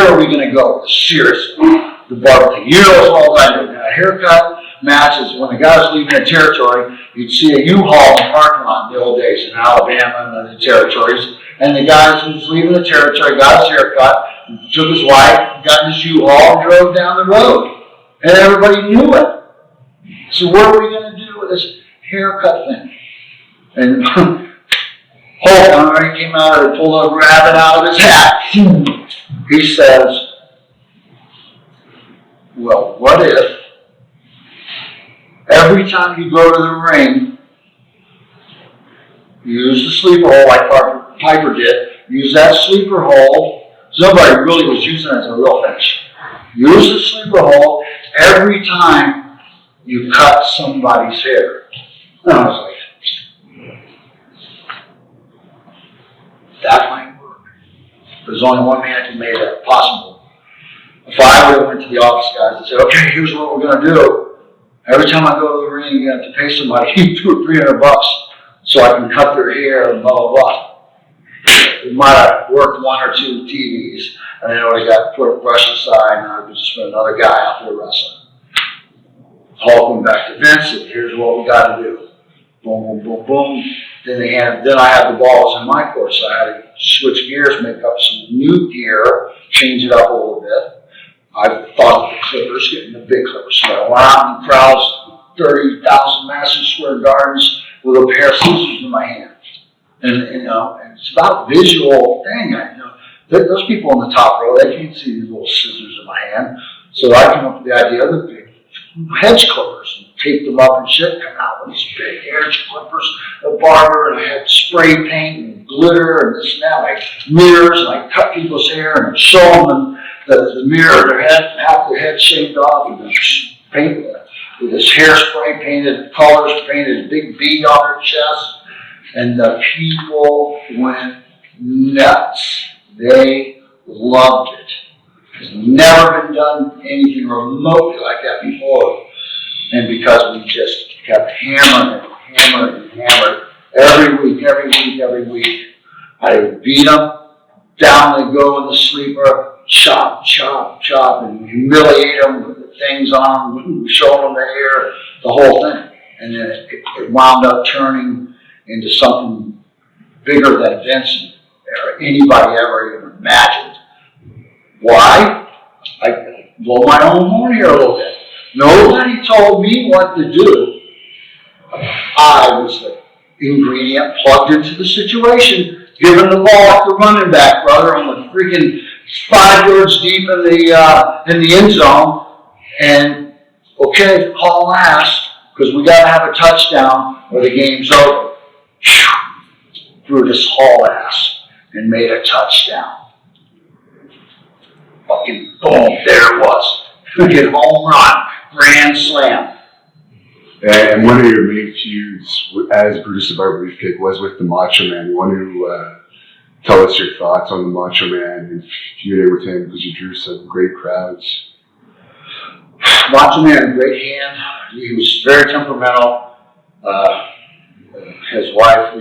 are we gonna go? Seriously. The Barber thing. All that. A haircut matches, when the guy was leaving the territory, you'd see a U-Haul in the parking lot in the old days in Alabama and the territories. And the guy who was leaving the territory got his haircut, took his wife, got in his U-Haul, and drove down the road. And everybody knew it. So what are we going to do with this haircut thing? And Hulk already came out and pulled a rabbit out of his hat. He says, well, what if every time you go to the ring, you use the sleeper hole like Piper did, use that sleeper hole, somebody really was using it as a real finish. Use the sleeper hole every time you cut somebody's hair. And I was like, that might work. There's only one man who made that possible. If I would have went to the office guys and said, okay, here's what we're going to do. Every time I go to the ring, you have to pay somebody $200 or $300 so I can cut their hair and blah, blah, blah. we might have worked one or two TVs, and then we got brushed aside, and I was just another guy out there wrestling. Hulk went back to Vince, and here's what we got to do. Boom, boom, boom, boom. Then I had the balls in my court, so I had to switch gears, make up some new gear, change it up a little bit. I thought of the Clippers, getting the big Clippers. So I went out in crowds, 30,000 Madison Square Gardens, with a pair of scissors in my hand. And it's about a visual thing. Those people on the top row, they can't see these little scissors in my hand. So I came up with the idea of the big hedge clippers and taped them up and shit, come out with these big hedge clippers, a barber, and I had spray paint and glitter and this and that, like mirrors, and I cut people's hair and show them the mirror, their head, half their head shaved off, and just paint with this hairspray painted, colors painted, a big bead on their chest, and the people went nuts. They loved it. There's never been done anything remotely like that before. And because we just kept hammering every week. I would beat them, down they go in the sleeper, chop, and humiliate them with the things on them, show them the hair, the whole thing. And then it wound up turning into something bigger than Vince or anybody ever even imagined. Why? I blow my own horn here a little bit. Nobody told me what to do. I was the ingredient plugged into the situation, giving the ball to the running back, brother, on the freaking 5 yards deep in the end zone. And okay, call last, because we got to have a touchdown or the game's over. Brutus haul ass and made a touchdown. Fucking boom, there it was. Freaking home run, grand slam. And one of your main feuds as Brutus the Barber Beefcake was with the Macho Man. You want to tell us your thoughts on the Macho Man and feuding with him because you drew some great crowds. Macho Man, great hand. He was very temperamental. His wife,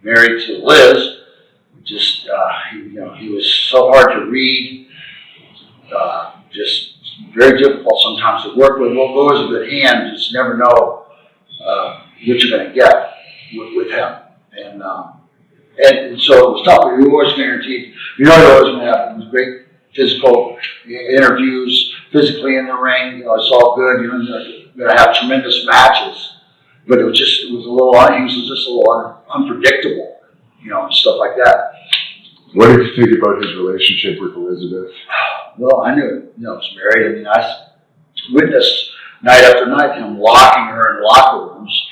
married to Liz, just he was so hard to read. Just very difficult sometimes to work with. What goes a good hand, you just never know what you're going to get with him. And so it was tough, but you were always guaranteed. You're always going to have great physical interviews, physically in the ring. It's all good. You're going to have tremendous matches. But he was just a little unpredictable, and stuff like that. What did you think about his relationship with Elizabeth? Well, I knew, he was married. I witnessed night after night him locking her in locker rooms.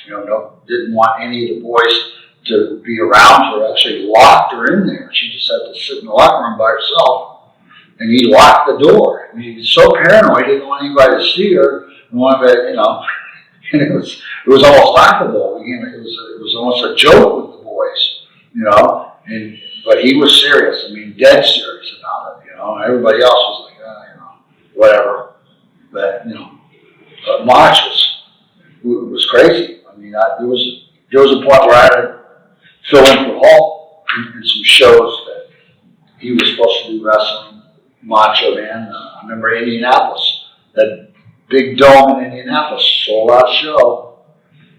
Didn't want any of the boys to be around her. Actually locked her in there. She just had to sit in the locker room by herself. And he locked the door. He was so paranoid, he didn't want anybody to see her. And it was almost laughable. It was almost a joke with the boys, But he was serious. Dead serious about it. Everybody else was like, whatever. But but Mach was crazy. There was a point where I had to fill in for Hulk in some shows that he was supposed to do wrestling. Macho Man. I remember Indianapolis, that big dome in Indianapolis, sold out show,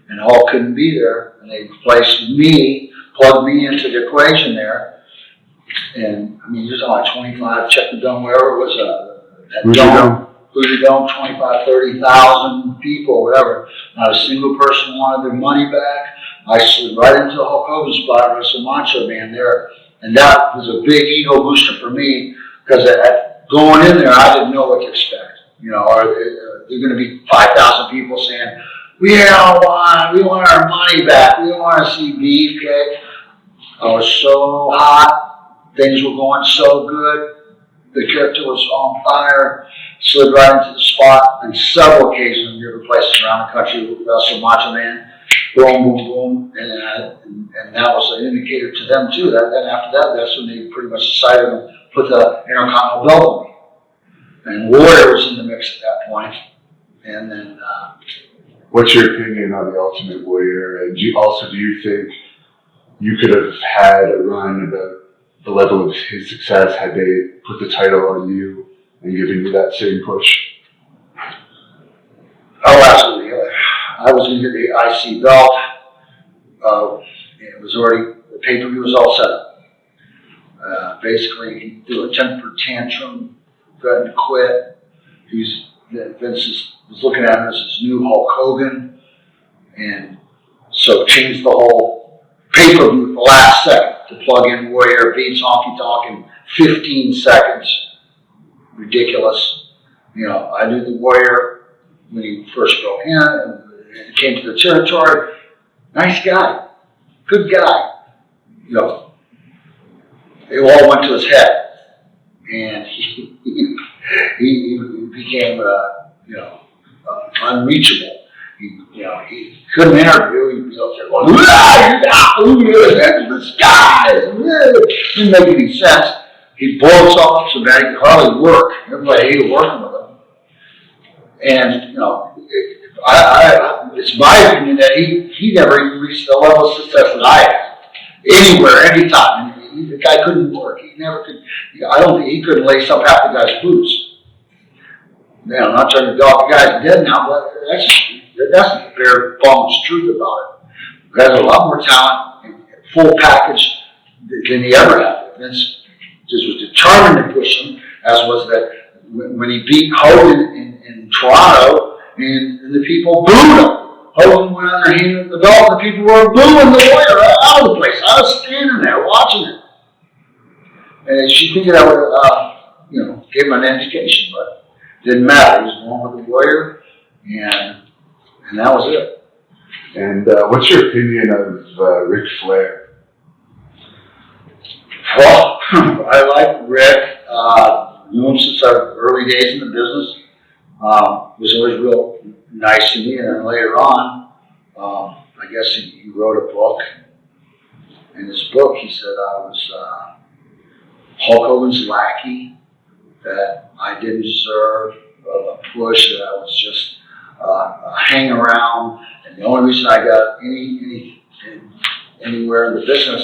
and Hulk couldn't be there, and they replaced me, plugged me into the equation there. And you're talking about 25, check the dome, wherever it was, that dome, Hoosier Dome, 25, 30,000 people, whatever. Not a single person wanted their money back. I slid right into the Hulk Hogan spot, wrestled Macho Man there, and that was a big ego booster for me, because going in there, I didn't know what to expect. Are there going to be 5,000 people saying, we want our money back, we want to see Beefcake. I was so hot, things were going so good, the character was on fire, slid right into the spot. On several occasions in different places around the country, wrestled Macho Man, boom, boom, boom, and that was an indicator to them too. Then after that, that's when they pretty much decided to put the Intercontinental belt on me. And Warrior was in the mix at that point. And then... What's your opinion on the Ultimate Warrior? And do you think you could have had a run about the level of his success had they put the title on you and given you that same push? Oh, absolutely. I was going to get the IC belt. It was already, the pay-per-view was all set up. Basically, he threw a temper tantrum, threatened to quit. Vince was looking at him as his new Hulk Hogan, and so changed the whole pay-per-view at the last second to plug in Warrior, beats Honky Tonk in 15 seconds. Ridiculous. You know, I knew the Warrior when he first broke in and came to the territory. Nice guy, good guy. You know, it all went to his head, and he became unreachable. He couldn't interview. He'd be up there going, the skies. Didn't make any sense. He'd blow himself up so bad he could hardly work. Everybody hated working with him. And, it's my opinion that he never even reached the level of success that I had. Anywhere, anytime. The guy couldn't work. He never could. I don't think he couldn't lace up half the guy's boots. Man, I'm not trying to dog the guy's dead now, but that's the bare bones truth about it. The guy's a lot more talent and full package than he ever had. Vince just was determined to push him, as was that when he beat Hogan in Toronto, and the people booed him. Hogan went on there handing the belt, and the people were booing the Warrior out of the place. I was standing there watching it. And she figured I would, give him an indication, but didn't matter. He was going with the Warrior, and that was it. And what's your opinion of Ric Flair? Well, I like Rick. Knew him since our early days in the business. Was always real nice to me, and then later on, I guess he wrote a book. In his book, he said I was Hulk Hogan's lackey, that I didn't deserve a push, that I was just a hang around, and the only reason I got anywhere in the business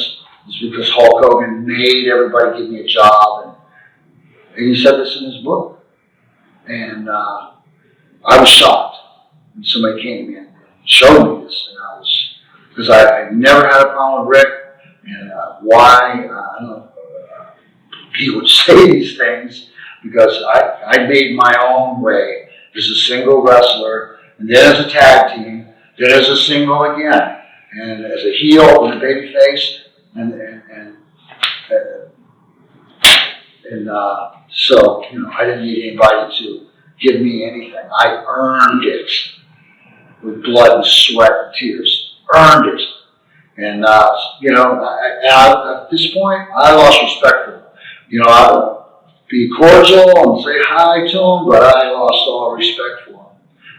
is because Hulk Hogan made everybody give me a job, and he said this in his book, and I was shocked when somebody came to me and showed me this, and because I never had a problem with Rick, and why, I don't know, he would say these things, because I made my own way as a single wrestler, and then as a tag team, then as a single again, and as a heel and a baby face, so I didn't need anybody to give me anything. I earned it with blood and sweat and tears. Earned it, and at this point, I lost respect for him. I would be cordial and say hi to him, but I lost all respect for him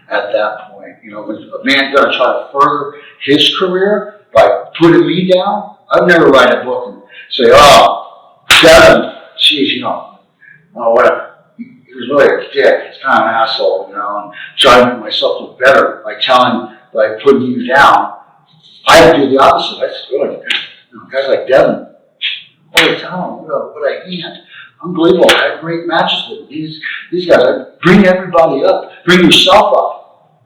at that point. When a man's going to try to further his career by putting me down, I'd never write a book and say, oh, Devin, geez, whatever. He was really a dick. He's kind of an asshole, and trying to make myself look better by putting you down. I do the opposite. I said, good. Guys like Devin, all the time, what I hand. Unbelievable. I had great matches with these guys. I bring everybody up. Bring yourself up.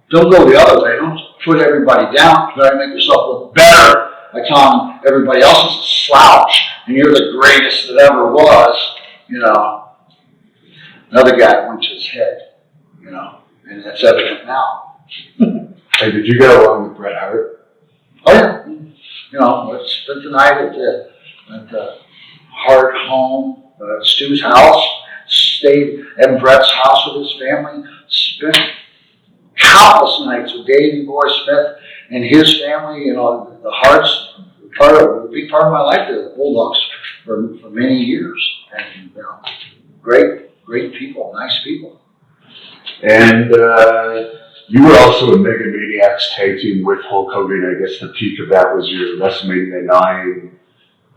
Don't go the other way. Don't put everybody down. Try to make yourself look better by telling everybody else is a slouch and you're the greatest that ever was. Another guy went to his head, and that's evident now. Hey, did you get along with Bret Hart? Oh, yeah. Spent the night at the Hart home, Stu's house, stayed at Bret's house with his family, spent countless nights with Davey Boy Smith and his family, the Harts, a big part of my life there, the Bulldogs, for many years. And, great people, nice people. And you were also a Mega Maniacs tag team with Hulk Hogan. I guess the peak of that was your WrestleMania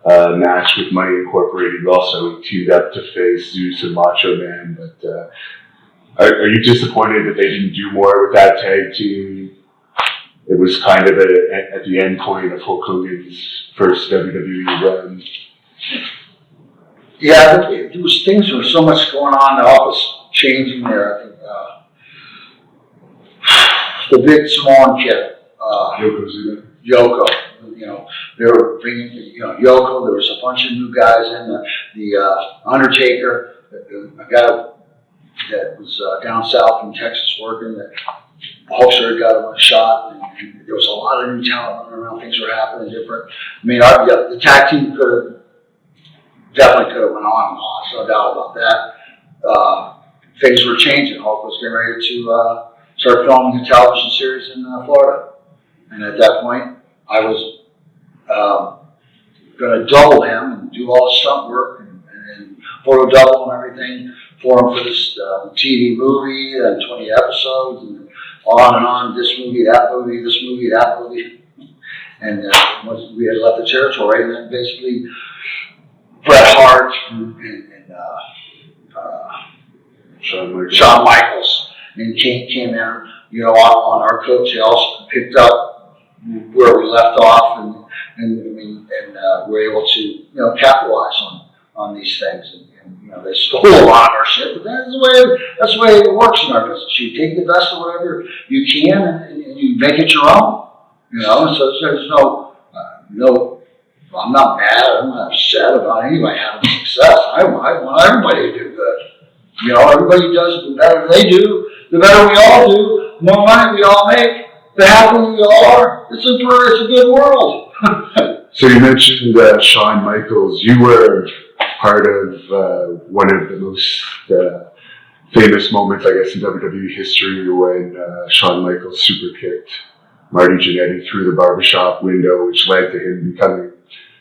9 match with Money Incorporated. You also teamed up to face Zeus and Macho Man. But are you disappointed that they didn't do more with that tag team? it was kind of at the end point of Hulk Hogan's first WWE run. Yeah, there was things. There was so much going on. The office changing there. I think the big Samoan kid, Yoko. You know, they were bringing Yoko. There was a bunch of new guys in the Undertaker, a guy that was down south in Texas working. That Hulkster got him a shot, and there was a lot of new talent running around. Things were happening different. I mean, the tag team definitely could have went on and on, no doubt about that. Things were changing. Hulk was getting ready to start filming a television series in Florida. And at that point, I was going to double him and do all the stunt work and photo double and everything for him for this TV movie and 20 episodes and on, this movie, that movie, this movie, that movie. And once we had left the territory, and then basically Bret Hart and Shawn Michaels and came in, on our coattails, picked up where we left off, and we're able to, capitalize on these things. And they stole a lot of our shit, but that's the way it works in our business. You take the best of whatever you can, and you make it your own. So there's no. I'm not mad. I'm not upset about anybody having success. I want everybody to do good. Everybody does the better they do, the better we all do, the more money we all make, the happier we all are. It's a good world. So you mentioned Shawn Michaels. You were part of one of the most famous moments, I guess, in WWE history when Shawn Michaels super kicked Marty Jannetty through the barbershop window, which led to him becoming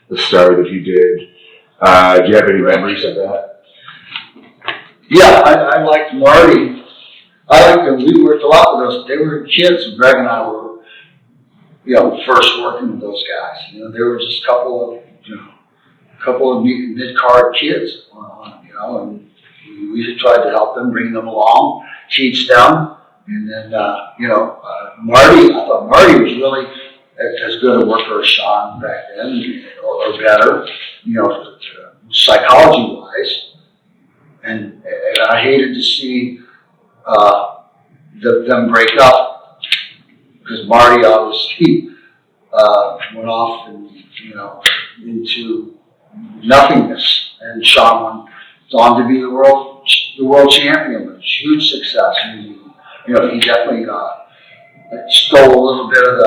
the star that he did. Do you have any memories of that? Yeah, I liked Marty. I liked them. We worked a lot with those. They were kids, and Greg and I were, first working with those guys. They were just a couple of mid-card kids, and we tried to help them, bring them along, teach them, and then, Marty. I thought Marty was really as good a worker as Shawn back then, or better, psychology-wise. And I hated to see them break up because Marty obviously went off and into nothingness, and Shawn went on to be the world champion with huge success. He definitely stole a little bit of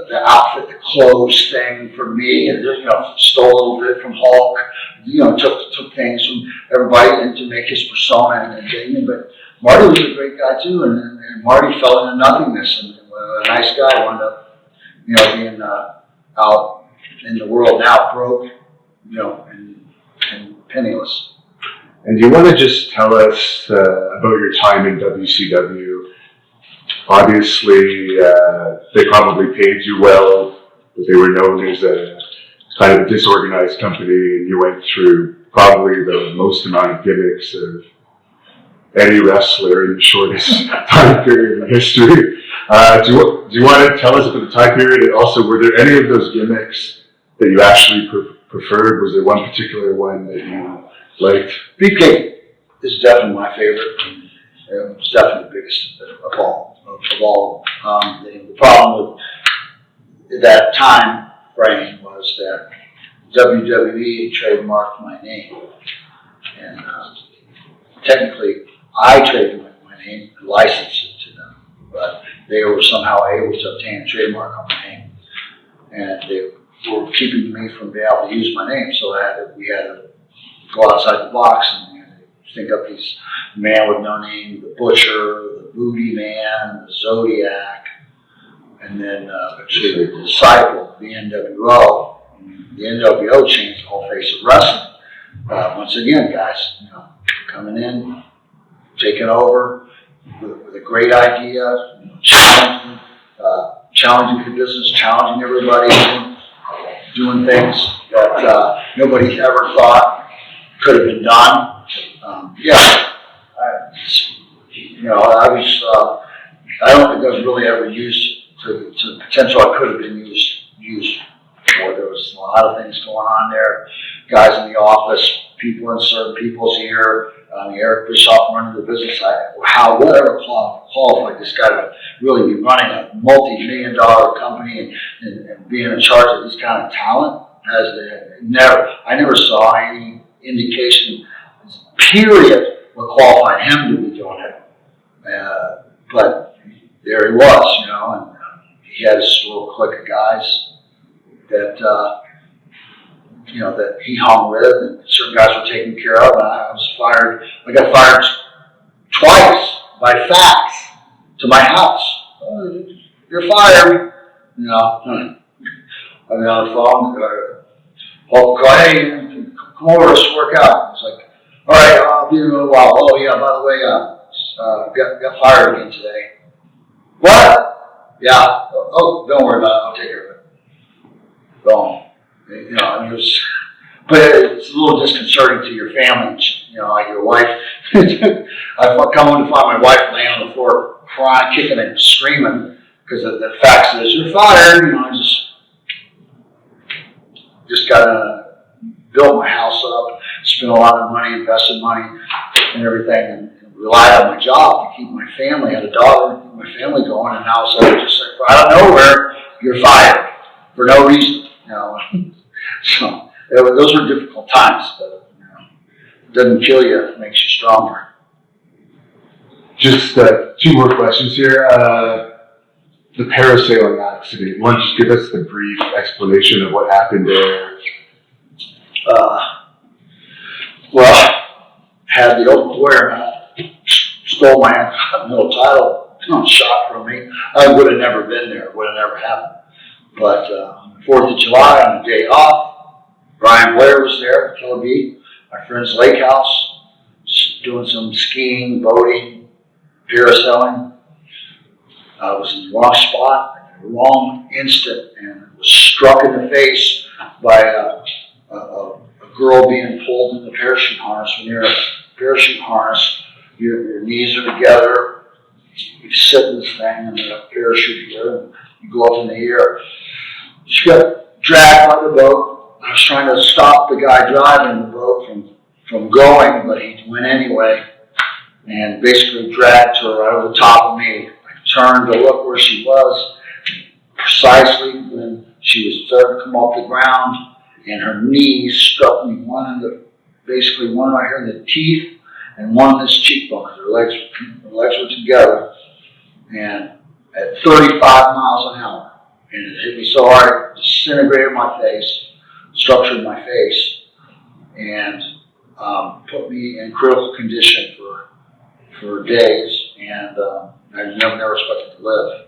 the outfit, the clothes thing from me, and stole a little bit from Hulk. Took things from everybody and to make his persona and thing. But Marty was a great guy too, and Marty fell into nothingness, and a nice guy wound up, being out in the world now, broke, and penniless. And do you want to just tell us about your time in WCW? Obviously, they probably paid you well, but they were known as a kind of a disorganized company, and you went through probably the most amount of gimmicks of any wrestler in the shortest time period in history. Do you want to tell us about the time period? And also, were there any of those gimmicks that you actually preferred? Was there one particular one that you liked? Beefcake is definitely my favorite. It's definitely the biggest of all. The problem with that time frame was that WWE trademarked my name, and technically I trademarked my name and licensed it to them, but they were somehow able to obtain a trademark on my name, and they were keeping me from being able to use my name. So we had to go outside the box and think up these man with no name, the Butcher, the Booty Man, the Zodiac, and then the Disciple, the NWO. The NWO changed the whole face of wrestling. Once again, guys, coming in, taking over with a great idea, challenging the business, challenging everybody, doing things that nobody ever thought could have been done. I don't think I was really ever used to the potential I could have been used for. There was a lot of things going on there. Guys in the office, people in certain people's ear. Eric Bischoff running the business. Whatever qualified this guy to really be running a multi-million-dollar company and being in charge of this kind of talent. I never saw any indication, period, what qualified him to be doing it. But there he was, and he had his little clique of guys that that he hung with, and certain guys were taken care of. And I was fired. I got fired twice by fax to my house. You're fired. I mean, on the phone. Hey, come over, let's work out. It's like, all right, I'll be in a little while. Oh yeah, by the way, got fired again today. What? Yeah. Oh, don't worry about it. I'll take care of it. Boom. It was, but it's a little disconcerting to your family. Like your wife. I come home to find my wife laying on the floor, crying, kicking and screaming because the fact says you're fired. I just got to build my house up, spent a lot of money, invested money, and everything, and relied on my job to keep my family. I had a daughter, keep my family going, and now suddenly just like out of nowhere, you're fired for no reason. So those were difficult times, but it doesn't kill you; it makes you stronger. Just 2 more questions here. The parasailing accident. Why don't you give us the brief explanation of what happened there? Well, had the open wear stole my Continental title shot from me. I would have never been there. It would have never happened. But 4th of July on the day off, Brian Blair was there, Killer Beat, my friend's lake house, doing some skiing, boating, parasailing. I was in the wrong spot at the wrong instant and was struck in the face by a girl being pulled in the parachute harness. When you're in a parachute harness, your knees are together, you sit in this thing and the parachute here, and you go up in the air. She got dragged by the boat. I was trying to stop the guy driving the boat from going, but he went anyway and basically dragged her right over the top of me. I turned to look where she was precisely when she was starting to come off the ground, and her knees struck me, one right here in the teeth and one in this cheekbone. Her legs were together, and at 35 miles an hour. And it hit me so hard, it disintegrated my face, structured my face, and put me in critical condition for days, and I never expected to live.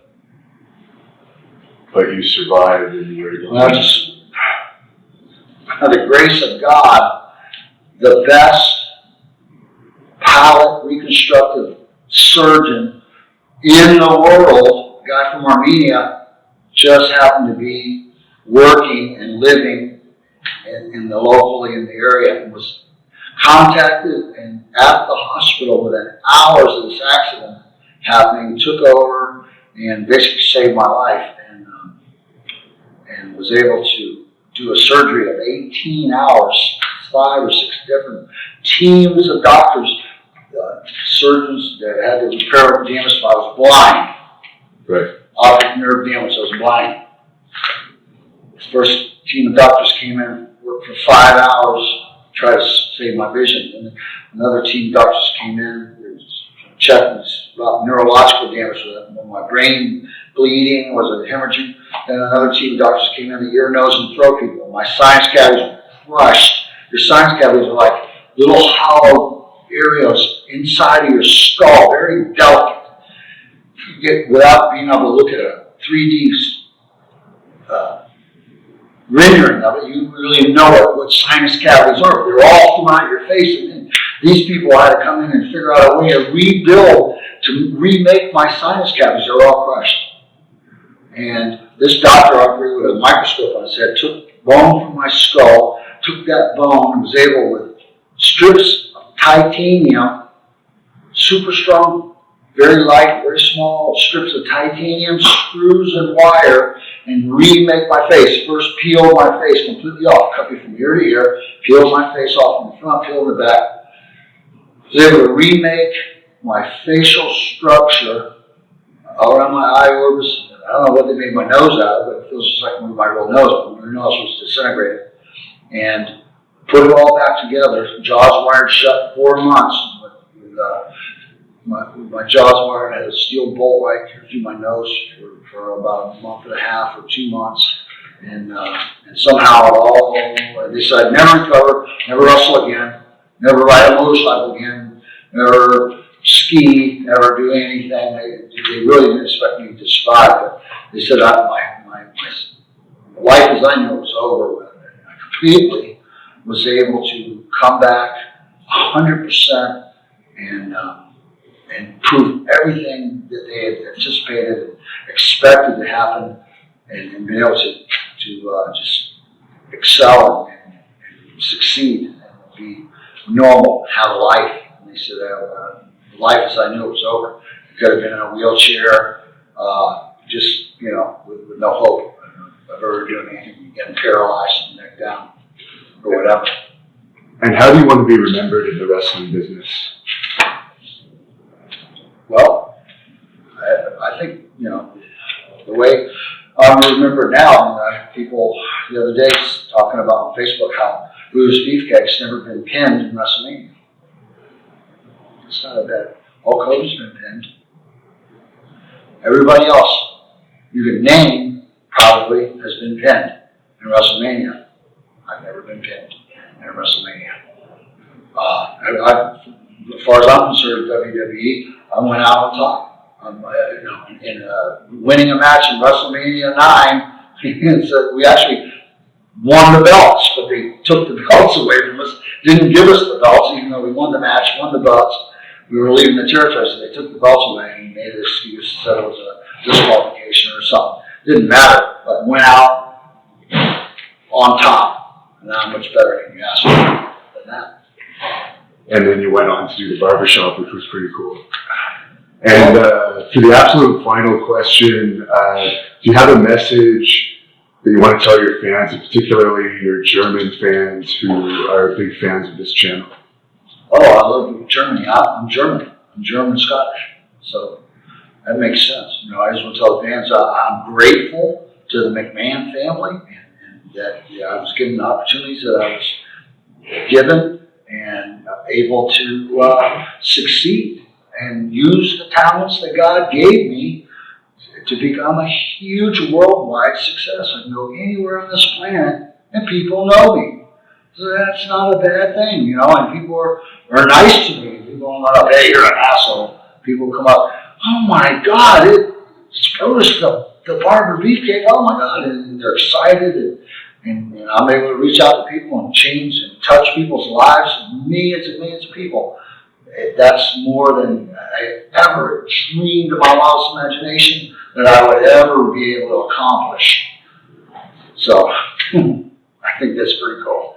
But you survived and you were Well, just by the grace of God, the best palate reconstructive surgeon in the world, a guy from Armenia, just happened to be working and living locally in the area, and was contacted and at the hospital within hours of this accident happening, took over and basically saved my life, and was able to do a surgery of 18 hours, 5 or 6 different teams of doctors, surgeons that had to repair damage. I was blind. Right. Optic nerve damage, I was blind. The first team of doctors came in, worked for 5 hours, tried to save my vision. And another team of doctors came in, checked about neurological damage, my brain bleeding, was it hemorrhaging. Then another team of doctors came in, the ear, nose, and throat people. My sinus cavities were crushed. Your sinus cavities are like little hollow areas inside of your skull, very delicate. Without being able to look at a 3D rendering of it, you really know what sinus cavities are. They're all throughout your face. And then these people had to come in and figure out a way to rebuild, to remake my sinus cavities. They were all crushed. And this doctor operated with a microscope on his head, took bone from my skull, took that bone and was able, with strips of titanium, super strong very light, very small strips of titanium screws and wire and remake my face. First peeled my face completely off, cut me from ear to ear, peeled my face off from the front, peeled the back. Was able to remake my facial structure around my eye orbs. I don't know what they made my nose out of, but it feels just like my real nose, but my nose was disintegrated. And put it all back together. Jaws wired shut 4 months. My jaws wired, had a steel bolt right through my nose for about a month and a half or 2 months. And somehow they said, never recover, never wrestle again, never ride a motorcycle again, never ski, never do anything. They really didn't expect me to survive, but they said my life as I knew it was over with. I completely was able to come back 100% and prove everything that they had anticipated and expected to happen, and been able to just excel and succeed and be normal, have a life. And they said life as I knew it was over. I could have been in a wheelchair, just with no hope of ever doing anything, getting paralyzed and neck down or whatever. And how do you want to be remembered in the wrestling business? Well, I think, the way I'm remembered now, people the other day talking about on Facebook how Brutus Beefcake's never been pinned in WrestleMania. It's not a bad. Hulk Hogan's been pinned. Everybody else you could name probably has been pinned in WrestleMania. I've never been pinned in WrestleMania. As far as I'm concerned, WWE, I went out on top. Winning a match in WrestleMania 9, so we actually won the belts, but they took the belts away from us, didn't give us the belts, even though we won the match, won the belts. We were leaving the territory, so they took the belts away and made an excuse, said it was a disqualification or something. Didn't matter, but went out on top. And now I'm much better than you asked me than that. And then you went on to do the barbershop, which was pretty cool. And for the absolute final question, do you have a message that you want to tell your fans, and particularly your German fans who are big fans of this channel? Oh, I love Germany. I'm German. I'm German Scottish. So that makes sense. I just want to tell the fans I'm grateful to the McMahon family and that I was given the opportunities that I was given and able to succeed and use the talents that God gave me to become a huge worldwide success. I can go anywhere on this planet and people know me. So that's not a bad thing, and people are nice to me. People don't go, hey, you're an asshole. People come up, oh my God, it's Brutus, the Barber Beefcake, oh my God, and they're excited, and I'm able to reach out to people and change and touch people's lives, millions and millions of people. That's more than I ever dreamed in my wildest imagination that I would ever be able to accomplish. So I think that's pretty cool.